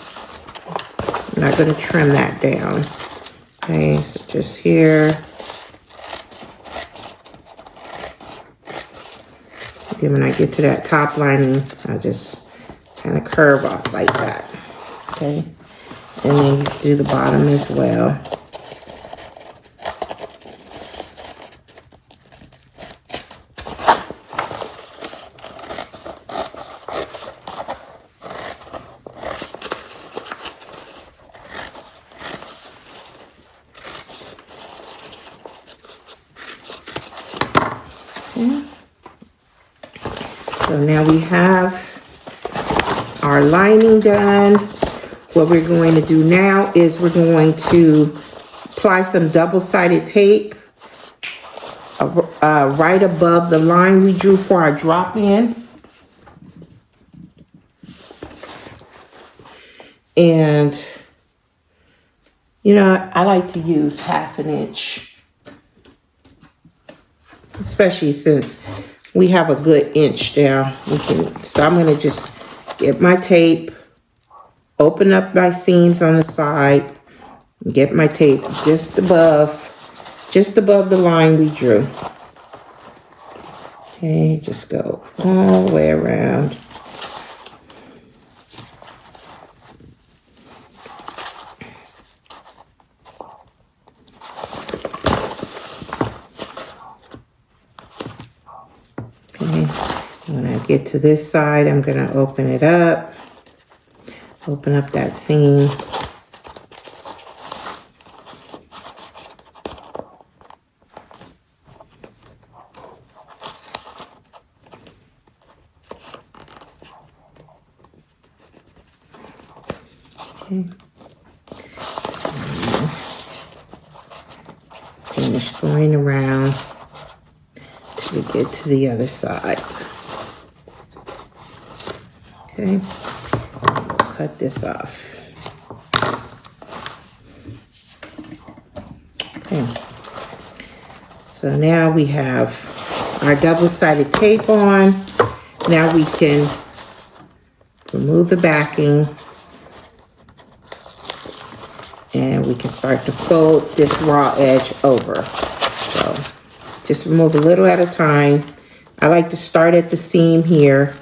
I'm not gonna trim that down. Okay, so just here. Then when I get to that top lining, I'll just kind of curve off like that. Okay, and then you do the bottom as well. So now we have our lining done. What we're going to do now is we're going to apply some double-sided tape right above the line we drew for our drop-in. And, you know, I like to use 1/2 inch, especially since we have a good inch down. So I'm gonna just get my tape open up my seams on the side, get my tape just above the line we drew. Okay, just go all the way around. Okay, when I get to this side, I'm gonna open it up. Open up that seam. Okay. Finish going around till we get to the other side. Okay. Cut this off. Okay. So now we have our double-sided tape on. Now we can remove the backing and we can start to fold this raw edge over. So just remove a little at a time. I like to start at the seam here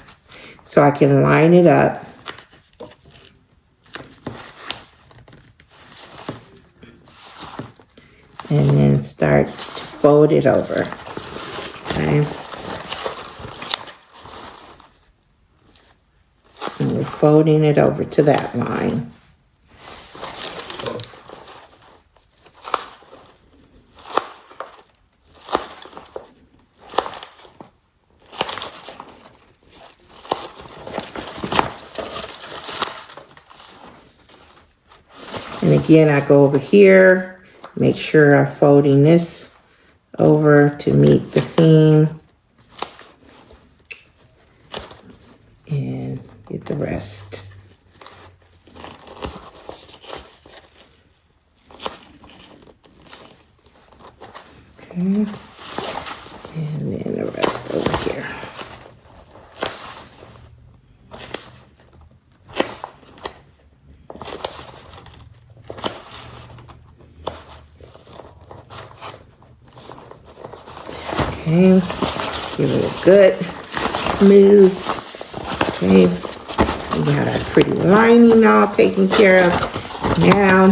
so I can line it up. And then start to fold it over, okay? And we're folding it over to that line. And again, I go over here. Make sure I'm folding this over to meet the seam and get the rest. Okay. And then the rest over here. Okay, give it a good, smooth, okay, we got our pretty lining all taken care of. Now,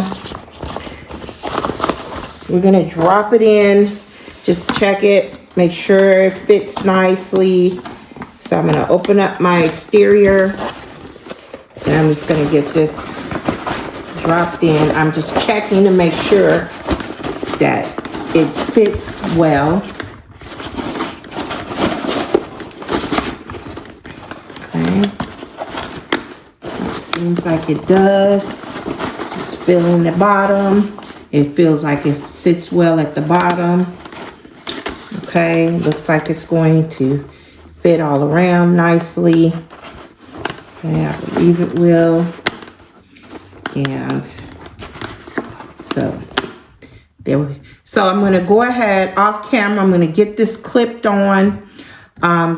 we're gonna drop it in, just check it, make sure it fits nicely. So I'm gonna open up my exterior, and I'm just gonna get this dropped in. I'm just checking to make sure that it fits well. Seems like it does. Just feeling the bottom. It feels like it sits well at the bottom. Okay, looks like it's going to fit all around nicely. Okay, I believe it will. And so there. So I'm going to go ahead off camera. I'm going to get this clipped on.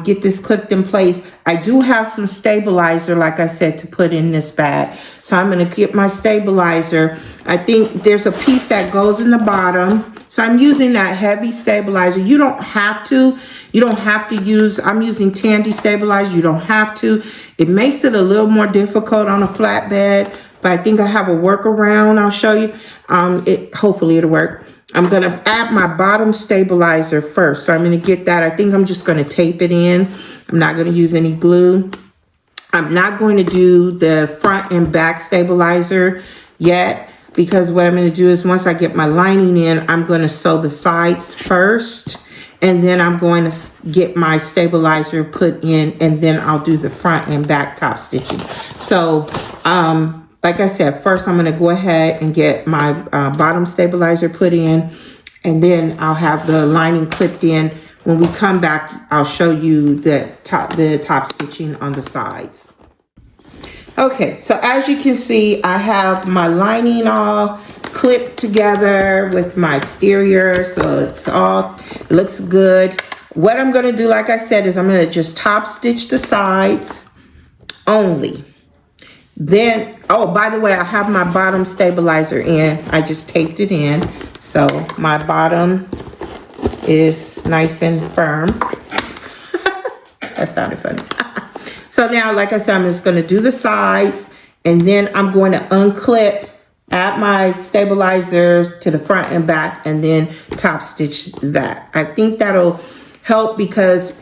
Get this clipped in place. I do have some stabilizer, like I said, to put in this bag. So I'm going to get my stabilizer. I think there's a piece that goes in the bottom. So I'm using that heavy stabilizer. You don't have to. You don't have to use, I'm using Tandy Stabilizer. You don't have to. It makes it a little more difficult on a flatbed, but I think I have a workaround. I'll show you. Hopefully it'll work. I'm going to add my bottom stabilizer first. So I'm going to get that. I think I'm just going to tape it in. I'm not going to use any glue. I'm not going to do the front and back stabilizer yet, because what I'm going to do is once I get my lining in, I'm going to sew the sides first. And then I'm going to get my stabilizer put in, and then I'll do the front and back top stitching. So, like I said, first I'm going to go ahead and get my bottom stabilizer put in, and then I'll have the lining clipped in. When we come back, I'll show you the top stitching on the sides. Okay, so as you can see, I have my lining all clipped together with my exterior, so it looks good. What I'm going to do, like I said, is I'm going to just top stitch the sides only. Then, oh, by the way, I have my bottom stabilizer in. I just taped it in. So my bottom is nice and firm. That sounded funny. So now, like I said, I'm just gonna do the sides, and then I'm going to unclip, add my stabilizers to the front and back, and then top stitch that. I think that'll help because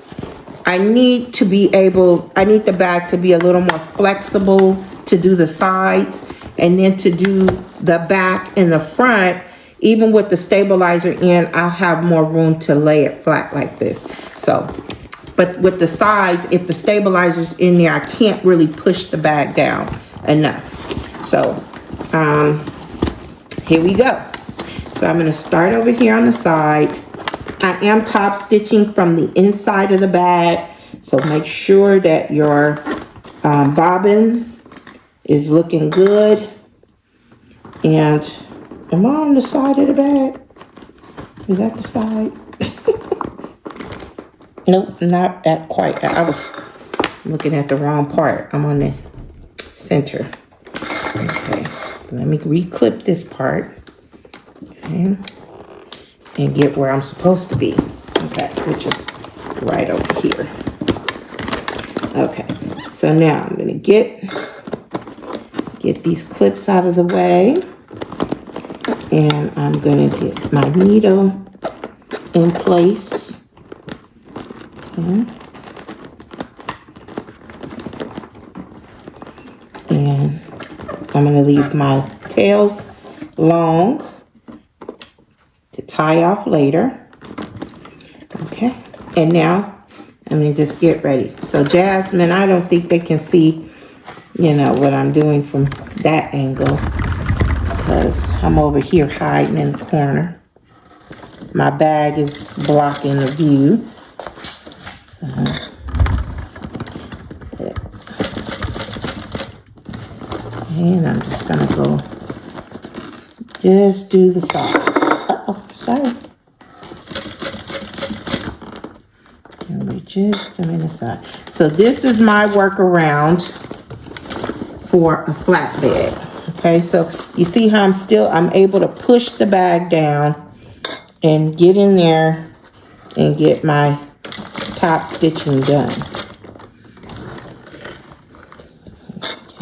I need the bag to be a little more flexible to do the sides, and then to do the back and the front. Even with the stabilizer in, I'll have more room to lay it flat like this. So, but with the sides, if the stabilizer's in there, I can't really push the bag down enough. So, here we go. So I'm gonna start over here on the side. I am top stitching from the inside of the bag. So make sure that your bobbin is looking good. And am I on the side of the bag? Is that the side? Nope, not at quite. I was looking at the wrong part. I'm on the center. Okay, let me reclip this part. Okay, and get where I'm supposed to be. Okay, which is right over here. Okay, so now I'm gonna get these clips out of the way, and I'm gonna get my needle in place. Okay. And I'm gonna leave my tails long to tie off later. Okay, and now I'm gonna just get ready. So Jasmine, I don't think they can see, you know, what I'm doing from that angle because I'm over here hiding in the corner. My bag is blocking the view. So, and I'm just gonna go just do the side. Uh-oh, sorry. And we're just doing the side. So this is my workaround for a flatbed. Okay, so you see how I'm able to push the bag down and get in there and get my top stitching done.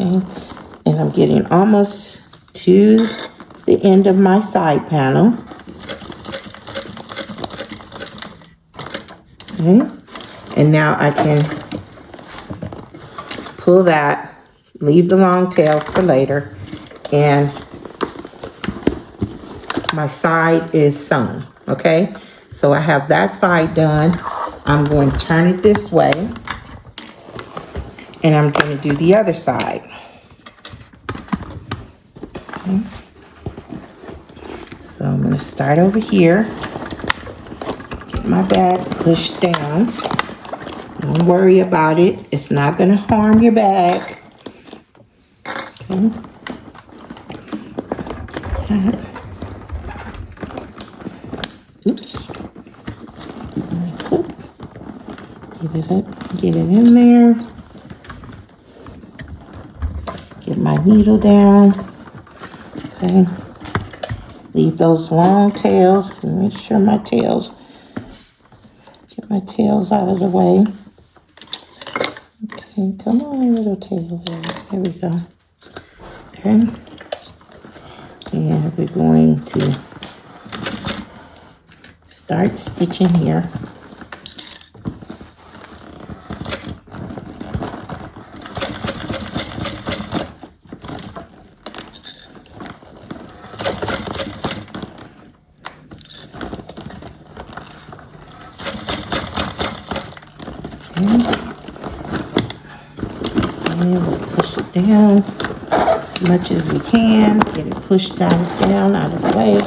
Okay, and I'm getting almost to the end of my side panel. Okay, and now I can pull that, leave the long tail for later, and my side is sewn. Okay, so I have that side done. I'm going to turn it this way, and I'm going to do the other side. Okay. So I'm going to start over here, get my bag pushed down. Don't worry about it. It's not going to harm your bag. Okay. Oops. Get it up, get it in there. Get my needle down. Okay. Leave those long tails. Make sure my tails, get my tails out of the way. Okay, come on, little tail. There we go. Okay. And we're going to start stitching here. And we'll push it down as much as we can. Get it pushed down out of the way.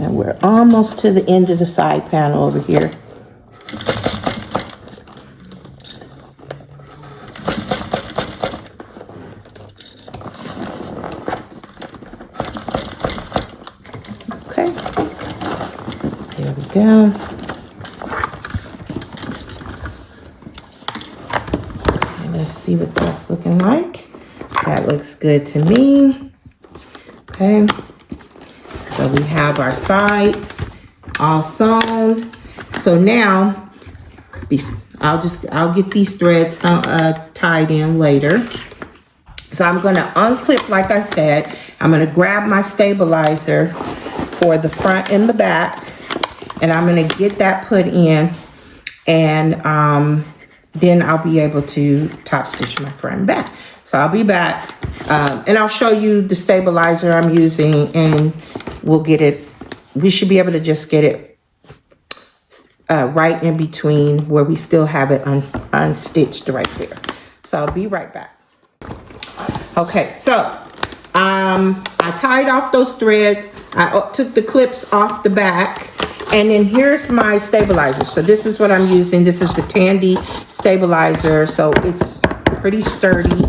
And we're almost to the end of the side panel over here. Okay. There we go. see what that's looking like. That looks good to me. Okay. So we have our sides all sewn. So now, I'll get these threads tied in later. So I'm gonna unclip, like I said, I'm gonna grab my stabilizer for the front and the back, and I'm gonna get that put in, and then I'll be able to top stitch my front and back. So I'll be back, and I'll show you the stabilizer I'm using, and we'll get it, we should be able to just get it right in between where we still have it unstitched right there. So I'll be right back. Okay, so I tied off those threads. I took the clips off the back, and then here's my stabilizer. So this is what I'm using. This is the Tandy Stabilizer. So it's pretty sturdy,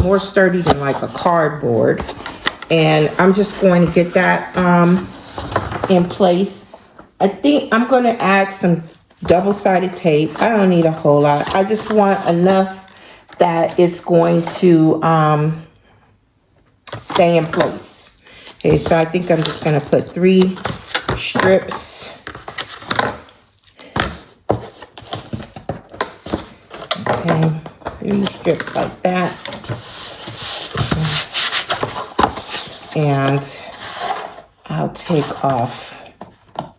more sturdy than like a cardboard. And I'm just going to get that in place. I think I'm going to add some double-sided tape. I don't need a whole lot. I just want enough that it's going to stay in place. Okay, so I think I'm just going to put 3 strips. Okay, 3 strips like that. And I'll take off the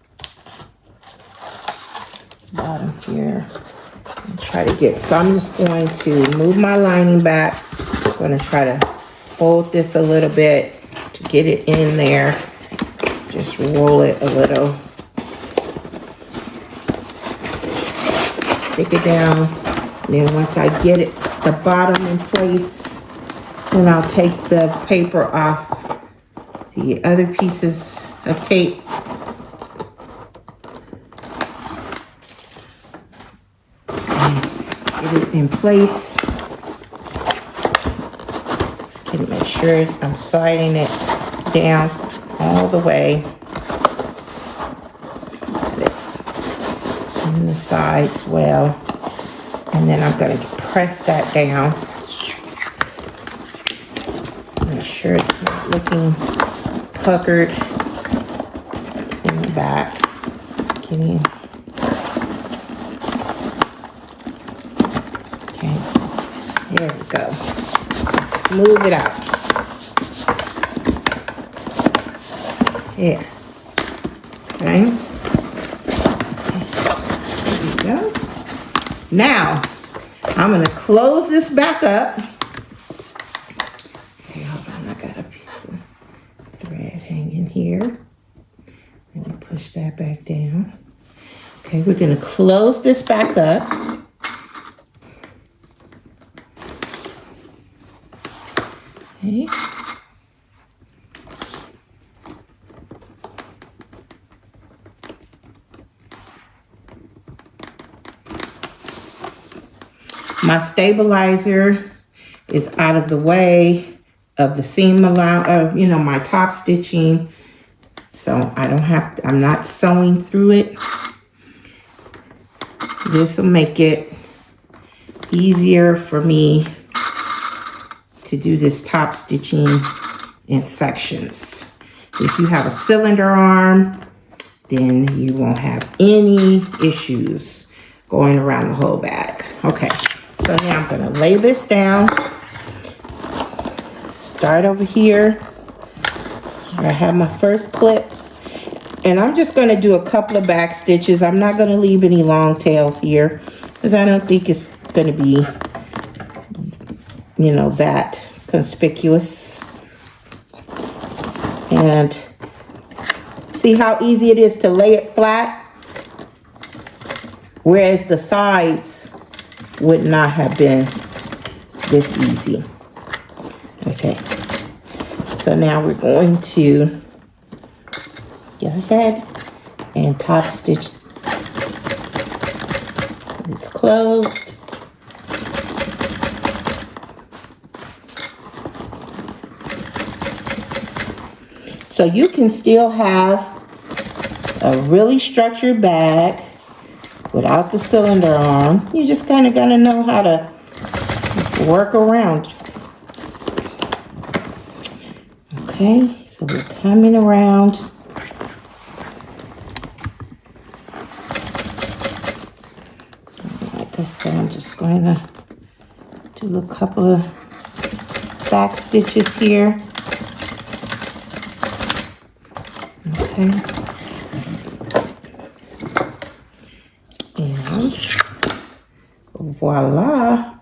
bottom here. Try to get, so I'm just going to move my lining back. I'm going to try to fold this a little bit to get it in there. Just roll it a little. Take it down. And then once I get it, the bottom in place, then I'll take the paper off the other pieces of tape. Get it in place. Just can make sure I'm sliding it down all the way. In the sides well. And then I'm going to press that down. Make sure it's not looking puckered in the back. Can you? There we go. Smooth it out. Here. Okay. There we go. Now, I'm going to close this back up. Okay, hold on. I got a piece of thread hanging here. I'm going to push that back down. Okay, we're going to close this back up. Okay. My stabilizer is out of the way of the seam of, my top stitching. So I don't have to, I'm not sewing through it. This will make it easier for me to do this top stitching in sections. If you have a cylinder arm, then you won't have any issues going around the whole bag. Okay, so now I'm gonna lay this down. Start over here where I have my first clip. And I'm just gonna do a couple of back stitches. I'm not gonna leave any long tails here because I don't think it's gonna be, that conspicuous. And see how easy it is to lay it flat? Whereas the sides would not have been this easy. Okay, so now we're going to go ahead and top stitch this closed. So you can still have a really structured bag without the cylinder arm. You just kind of got to know how to work around. Okay, so we're coming around. Like I said, I'm just going to do a couple of back stitches here. Okay. And voila,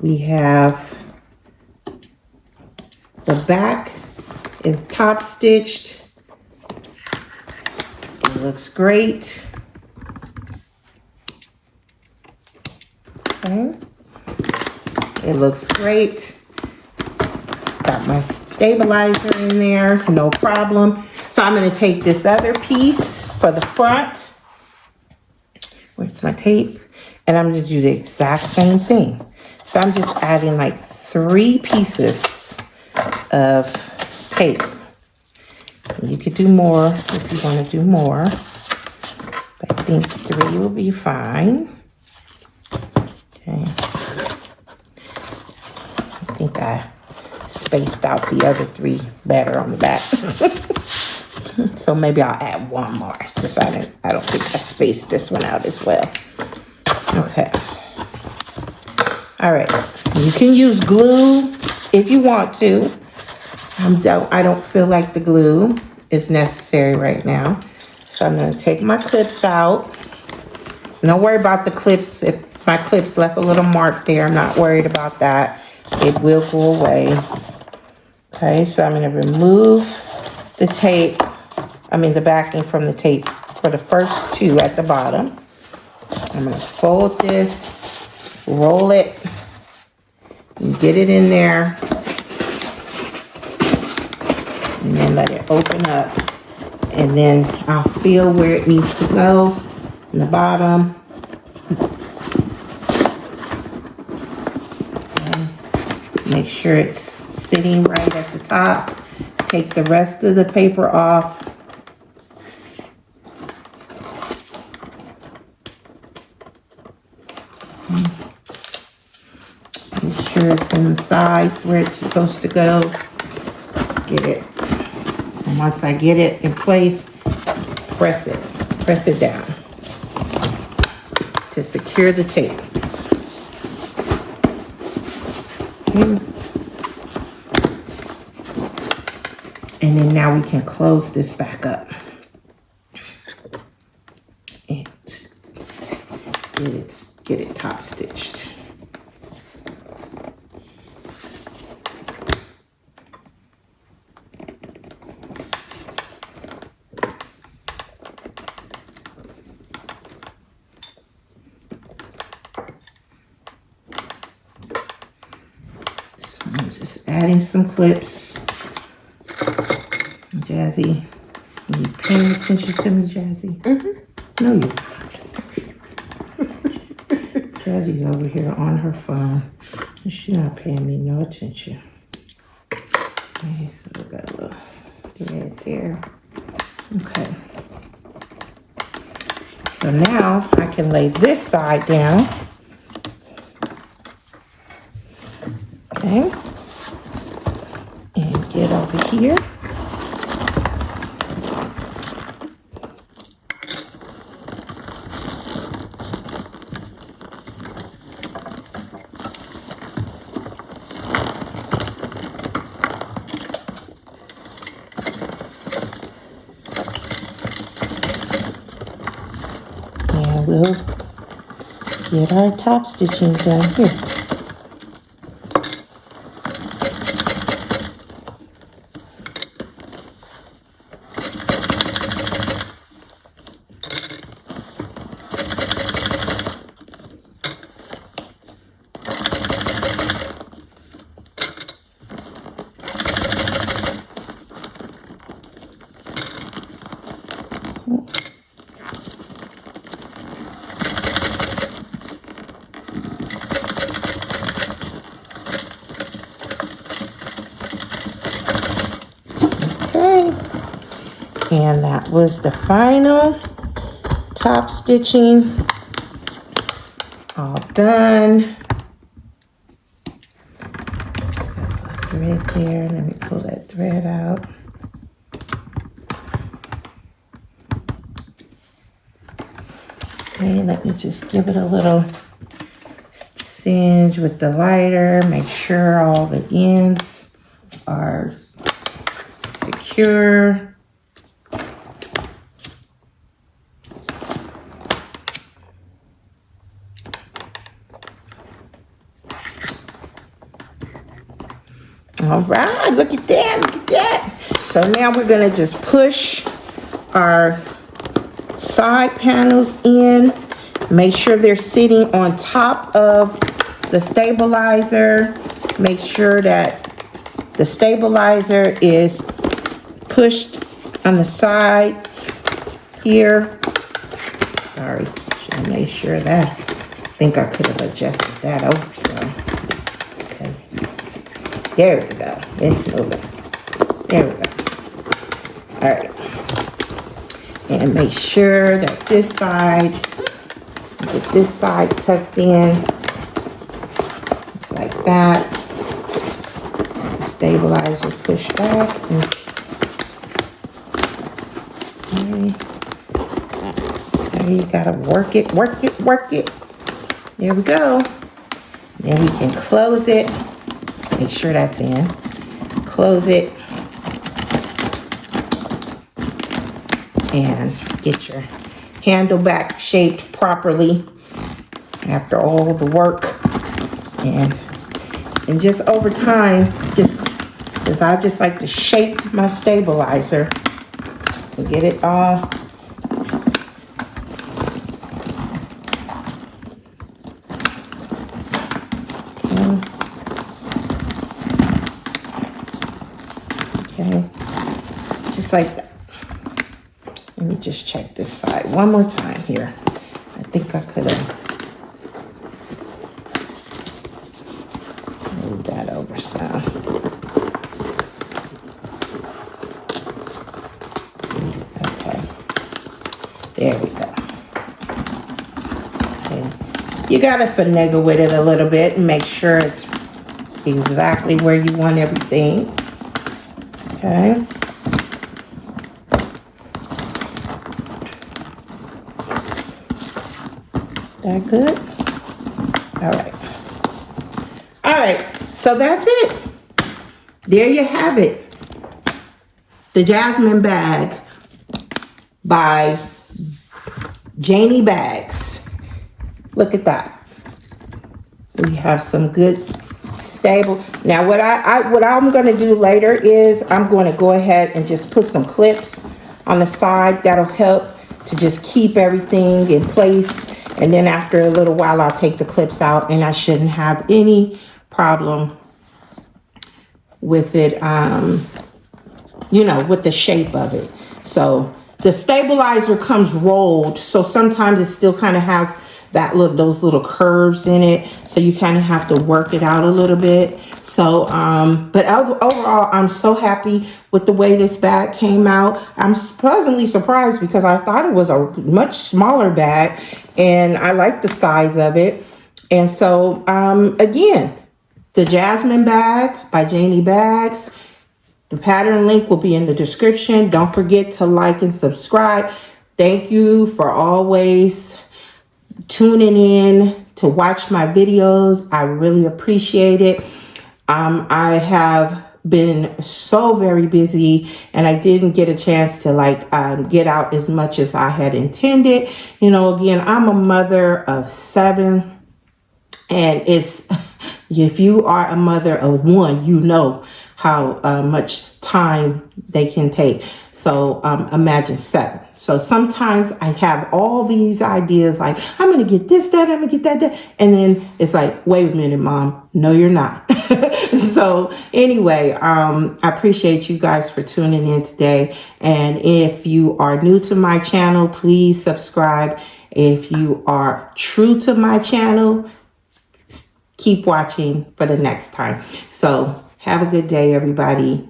we have the back is top stitched. It looks great. Okay. It looks great. Got my stabilizer in there, no problem. So I'm going to take this other piece for the front. Where's my tape? And I'm going to do the exact same thing. So I'm just adding like 3 pieces of tape. You could do more if you want to do more. But I think 3 will be fine. Okay. I think I spaced out the other 3 better on the back. So maybe I'll add 1 more since I don't think I spaced this one out as well. Okay. All right. You can use glue if you want to. I don't feel like the glue is necessary right now. So I'm going to take my clips out. Don't worry about the clips. If my clips left a little mark there, I'm not worried about that. It will go away. Okay, so I'm going to remove the tape. The backing from the tape for the first 2 at the bottom. I'm going to fold this, roll it, and get it in there. And then let it open up. And then I'll feel where it needs to go in the bottom. And make sure it's sitting right at the top. Take the rest of the paper off. Make sure it's in the sides where it's supposed to go. Get it. And once I get it in place, press it down to secure the tape. Okay. And then now we can close this back up and get it top stitched. So I'm just adding some clips. Jazzy, are you paying attention to me, Jazzy? Mm-hmm. No, you're not. Jazzy's over here on her phone. She's not paying me no attention. Okay, so we got a little thread there. Okay. So now I can lay this side down. Okay. And get over here. We'll get our top stitching done here. And that was the final top stitching, all done. thread there. Let me pull that thread out. Okay, let me just give it a little singe with the lighter. Make sure all the ends are secure. All right, look at that, look at that. So now we're gonna just push our side panels in. Make sure they're sitting on top of the stabilizer. Make sure that the stabilizer is pushed on the sides here. Sorry, should make sure that. I think I could have adjusted that over some. Okay. There we go. It's moving. There we go. All right. And make sure that this side, get this side tucked in. Just like that. The stabilizer pushed back. Okay. There you gotta work it, work it, work it. There we go. Then we can close it. Make sure that's in. Close it. And get your handle back shaped properly after all the work. And just over time, just because I just like to shape my stabilizer and get it all. Okay, just like that. Let me just check this side one more time here. I think I could have moved that over some. Okay, there we go. Okay. You gotta finagle with it a little bit and make sure it's exactly where you want everything. Okay. That good? All right. All right, so that's it. There you have it. The Jasmine Bag by Janie Bags. Look at that. We have some good stable. Now what I'm going to do later is I'm going to go ahead and just put some clips on the side. That'll help to just keep everything in place. And then after a little while, I'll take the clips out and I shouldn't have any problem with it, you know, with the shape of it. So the stabilizer comes rolled. So sometimes it still kind of has that those little curves in it. So you kind of have to work it out a little bit. So, but overall, I'm so happy with the way this bag came out. I'm pleasantly surprised because I thought it was a much smaller bag and I like the size of it. And so, again, the Jasmine Bag by Janie Bags. The pattern link will be in the description. Don't forget to like and subscribe. Thank you for always tuning in to watch my videos. I really appreciate it. I have been so very busy and I didn't get a chance to get out as much as I had intended. You know, again, I'm a mother of 7 and if you are a mother of 1, you know how much time they can take. So imagine 7. So sometimes I have all these ideas like, I'm going to get this done, I'm going to get that done. And then it's like, wait a minute, Mom. No, you're not. So anyway, I appreciate you guys for tuning in today. And if you are new to my channel, please subscribe. If you are true to my channel, keep watching for the next time. So have a good day, everybody.